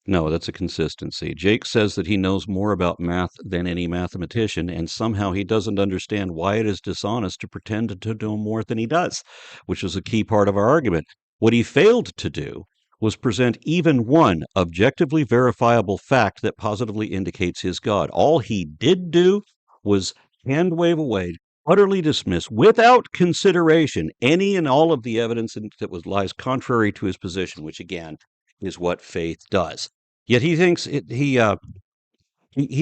Speaker 4: No, that's a consistency. Jake says that he knows more about math than any mathematician, and somehow he doesn't understand why it is dishonest to pretend to know more than he does, which is a key part of our argument. What he failed to do was present even one objectively verifiable fact that positively indicates his God. All he did do was hand wave away, utterly dismiss, without consideration, any and all of the evidence that lies contrary to his position, which again is what faith does. Yet he thinks he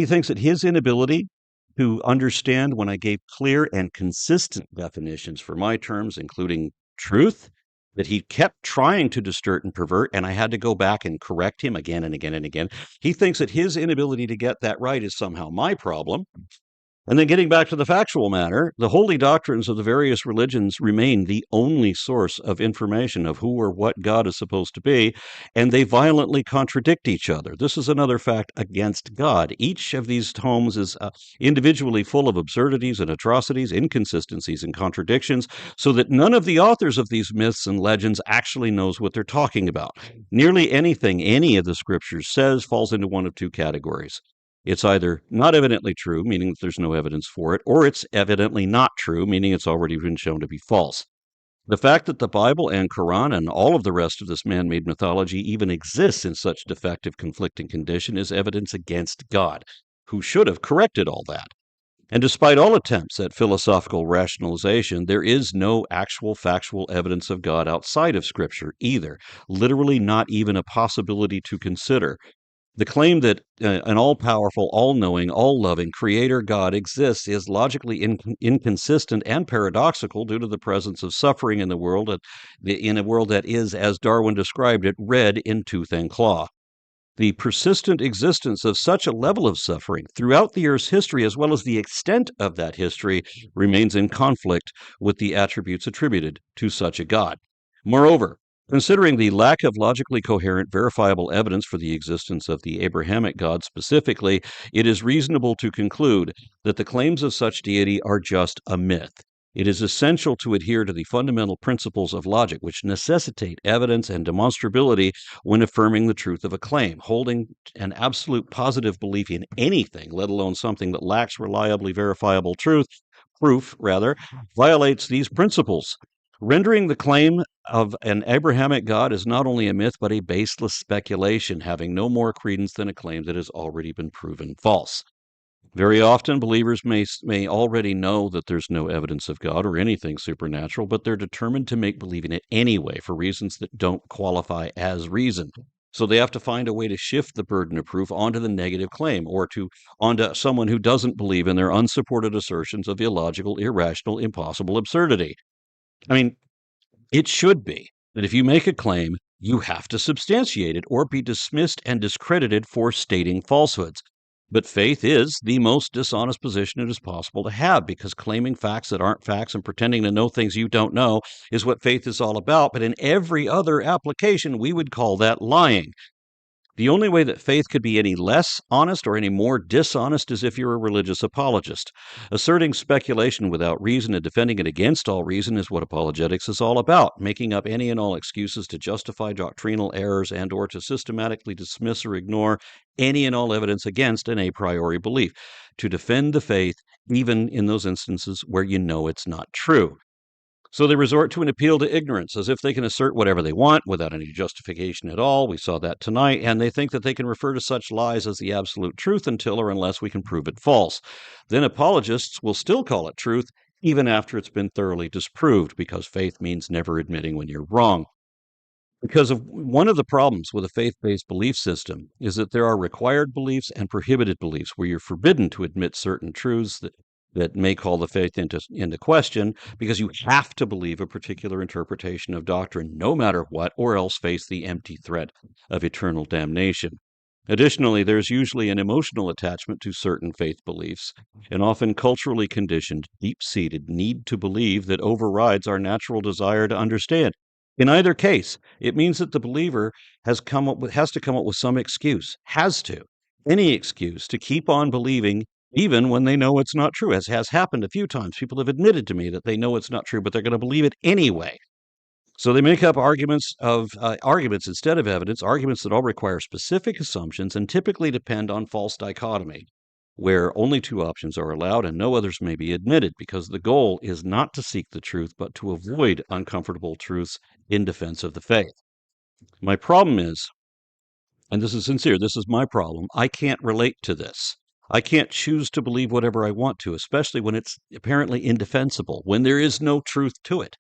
Speaker 4: thinks that his inability to understand when I gave clear and consistent definitions for my terms, including truth, that he kept trying to distort and pervert, and I had to go back and correct him again and again and again. He thinks that his inability to get that right is somehow my problem. And then getting back to the factual matter, the holy doctrines of the various religions remain the only source of information of who or what God is supposed to be, and they violently contradict each other. This is another fact against God. Each of these tomes is individually full of absurdities and atrocities, inconsistencies and contradictions, so that none of the authors of these myths and legends actually knows what they're talking about. Nearly anything any of the scriptures says falls into one of two categories. It's either not evidently true, meaning that there's no evidence for it, or it's evidently not true, meaning it's already been shown to be false. The fact that the Bible and Quran and all of the rest of this man-made mythology even exists in such defective, conflicting condition is evidence against God, who should have corrected all that. And despite all attempts at philosophical rationalization, there is no actual factual evidence of God outside of Scripture either, literally not even a possibility to consider. The claim that an all powerful, all knowing, all loving creator God exists is logically inconsistent and paradoxical due to the presence of suffering in the world, in a world that is, as Darwin described it, red in tooth and claw. The persistent existence of such a level of suffering throughout the Earth's history, as well as the extent of that history, remains in conflict with the attributes attributed to such a God. Moreover, considering the lack of logically coherent, verifiable evidence for the existence of the Abrahamic God specifically, it is reasonable to conclude that the claims of such deity are just a myth. It is essential to adhere to the fundamental principles of logic, which necessitate evidence and demonstrability when affirming the truth of a claim. Holding an absolute positive belief in anything, let alone something that lacks reliably verifiable proof, violates these principles. Rendering the claim of an Abrahamic God is not only a myth, but a baseless speculation, having no more credence than a claim that has already been proven false. Very often, believers may already know that there's no evidence of God or anything supernatural, but they're determined to make believe in it anyway for reasons that don't qualify as reason. So they have to find a way to shift the burden of proof onto the negative claim or onto someone who doesn't believe in their unsupported assertions of illogical, irrational, impossible absurdity. I mean, it should be that if you make a claim, you have to substantiate it or be dismissed and discredited for stating falsehoods. But faith is the most dishonest position it is possible to have because claiming facts that aren't facts and pretending to know things you don't know is what faith is all about. But in every other application, we would call that lying. The only way that faith could be any less honest or any more dishonest is if you're a religious apologist. Asserting speculation without reason and defending it against all reason is what apologetics is all about, making up any and all excuses to justify doctrinal errors and or to systematically dismiss or ignore any and all evidence against an a priori belief, to defend the faith even in those instances where you know it's not true. So they resort to an appeal to ignorance, as if they can assert whatever they want without any justification at all. We saw that tonight, and they think that they can refer to such lies as the absolute truth until or unless we can prove it false. Then apologists will still call it truth, even after it's been thoroughly disproved, because faith means never admitting when you're wrong. Because of one of the problems with a faith-based belief system is that there are required beliefs and prohibited beliefs where you're forbidden to admit certain truths that may call the faith into question because you have to believe a particular interpretation of doctrine no matter what, or else face the empty threat of eternal damnation. Additionally, there's usually an emotional attachment to certain faith beliefs, an often culturally conditioned, deep-seated need to believe that overrides our natural desire to understand. In either case, it means that the believer has to come up with some excuse, any excuse to keep on believing even when they know it's not true, as has happened a few times. People have admitted to me that they know it's not true, but they're going to believe it anyway. So they make up arguments instead of evidence, arguments that all require specific assumptions and typically depend on false dichotomy, where only two options are allowed and no others may be admitted, because the goal is not to seek the truth, but to avoid uncomfortable truths in defense of the faith. My problem is, and this is sincere, this is my problem, I can't relate to this. I can't choose to believe whatever I want to, especially when it's apparently indefensible, when there is no truth to it.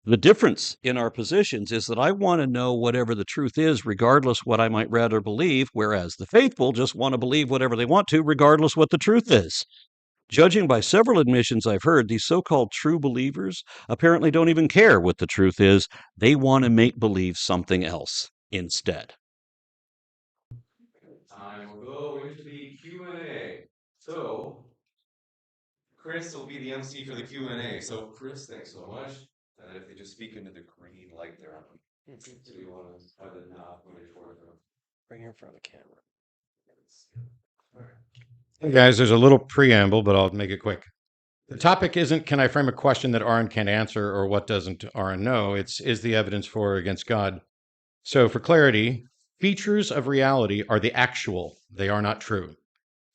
Speaker 4: The difference in our positions is that I want to know whatever the truth is, regardless what I might rather believe, whereas the faithful just want to believe whatever they want to, regardless what the truth is. Judging by several admissions I've heard, these so-called true believers apparently don't even care what the truth is. They want to make believe something else instead.
Speaker 5: Time will go into the Q&A. So, Chris will be the MC for the Q&A. So Chris, thanks so much. And if they just speak into the green light there on them. So you want to have the knob pointed toward them.
Speaker 6: Right here in front of the camera.
Speaker 7: Hey guys, there's a little preamble, but I'll make it quick. The topic isn't can I frame a question that Aron can't answer or what doesn't Aron know? It's is the evidence for or against God? So for clarity, features of reality are the actual. They are not true.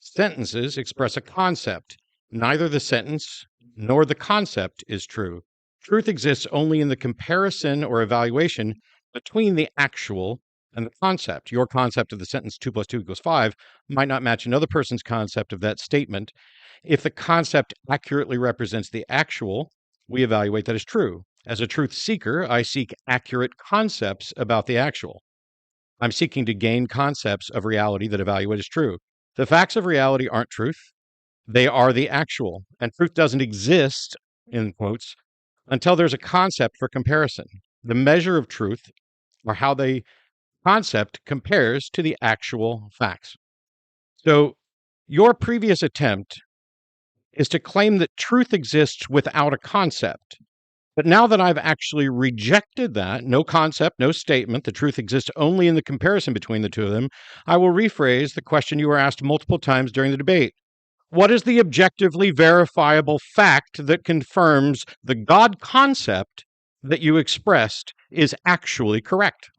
Speaker 7: Sentences express a concept. Neither the sentence nor the concept is true. Truth exists only in the comparison or evaluation between the actual and the concept. Your concept of the sentence 2 + 2 = 5 might not match another person's concept of that statement. If the concept accurately represents the actual, we evaluate that as true. As a truth seeker, I seek accurate concepts about the actual. I'm seeking to gain concepts of reality that evaluate as true. The facts of reality aren't truth. They are the actual. And truth doesn't exist, in quotes, until there's a concept for comparison. The measure of truth or how the concept compares to the actual facts. So your previous attempt is to claim that truth exists without a concept. But now that I've actually rejected that, no concept, no statement, the truth exists only in the comparison between the two of them, I will rephrase the question you were asked multiple times during the debate. What is the objectively verifiable fact that confirms the God concept that you expressed is actually correct?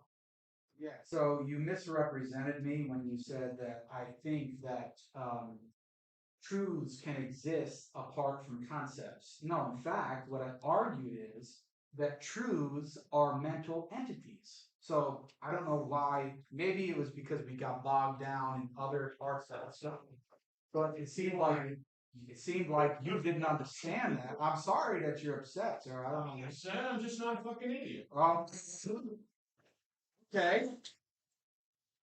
Speaker 3: Yeah, so you misrepresented me when you said that I think that truths can exist apart from concepts. No, in fact, what I argued is that truths are mental entities. So I don't know why, maybe it was because we got bogged down in other parts of the stuff. But it seemed like you didn't understand that. I'm sorry that you're upset, sir. I don't understand. I'm just not a fucking idiot. Okay.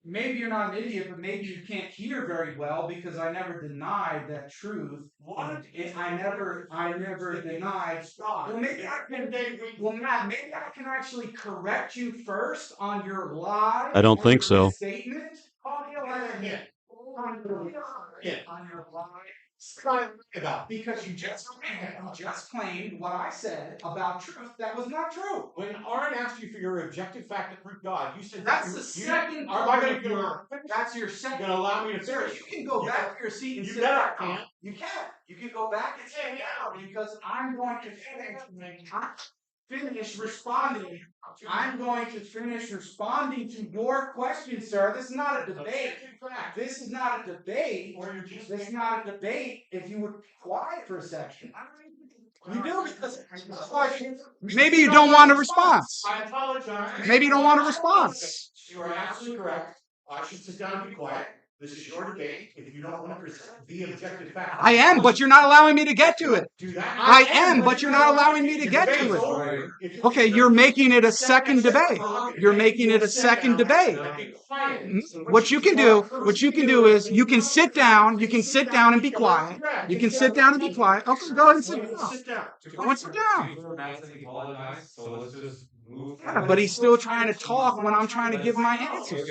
Speaker 3: Maybe you're not an idiot, but maybe you can't hear very well because I never denied that truth. What? I never denied. Well, maybe I can. Well, Matt, maybe I can actually correct you first on your lie.
Speaker 4: I don't think so.
Speaker 3: Statement. On your lie. Because you just claimed what I said about truth that was not true.
Speaker 7: When Aron asked you for your objective fact that proved God, you said
Speaker 3: That's the second part of your. That's your second.
Speaker 7: You're gonna allow me to
Speaker 3: Sir, you can go back to your seat and sit down. You can't. You can go back and sit down because I'm going to finish responding. I'm going to finish responding to your question, sir. This is not a debate. This is not a debate. This is not a debate. If you would be quiet for a second. You do because maybe you don't want a response.
Speaker 7: I apologize.
Speaker 3: Maybe you don't want a response.
Speaker 7: You are absolutely correct. I should sit down and be quiet. This is your debate. If you don't want to present the objective fact,
Speaker 3: I am, but you're not allowing me to get to it.
Speaker 7: do that.
Speaker 3: I am, but you're not allowing me to get to it. Okay, you're making it a second debate. You're making it a second debate. What you can do is you can sit down and be quiet. You can sit down and be quiet. Okay, go ahead and sit down. Go and sit down.
Speaker 5: So let's just move.
Speaker 3: Yeah, but he's still trying to talk when I'm trying to give my answers.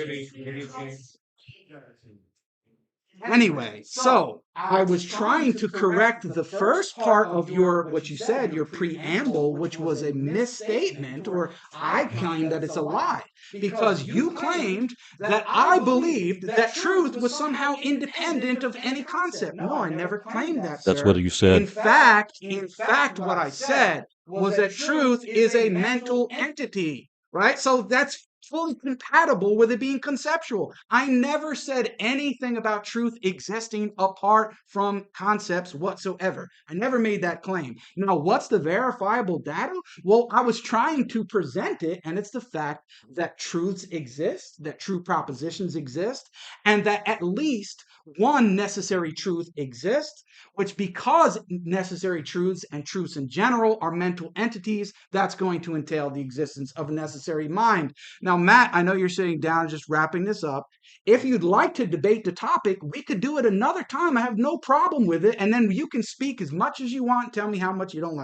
Speaker 3: Anyway, so I was trying to correct the first part of what you said, your preamble, which was a misstatement, or I claim that it's a lie, because you claimed that I believed that truth was somehow independent of any concept. No, I never claimed that, sir.
Speaker 4: That's what you said.
Speaker 3: In fact, what I said was that truth is a mental entity, right? So that's fully compatible with it being conceptual. I never said anything about truth existing apart from concepts whatsoever. I never made that claim. Now, what's the verifiable data? Well, I was trying to present it, and it's the fact that truths exist, that true propositions exist, and that at least one necessary truth exists, which because necessary truths and truths in general are mental entities, that's going to entail the existence of a necessary mind. Now, Matt, I know you're sitting down and just wrapping this up. If you'd like to debate the topic, we could do it another time. I have no problem with it. And then you can speak as much as you want and tell me how much you don't like